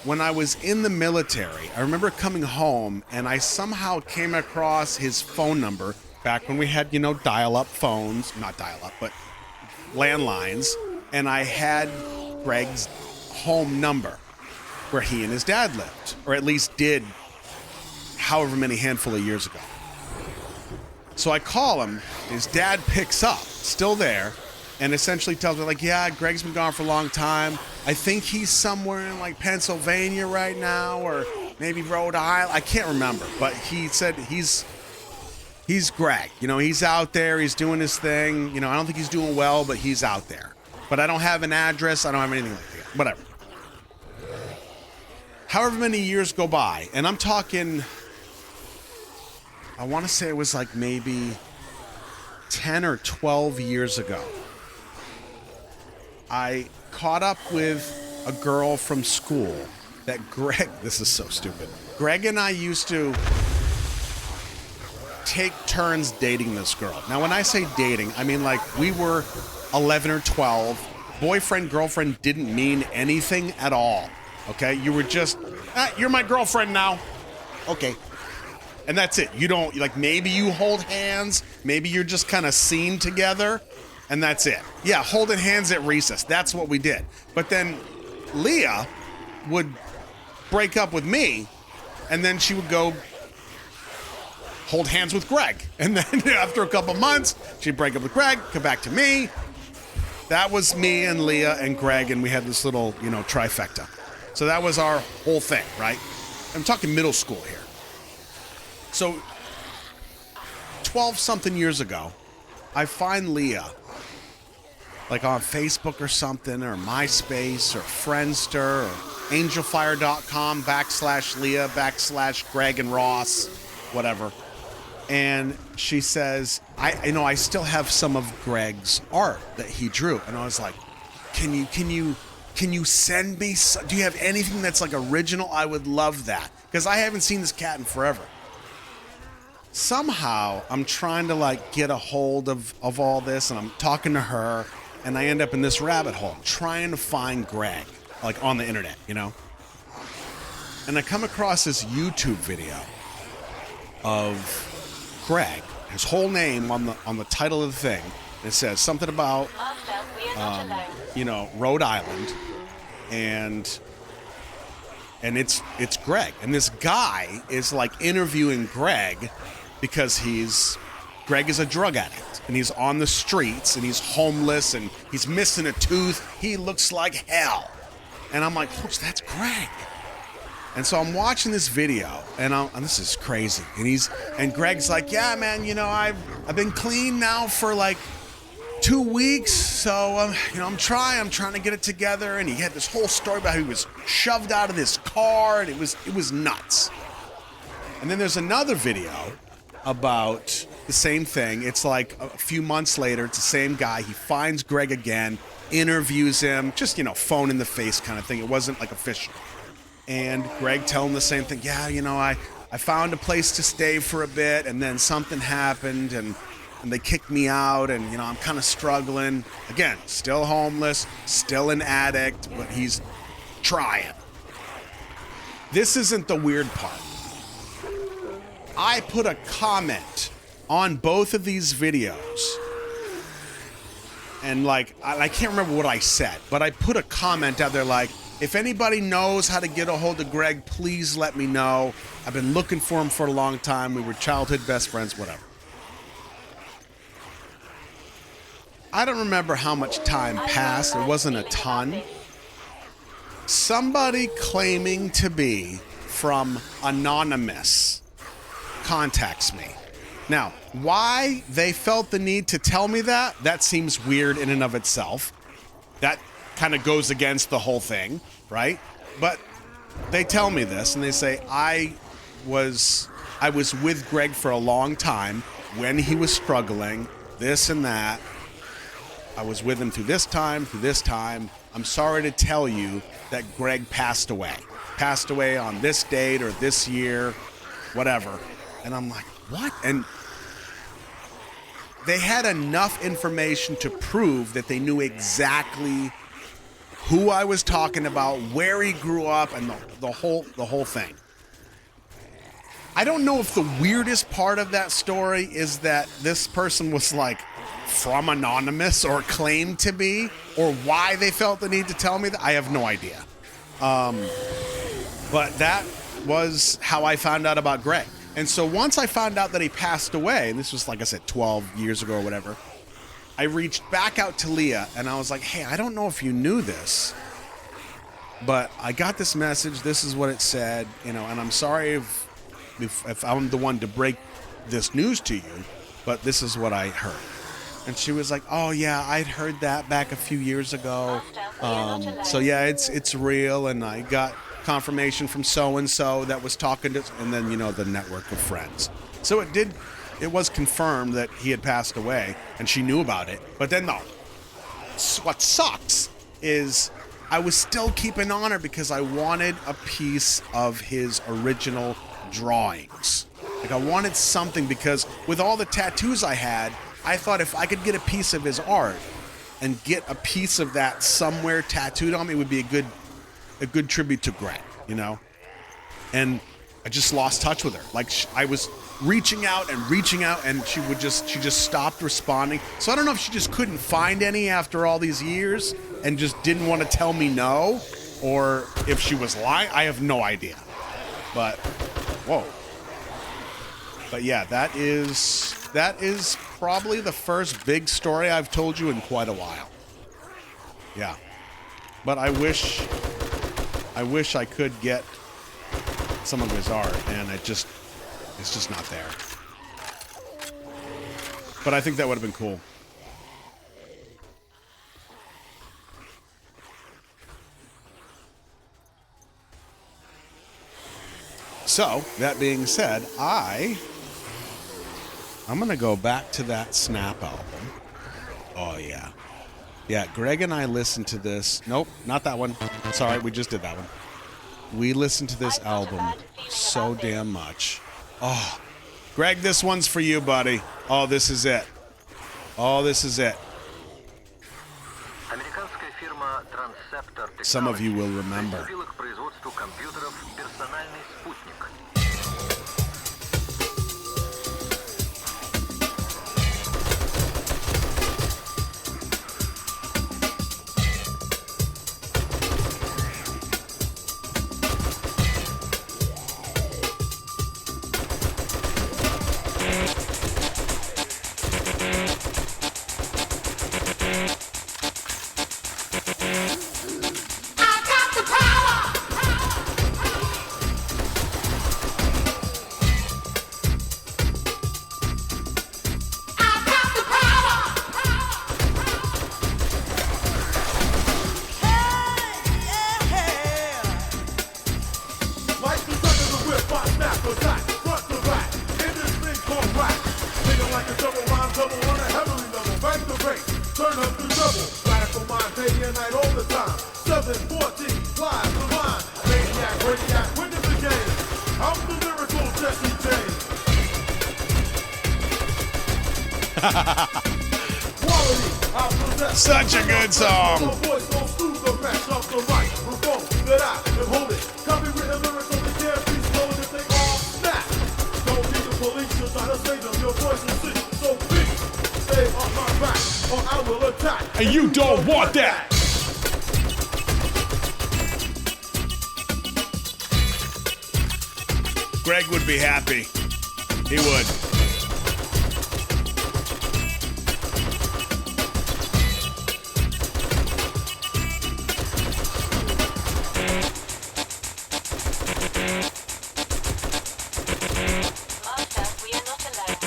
[SPEAKER 1] When I was in the military, I remember coming home and I somehow came across his phone number back when we had, dial-up phones, not dial-up, but landlines, and I had Greg's home number where he and his dad lived, or at least did however many handful of years ago. So I call him, his dad picks up, still there, and essentially tells me, like, yeah, Greg's been gone for a long time. I think he's somewhere in, like, Pennsylvania right now, or maybe Rhode Island. I can't remember, but he said he's Greg. He's out there. He's doing his thing. I don't think he's doing well, but he's out there. But I don't have an address. I don't have anything like that. Whatever. However many years go by, and I'm talking, I want to say it was like maybe 10 or 12 years ago. I caught up with a girl from school that Greg, this is so stupid. Greg and I used to take turns dating this girl. Now, when I say dating, I mean like we were 11 or 12. Boyfriend, girlfriend didn't mean anything at all. Okay? You were just, you're my girlfriend now. Okay. And that's it. You don't, like, maybe you hold hands. Maybe you're just kind of seen together. And that's it. Yeah, holding hands at recess. That's what we did. But then Leah would break up with me, and then she would go hold hands with Greg. And then after a couple months, she'd break up with Greg, come back to me. That was me and Leah and Greg, and we had this little, trifecta. So that was our whole thing, right? I'm talking middle school here. So 12-something years ago, I find Leah like on Facebook or something, or MySpace, or Friendster, or angelfire.com /Leah /Greg and Ross, whatever. And she says, I still have some of Greg's art that he drew. And I was like, can you send me do you have anything that's like original? I would love that, because I haven't seen this cat in forever. Somehow I'm trying to like get a hold of all this, and I'm talking to her, and I end up in this rabbit hole trying to find Greg, like on the internet, And I come across this YouTube video of Greg, his whole name on the title of the thing. It says something about, Rhode Island, and it's Greg. And this guy is like interviewing Greg because Greg is a drug addict, and he's on the streets, and he's homeless, and he's missing a tooth. He looks like hell. And I'm like, oh, that's Greg. And so I'm watching this video, and this is crazy. And Greg's like, yeah, man, I've been clean now for like 2 weeks, so I'm trying to get it together. And he had this whole story about how he was shoved out of this car, and it was nuts. And then there's another video about the same thing. It's like a few months later. It's the same guy. He finds Greg again, interviews him, just phone in the face kind of thing. It wasn't like official. And Greg telling him the same thing. Yeah, I found a place to stay for a bit, and then something happened, and they kicked me out, and I'm kind of struggling. Again, still homeless, still an addict, but he's trying. This isn't the weird part. I put a comment on both of these videos, and like I can't remember what I said, but I put a comment out there like, if anybody knows how to get a hold of Greg, please let me know. I've been looking for him for a long time. We were childhood best friends, whatever. I don't remember how much time passed. It wasn't a ton. Somebody claiming to be from Anonymous contacts me. Now, why they felt the need to tell me that seems weird in and of itself. That kind of goes against the whole thing, right? But they tell me this, and they say, I was with Greg for a long time, when he was struggling, this and that. I was with him through this time. I'm sorry to tell you that Greg passed away. Passed away on this date or this year, whatever. And I'm like, what? And they had enough information to prove that they knew exactly who I was talking about, where he grew up, and the whole thing. I don't know if the weirdest part of that story is that this person was like from Anonymous or claimed to be, or why they felt the need to tell me that. I have no idea. But that was how I found out about Greg. And so once I found out that he passed away, and this was, like I said, 12 years ago or whatever, I reached back out to Leah and I was like, hey, I don't know if you knew this, but I got this message. This is what it said, and I'm sorry if I'm the one to break this news to you, but this is what I heard. And she was like, oh yeah, I'd heard that back a few years ago. So yeah, it's real. And I got confirmation from so-and-so that was talking to, and then, the network of friends. So it was confirmed that he had passed away and she knew about it. But then what sucks is I was still keeping on her because I wanted a piece of his original drawings. Like I wanted something, because with all the tattoos I had, I thought if I could get a piece of his art and get a piece of that somewhere tattooed on me, it would be a good tribute to Greg, And I just lost touch with her. Like I was reaching out, and she just stopped responding. So I don't know if she just couldn't find any after all these years and just didn't want to tell me no, or if she was lying. I have no idea. But whoa. But yeah, that is probably the first big story I've told you in quite a while. Yeah. But I wish I could get some of his art, and it's just not there. But I think that would have been cool. So, that being said, I'm going to go back to that Snap album. Oh, yeah. Yeah, Greg and I listened to this. Nope, not that one. Sorry, we just did that one. We listened to this album so damn much. Oh, Greg, this one's for you, buddy. Oh, this is it.
[SPEAKER 7] Американская фирма Transceptor
[SPEAKER 1] Some of you will remember.
[SPEAKER 7] приступила к производству компьютеров «Персональный спутник».
[SPEAKER 6] Like the sucker the whip, I snap, attack, front to back. In this thing called rap. Thinking like a double rhyme, double on a heavily level. Bang the bass, turn up the double. Radical mind, day and night, all the time. 714, live the line. Maniac, radiac, winning the game. I'm the lyrical Jesse James. Quality, I possess.
[SPEAKER 1] Such a good song.
[SPEAKER 6] My voice goes through the mesh of the microphone that I am holding. Copywritten lyrics only can't be stolen if they all snap. Don't need the police to try to save them. Your voice is sick, so please stay on my back, or I will attack.
[SPEAKER 1] And you don't want that. Greg would be happy. He would.
[SPEAKER 3] Master, we are not alone.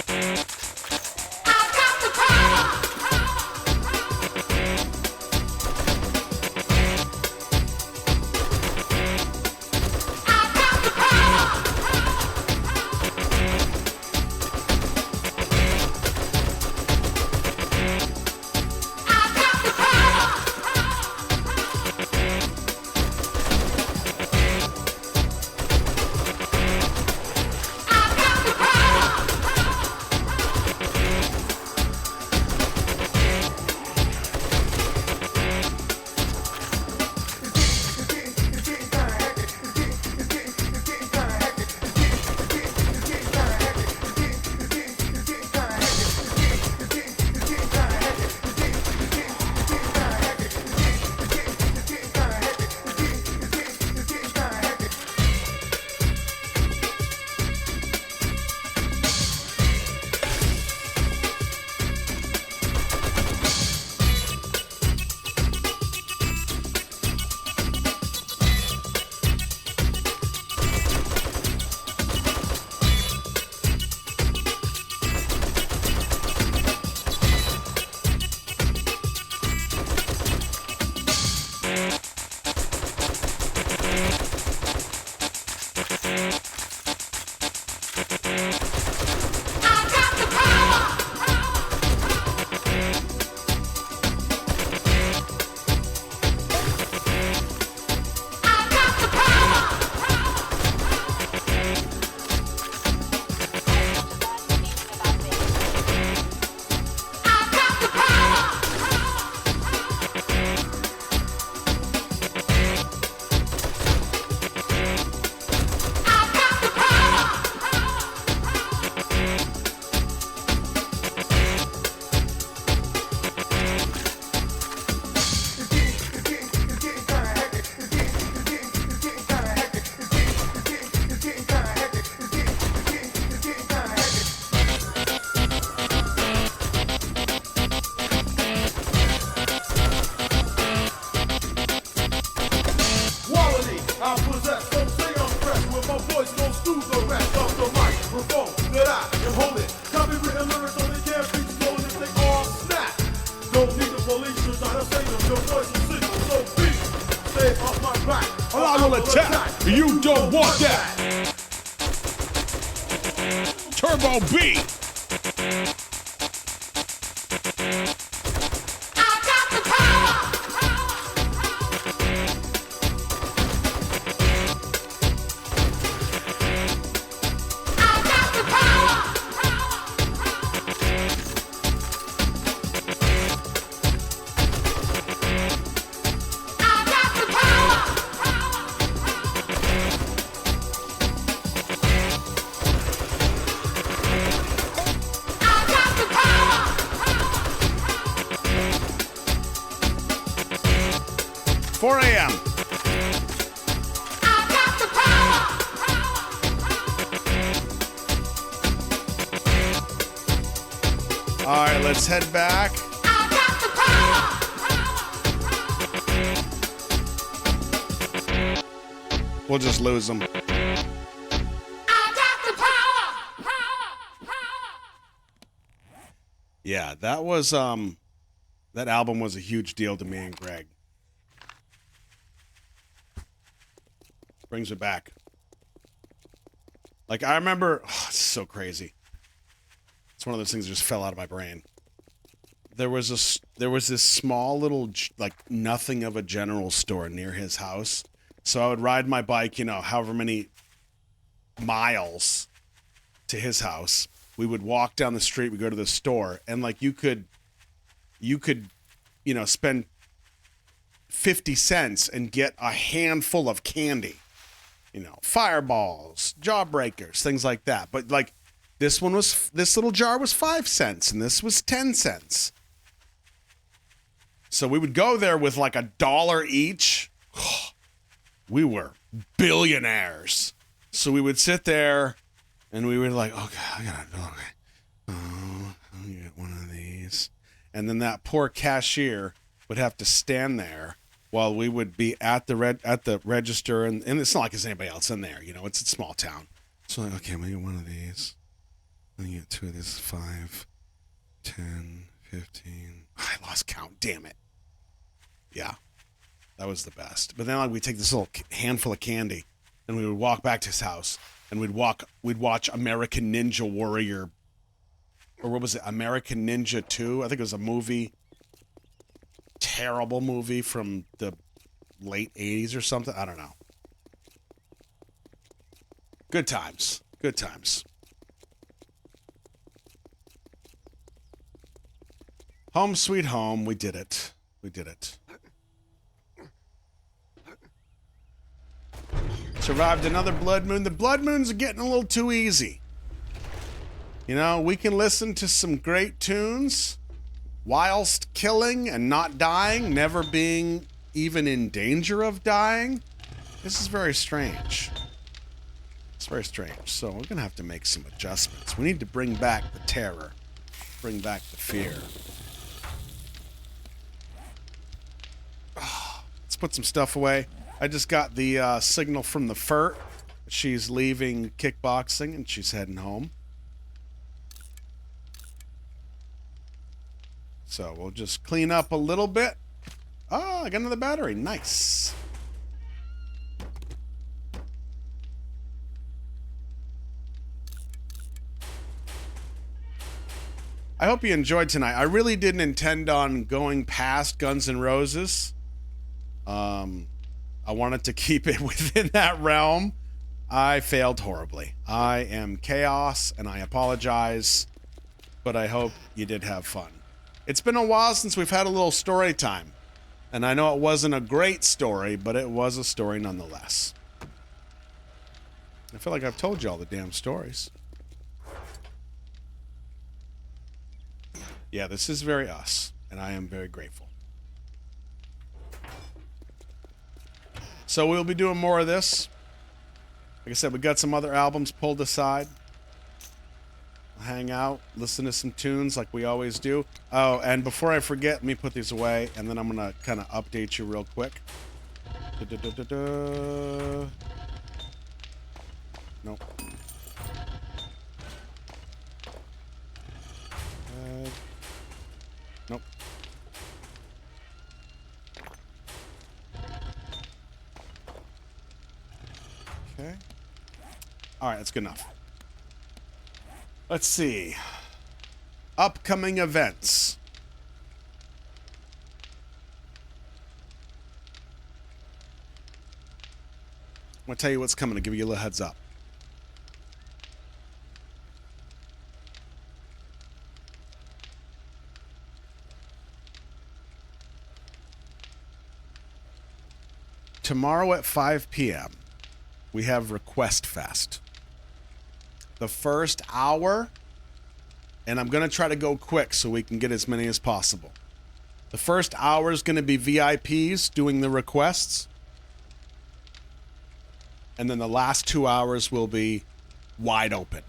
[SPEAKER 6] Your voice is sick, so beat. Stay off my back.
[SPEAKER 2] I will attack. You don't want that. Turbo B.
[SPEAKER 1] All right, let's head back. We'll just lose them. Yeah, that was that album was a huge deal to me and Greg. Brings it back. Like I remember, it's so crazy. It's one of those things that just fell out of my brain. There was this small little like nothing of a general store near his house. So I would ride my bike, you know, however many miles to his house. We would walk down the street, we go to the store, and like you could, you know, spend 50 cents and get a handful of candy. You know, fireballs, jawbreakers, things like that. But like this little jar was 5 cents and this was 10 cents. So we would go there with like $1 each. We were billionaires. So we would sit there and we were like, okay, I gotta get one of these. And then that poor cashier would have to stand there while we would be at the register, and it's not like there's anybody else in there, you know, it's a small town. So like, okay, I'm gonna get one of these. I'm gonna get 2 of these, 5, 10, 15. I lost count, damn it. Yeah, that was the best. But then like we take this little handful of candy, and we would walk back to his house, and we'd watch American Ninja Warrior, or what was it, American Ninja 2? I think it was a movie. Terrible movie from the late 80s or something. I don't know. Good times. Good times. Home sweet home. We did it. We did it. Survived another blood moon. The blood moons are getting a little too easy. You know, we can listen to some great tunes whilst killing and not dying, never being even in danger of dying. This is very strange. It's very strange. So we're going to have to make some adjustments. We need to bring back the terror. Bring back the fear. Let's put some stuff away. I just got the signal from the FERT. She's leaving kickboxing and she's heading home. So we'll just clean up a little bit. Oh, I got another battery. Nice. I hope you enjoyed tonight. I really didn't intend on going past Guns N' Roses. I wanted to keep it within that realm. I failed horribly. I am chaos and I apologize, but I hope you did have fun. It's been a while since we've had a little story time. And I know it wasn't a great story, but it was a story nonetheless. I feel like I've told you all the damn stories. Yeah, this is very us, and I am very grateful. So we'll be doing more of this. Like I said, we got some other albums pulled aside. Hang out, listen to some tunes like we always do. Oh, and before I forget, let me put these away, and then I'm gonna kind of update you real quick. Nope. Nope. Okay. All right, that's good enough. Let's see. Upcoming events. I'm going to tell you what's coming to give you a little heads up. Tomorrow at 5 p.m., we have Request Fest. The first hour, and I'm going to try to go quick so we can get as many as possible. The first hour is going to be VIPs doing the requests. And then the last 2 hours will be wide open.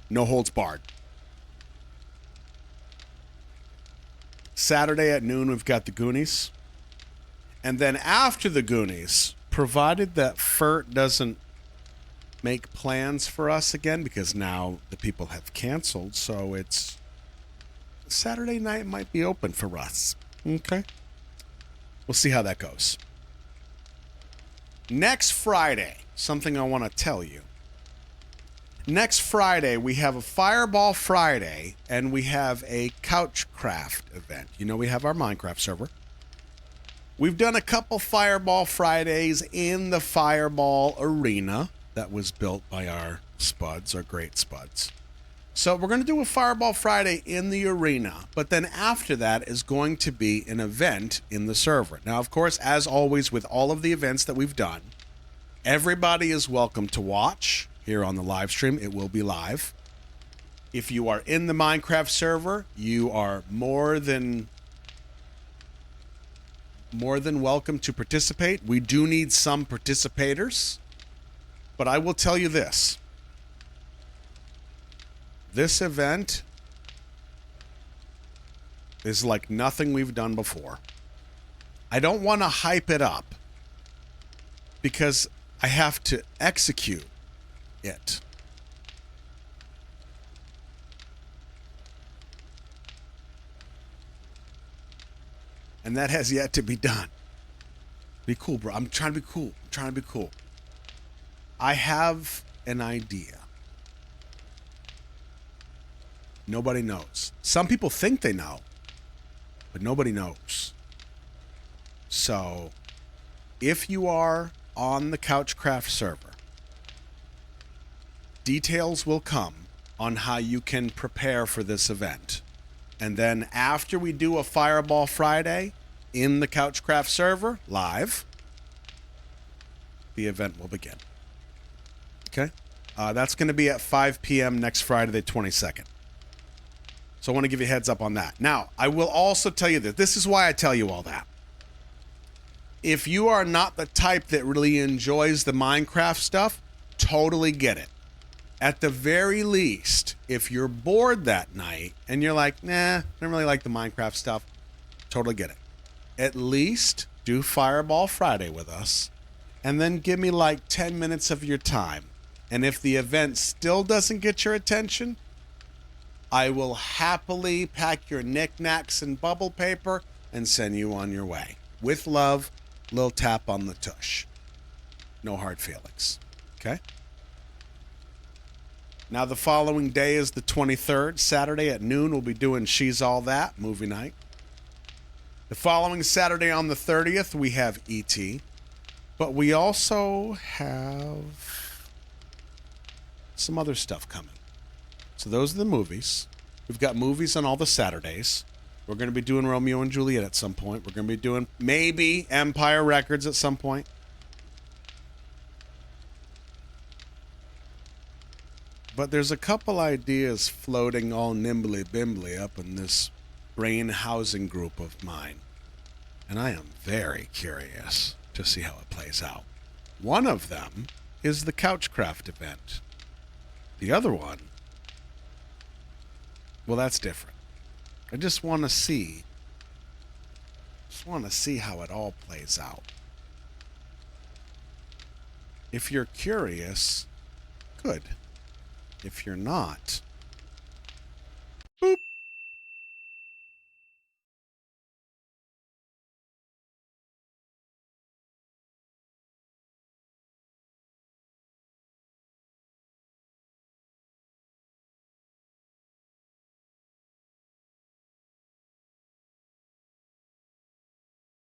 [SPEAKER 1] No holds barred. Saturday at noon, we've got the Goonies. And then after the Goonies, provided that FERT doesn't make plans for us again, because now the people have canceled, so it's Saturday night might be open for us. Okay. We'll see how that goes. Next Friday, something I want to tell you. Next Friday, we have a Fireball Friday, and we have a Couchcraft event. You know, we have our Minecraft server. We've done a couple Fireball Fridays in the Fireball Arena that was built by our Spuds, our great Spuds. So we're going to do a Fireball Friday in the arena, but then after that is going to be an event in the server. Now, of course, as always with all of the events that we've done, everybody is welcome to watch here on the live stream. It will be live. If you are in the Minecraft server, you are more than welcome to participate. We do need some participators, but I will tell you this. This event is like nothing we've done before. I don't want to hype it up because I have to execute it. And that has yet to be done. Be cool, bro. I'm trying to be cool. I have an idea. Nobody knows. Some people think they know, but nobody knows. So, if you are on the Couchcraft server, details will come on how you can prepare for this event. And then after we do a Fireball Friday in the Couchcraft server, live, the event will begin. Okay? That's going to be at 5 p.m. next Friday, the 22nd. So I want to give you a heads up on that. Now, I will also tell you that this is why I tell you all that. If you are not the type that really enjoys the Minecraft stuff, totally get it. At the very least, if you're bored that night and you're like, nah, I don't really like the Minecraft stuff, totally get it. At least do Fireball Friday with us and then give me like 10 minutes of your time. And if the event still doesn't get your attention, I will happily pack your knickknacks and bubble paper and send you on your way. With love, little tap on the tush. No hard feelings. Okay? Now, the following day is the 23rd. Saturday at noon, we'll be doing She's All That, movie night. The following Saturday on the 30th, we have E.T. But we also have some other stuff coming. So those are the movies. We've got movies on all the Saturdays. We're going to be doing Romeo and Juliet at some point. We're going to be doing maybe Empire Records at some point. But there's a couple ideas floating all nimbly-bimbly up in this brain housing group of mine. And I am very curious to see how it plays out. One of them is the Couchcraft event. The other one, well, that's different. I just want to see how it all plays out. If you're curious, good. If you're not,